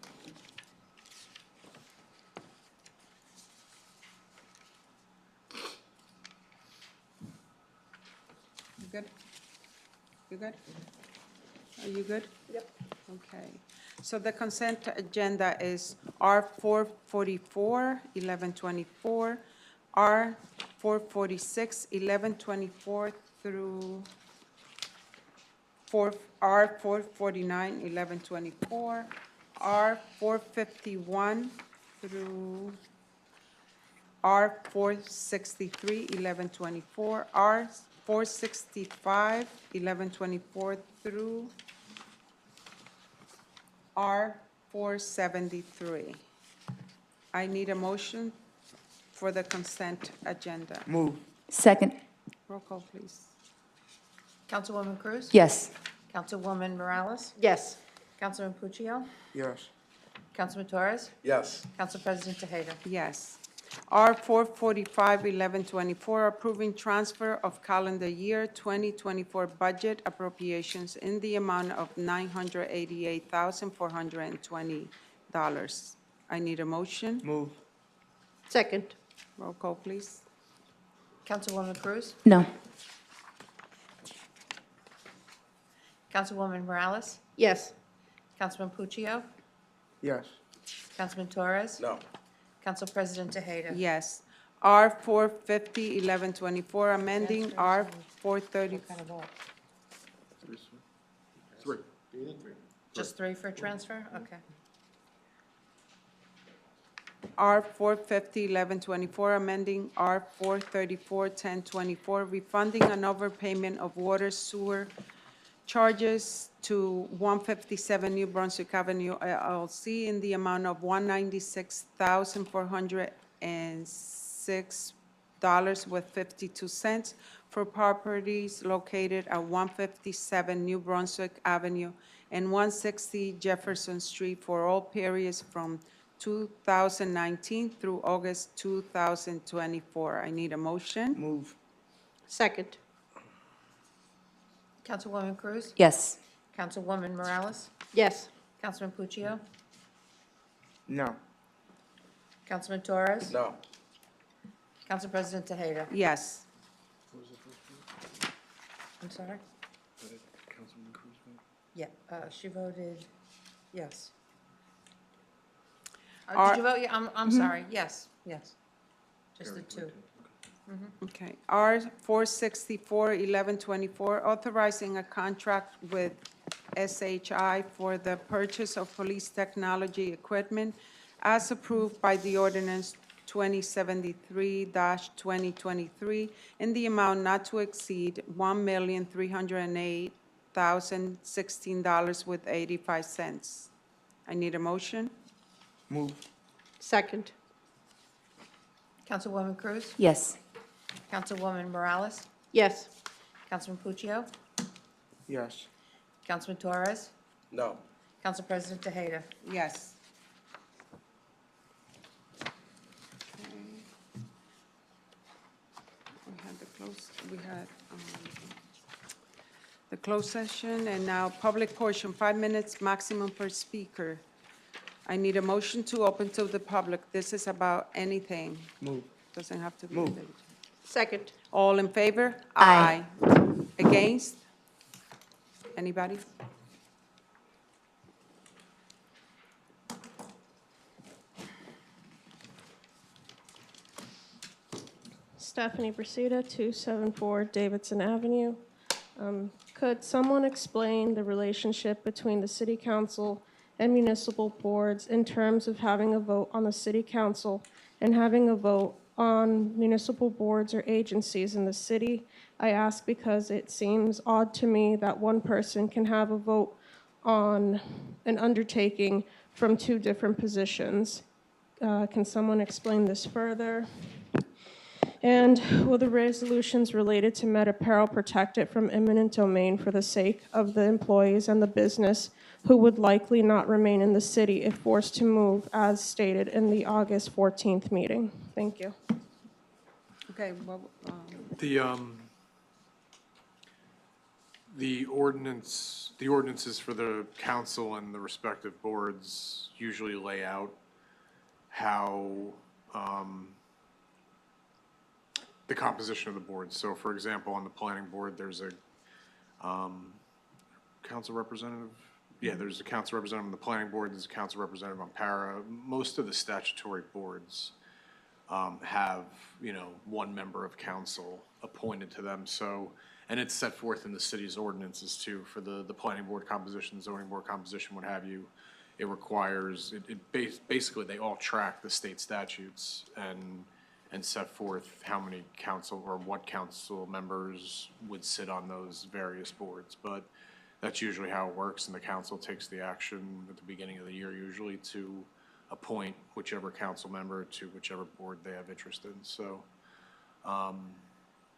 You good? You good? Are you good? Yep. Okay. So the consent agenda is R444, 1124, R446, 1124 through R449, 1124, R451 through R 463, 1124, R 465, 1124 through R 473. I need a motion for the consent agenda. Move. Second. Roll call, please. Councilwoman Cruz? Yes. Councilwoman Morales? Yes. Councilman Puccio? Yes. Councilman Torres? Yes. Council President Tejeda? Yes. R 445, 1124, approving transfer of calendar year 2024 budget appropriations in the amount of $988,420. I need a motion. Move. Second. Roll call, please. Councilwoman Cruz? No. Councilwoman Morales? Yes. Councilman Puccio? Yes. Councilman Torres? No. Council President Tejeda? Yes. R 450, 1124, amending R 430. Just three for transfer? Okay. R 450, 1124, amending R 434, 1024, refunding an overpayment of water sewer charges to 157 New Brunswick Avenue LLC in the amount of $196,406.52 for properties located at 157 New Brunswick Avenue and 160 Jefferson Street for all periods from 2019 through August 2024. I need a motion. Move. Second. Councilwoman Cruz? Yes. Councilwoman Morales? Yes. Councilman Puccio? No. Councilman Torres? No. Council President Tejeda? Yes. I'm sorry? Yeah, she voted yes. Are- Did you vote? Yeah, I'm sorry. Yes, yes. Just the two. Okay. R 464, 1124, authorizing a contract with SHI for the purchase of police technology equipment as approved by the ordinance 2073-2023 in the amount not to exceed $1,308,016 with 85 cents. I need a motion. Move. Second. Councilwoman Cruz? Yes. Councilwoman Morales? Yes. Councilman Puccio? Yes. Councilman Torres? No. Council President Tejeda? Yes. We had the closed session, and now public portion, 5 minutes maximum per speaker. I need a motion to open to the public. This is about anything. Move. Doesn't have to be. Move. related. Second. All in favor? Aye. Against? Anybody? Stephanie Brasida, 274 Davidson Avenue. Could someone explain the relationship between the city council and municipal boards in terms of having a vote on the city council and having a vote on municipal boards or agencies in the city? I ask because it seems odd to me that one person can have a vote on an undertaking from two different positions. Can someone explain this further? And will the resolutions related to Met Apparel protect it from eminent domain for the sake of the employees and the business who would likely not remain in the city if forced to move, as stated in the August 14th meeting? Thank you. Okay, well, The ordinances for the council and the respective boards usually lay out how, the composition of the board. So for example, on the planning board, there's a, council representative. Yeah, there's a council representative on the planning board, there's a council representative on para. Most of the statutory boards, have, one member of council appointed to them. So, and it's set forth in the city's ordinances too, for the planning board composition, zoning board composition, what have you. It requires, basically, they all track the state statutes, and and set forth how many council or what council members would sit on those various boards. But that's usually how it works, and the council takes the action at the beginning of the year usually to appoint whichever council member to whichever board they have interest in. So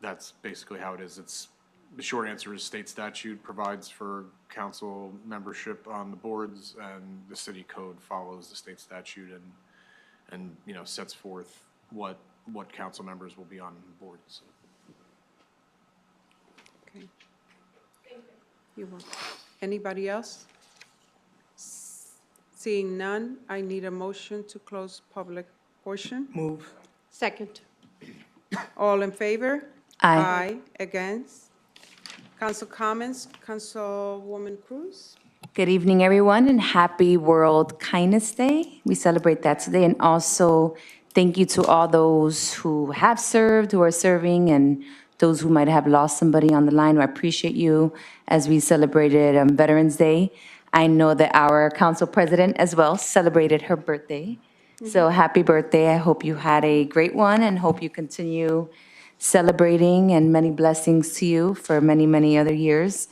that's basically how it is. The short answer is state statute provides for council membership on the boards, and the city code follows the state statute and sets forth what council members will be on boards. Okay. You're welcome. Anybody else? Seeing none, I need a motion to close public portion. Move. Second. All in favor? Aye. Against? Council comments, Councilwoman Cruz? Good evening, everyone, and happy World Kindness Day. We celebrate that today, and also thank you to all those who have served, who are serving, and those who might have lost somebody on the line. I appreciate you as we celebrated Veterans Day. I know that our council president as well celebrated her birthday. So happy birthday. I hope you had a great one and hope you continue celebrating, and many blessings to you for many, many other years.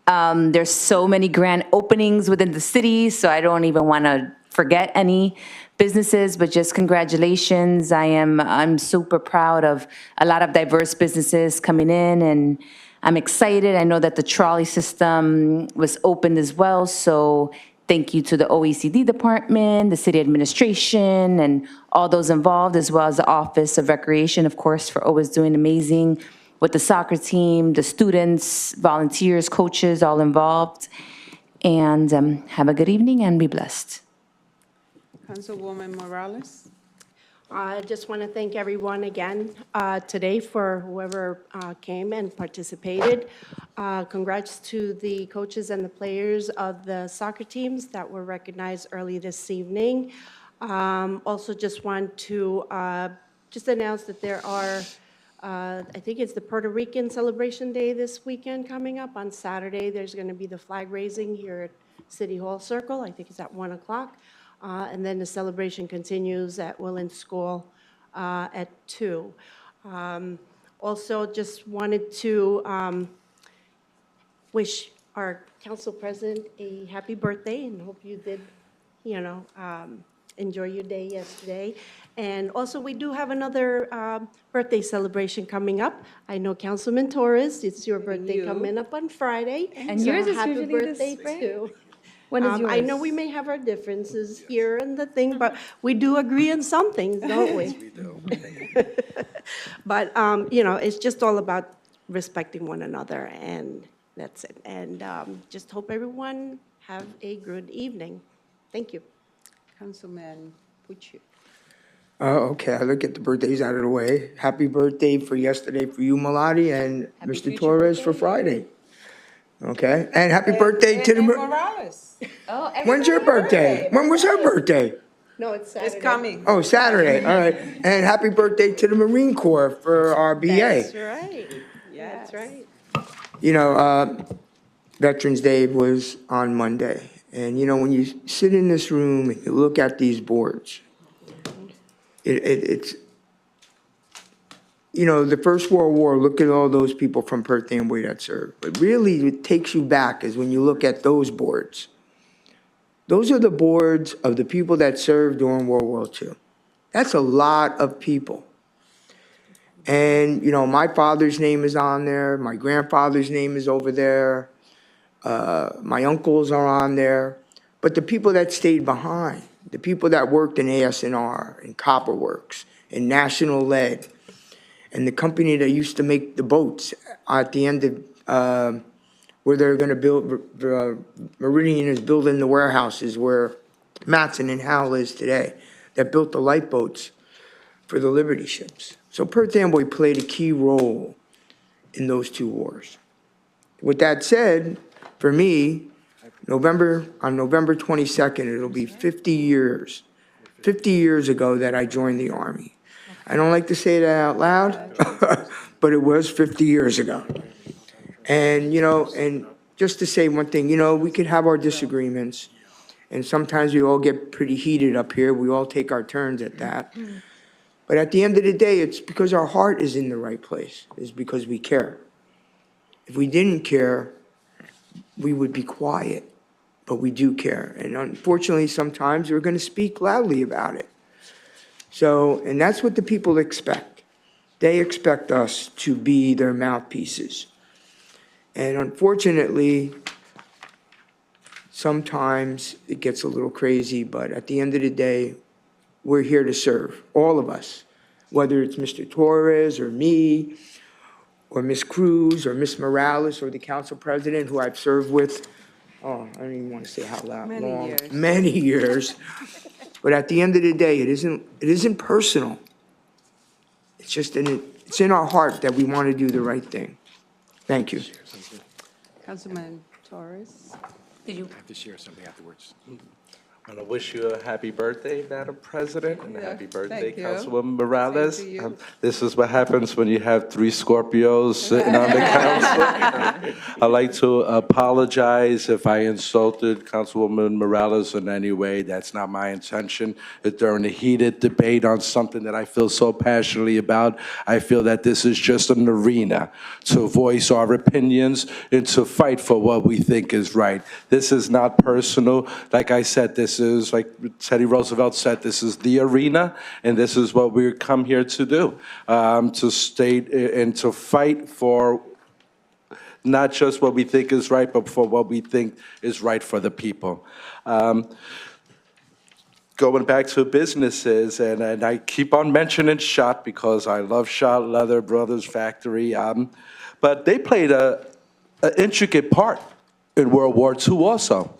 There's so many grand openings within the city, so I don't even want to forget any businesses, but just congratulations. I'm super proud of a lot of diverse businesses coming in, and I'm excited. I know that the trolley system was opened as well, so thank you to the OECD department, the city administration, and all those involved, as well as the Office of Recreation, of course, for always doing amazing with the soccer team, the students, volunteers, coaches, all involved. And have a good evening and be blessed. Councilwoman Morales? I just want to thank everyone again today for whoever came and participated. Congrats to the coaches and the players of the soccer teams that were recognized early this evening. Also just want to just announce that there are, I think it's the Puerto Rican Celebration Day this weekend coming up. On Saturday, there's going to be the flag raising here at City Hall Circle. I think it's at 1 o'clock. And then the celebration continues at Willens School at 2. Also, just wanted to wish our council president a happy birthday, and hope you did, enjoy your day yesterday. And also, we do have another birthday celebration coming up. I know Councilman Torres, it's your birthday coming up on Friday. And yours is happy usually birthday this, right? too. When is yours? I know we may have our differences here and the thing, but we do agree on some things, don't we? Yes, we do. But, it's just all about respecting one another, and that's it. And just hope everyone have a good evening. Thank you. Councilman Pucci? Okay, I'll get the birthdays out of the way. Happy birthday for yesterday for you, Malati, and Mr. Torres for Friday. Okay, and happy birthday to the... Morales? Oh, When's your birthday? When was her birthday? No, it's Saturday. It's coming. Oh, Saturday, all right. And happy birthday to the Marine Corps for our BA. That's right. That's right. Veterans Day was on Monday. And, when you sit in this room and you look at these boards, it's, the First World War, look at all those people from Perth Amboy that served. But really, it takes you back is when you look at those boards. Those are the boards of the people that served during World War II. That's a lot of people. And, my father's name is on there. My grandfather's name is over there. My uncles are on there. But the people that stayed behind, the people that worked in ASNR, and Copper Works, and National Lead, and the company that used to make the boats at the end of where they're going to build, Meridian is building the warehouses where Matson and Howell is today, that built the lifeboats for the Liberty ships. So Perth Amboy played a key role in those two wars. With that said, for me, on November 22nd, it'll be 50 years ago that I joined the Army. I don't like to say that out loud, but it was 50 years ago. And, and just to say one thing, we could have our disagreements, and sometimes we all get pretty heated up here. We all take our turns at that. But at the end of the day, it's because our heart is in the right place, is because we care. If we didn't care, we would be quiet, but we do care. And unfortunately, sometimes we're going to speak loudly about it. So, and that's what the people expect. They expect us to be their mouthpieces. And unfortunately, sometimes it gets a little crazy, but at the end of the day, we're here to serve, all of us, whether it's Mr. Torres or me, or Ms. Cruz, or Ms. Morales, or the council president who I've served with, I don't even want to say how long. Many years. But at the end of the day, it isn't personal. It's just it's in our heart that we want to do the right thing. Thank you. Councilman Torres. Did you? I have to share something afterwards. I want to wish you a happy birthday, Madam President, and a Yeah, happy birthday, thank you. Councilwoman Morales. Same to you. This is what happens when you have 3 Scorpios sitting on the council. I'd like to apologize if I insulted Councilwoman Morales in any way. That's not my intention. During a heated debate on something that I feel so passionately about, I feel that this is just an arena to voice our opinions and to fight for what we think is right. This is not personal. Like I said, this is, like Teddy Roosevelt said, this is the arena, and this is what we come here to do, to state and to fight for not just what we think is right, but for what we think is right for the people. Going back to businesses, and I keep on mentioning Schott because I love Schott Leather Brothers Factory, but they played an intricate part in World War II also.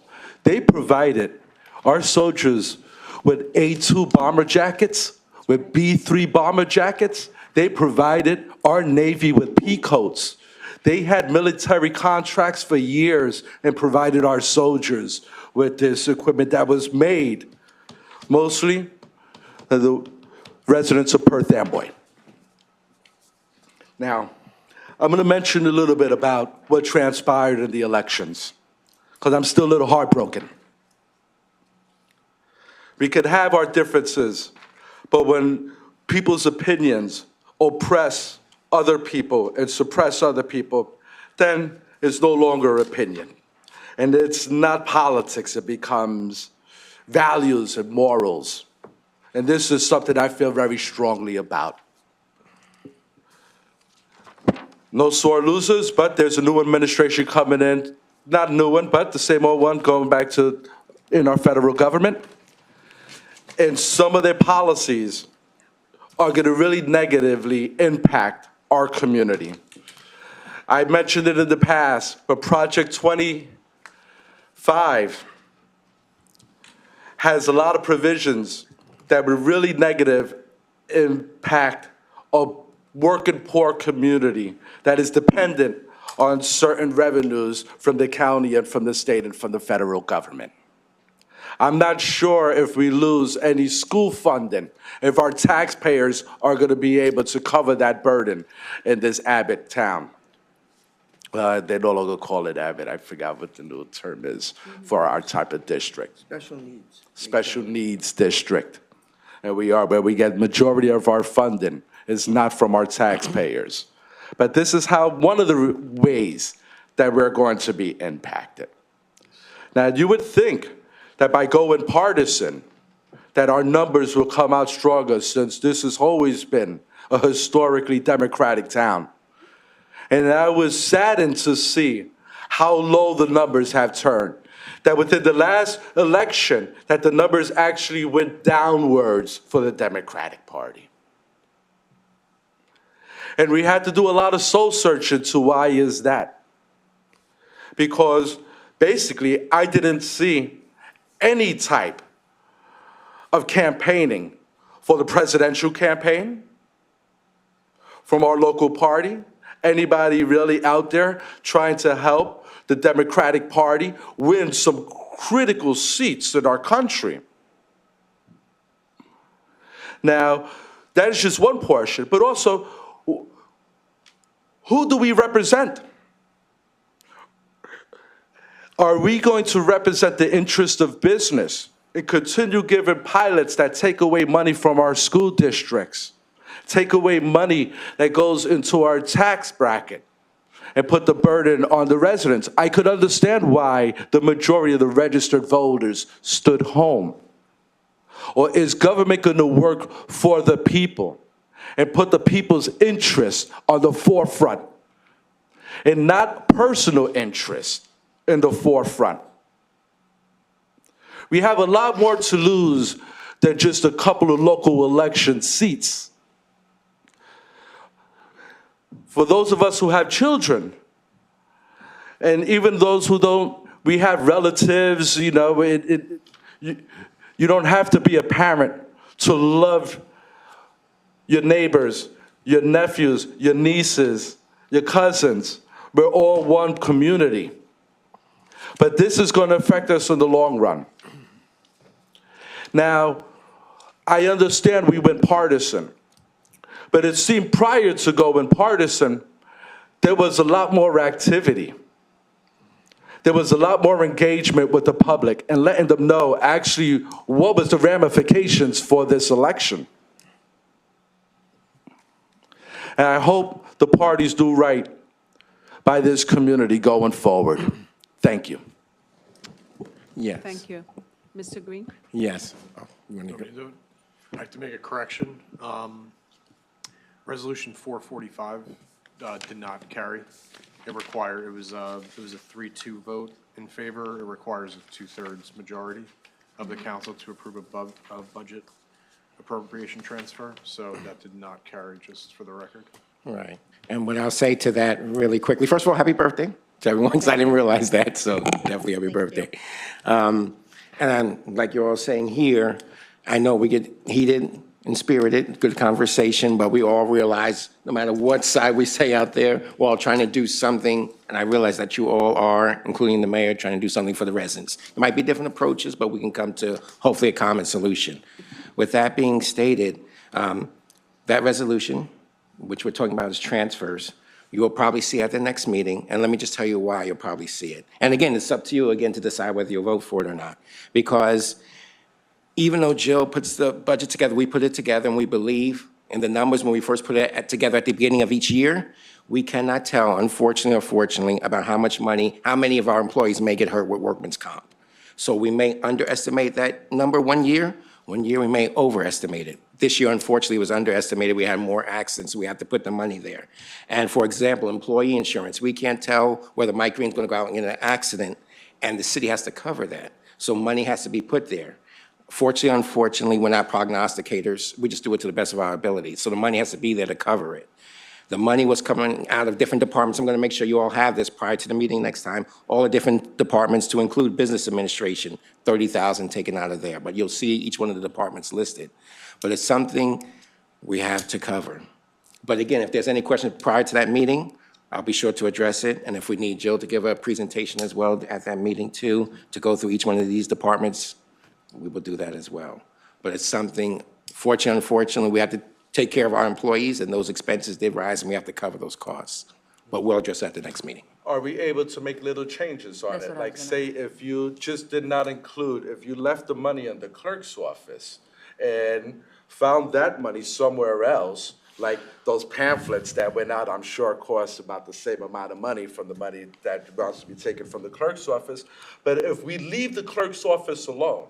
They provided our soldiers with A2 bomber jackets, with B3 bomber jackets. They provided our Navy with pea coats. They had military contracts for years and provided our soldiers with this equipment that was made mostly the residents of Perth, Amboy. Now, I'm going to mention a little bit about what transpired in the elections, because I'm still a little heartbroken. We could have our differences, but when people's opinions oppress other people and suppress other people, then it's no longer opinion. And it's not politics, it becomes values and morals. And this is something I feel very strongly about. No sore losers, but there's a new administration coming in. Not a new one, but the same old one going back to in our federal government. And some of their policies are going to really negatively impact our community. I mentioned it in the past, but Project 25 has a lot of provisions that would really negative impact a working poor community that is dependent on certain revenues from the county and from the state and from the federal government. I'm not sure if we lose any school funding, if our taxpayers are going to be able to cover that burden in this Abbott town. They no longer call it Abbott. I forgot what the new term is for our type of district. Special needs. Special needs district. And we are where we get majority of our funding is not from our taxpayers. But this is how one of the ways that we're going to be impacted. Now, you would think that by going partisan, that our numbers will come out stronger, since this has always been a historically Democratic town. And I was saddened to see how low the numbers have turned. That within the last election, that the numbers actually went downwards for the Democratic Party. And we had to do a lot of soul searching to why is that? Because basically, I didn't see any type of campaigning for the presidential campaign from our local party. Anybody really out there trying to help the Democratic Party win some critical seats in our country? Now, that is just one portion, but also, who do we represent? Are we going to represent the interest of business and continue giving pilots that take away money from our school districts take away money that goes into our tax bracket and put the burden on the residents. I could understand why the majority of the registered voters stood home. Or is government going to work for the people and put the people's interests on the forefront and not personal interest in the forefront? We have a lot more to lose than just a couple of local election seats. For those of us who have children, and even those who don't, we have relatives, you know, you don't have to be a parent to love your neighbors, your nephews, your nieces, your cousins. We're all one community. But this is going to affect us in the long run. Now, I understand we went partisan, but it seemed prior to going partisan, there was a lot more activity. There was a lot more engagement with the public and letting them know actually what was the ramifications for this election. And I hope the parties do right by this community going forward. Thank you. Yes. Thank you. Mr. Green? Yes. Oh, you want to Want me go? to do it? I'd like to make a correction. Resolution 445 did not carry. It was a 3-2 vote in favor. It requires a 2/3 majority of the council to approve a budget appropriation transfer, so that did not carry, just for the record. Right. And what I'll say to that really quickly, first of all, happy birthday to everyone, because I didn't realize that, so definitely happy birthday. And like you're all saying here, I know we get heated and spirited, good conversation, but we all realize no matter what side we say out there, we're all trying to do something, and I realize that you all are, including the mayor, trying to do something for the residents. There might be different approaches, but we can come to hopefully a common solution. With that being stated, that resolution, which we're talking about is transfers, you will probably see at the next meeting, and let me just tell you why you'll probably see it. And again, it's up to you again to decide whether you'll vote for it or not. Because even though Jill puts the budget together, we put it together and we believe in the numbers when we first put it together at the beginning of each year, we cannot tell, unfortunately or fortunately, about how much money, how many of our employees may get hurt with workman's comp. So we may underestimate that number one year we may overestimate it. This year, unfortunately, was underestimated. We had more accidents, so we had to put the money there. And for example, employee insurance, we can't tell whether Mike Green's gonna go out and get in an accident, and the city has to cover that. So money has to be put there. Fortunately, unfortunately, we're not prognosticators. We just do it to the best of our ability. So the money has to be there to cover it. The money was coming out of different departments. I'm going to make sure you all have this prior to the meeting next time. All the different departments to include business administration, 30,000 taken out of there. But you'll see each one of the departments listed. But it's something we have to cover. But again, if there's any questions prior to that meeting, I'll be sure to address it. And if we need Jill to give a presentation as well at that meeting too, to go through each one of these departments, we will do that as well. But it's something, fortunately, unfortunately, we have to take care of our employees, and those expenses did rise, and we have to cover those costs. But we'll address that at the next meeting. Are we able to make little changes on That's it? what I Like, was say, if you just did not include, if you left the money in the clerk's office and found that money somewhere else, like those pamphlets that went out, I'm sure cost about the same amount of money from the money that wants to be taken from the clerk's office. But if we leave the clerk's office alone,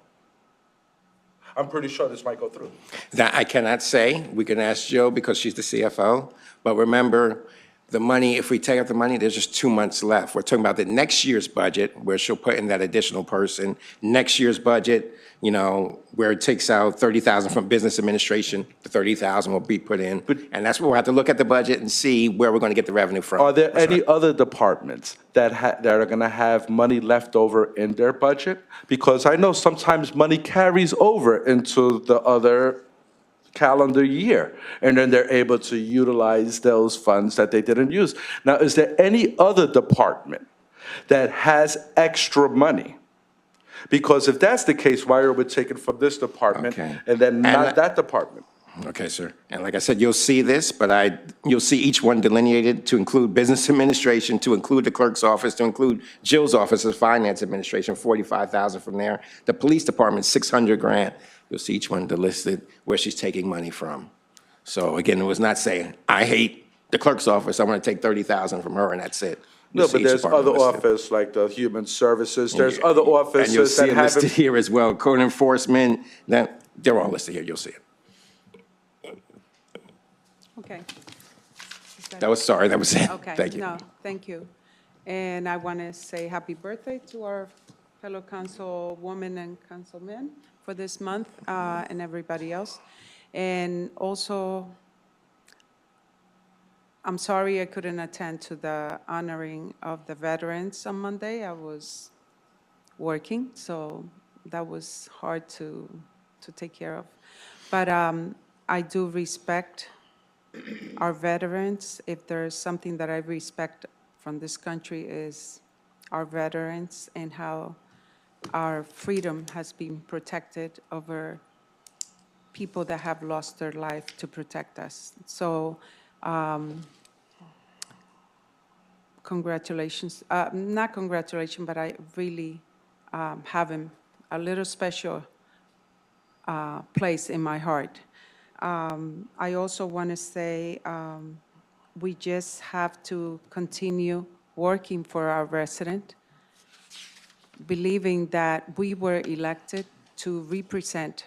I'm pretty sure this might go through. That I cannot say. We can ask Jill because she's the CFO. But remember, the money, if we take out the money, there's just 2 months left. We're talking about the next year's budget, where she'll put in that additional person. Next year's budget, you know, where it takes out 30,000 from business administration, the 30,000 will be put in. And that's where we'll have to look at the budget and see where we're going to get the revenue from. Are there any other departments that are going to have money left over in their budget? Because I know sometimes money carries over into the other calendar year, and then they're able to utilize those funds that they didn't use. Now, is there any other department that has extra money? Because if that's the case, why are we taking from this department and then not that department? Okay, sir. And like I said, you'll see this, but you'll see each one delineated to include business administration, to include the clerk's office, to include Jill's office as finance administration, 45,000 from there. The police department, 600 grand. You'll see each one listed where she's taking money from. So again, it was not saying, I hate the clerk's office, I want to take 30,000 from her, and that's it. No, You'll see but each there's department other listed. office, like the Human Services, there's other And you'll offices see that it listed haven't. here as well, code enforcement, that, they're all listed here, you'll see it. Okay. That was it. Okay. Thank you. No, thank you. And I want to say happy birthday to our fellow councilwoman and councilmen for this month, and everybody else. And also, I'm sorry I couldn't attend to the honoring of the veterans on Monday. I was working, so that was hard to take care of. But I do respect our veterans. If there's something that I respect from this country is our veterans and how our freedom has been protected over people that have lost their life to protect us. So congratulations, not congratulations, but I really have him a little special place in my heart. I also want to say we just have to continue working for our resident, believing that we were elected to represent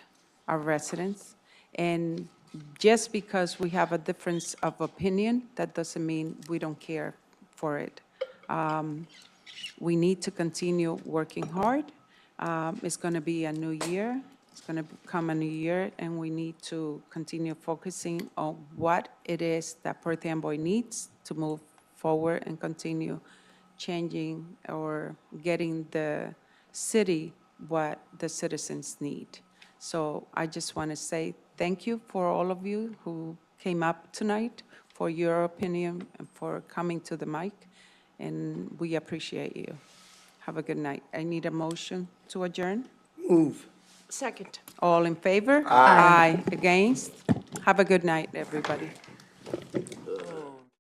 our residents. And just because we have a difference of opinion, that doesn't mean we don't care for it. We need to continue working hard. It's going to be a new year. It's going to become a new year, and we need to continue focusing on what it is that Perth Amboy needs to move forward and continue changing or getting the city what the citizens need. So I just want to say thank you for all of you who came up tonight, for your opinion, and for coming to the mic, and we appreciate you. Have a good night. I need a motion to adjourn. Move. Second. All in favor? Aye. Against? Have a good night, everybody.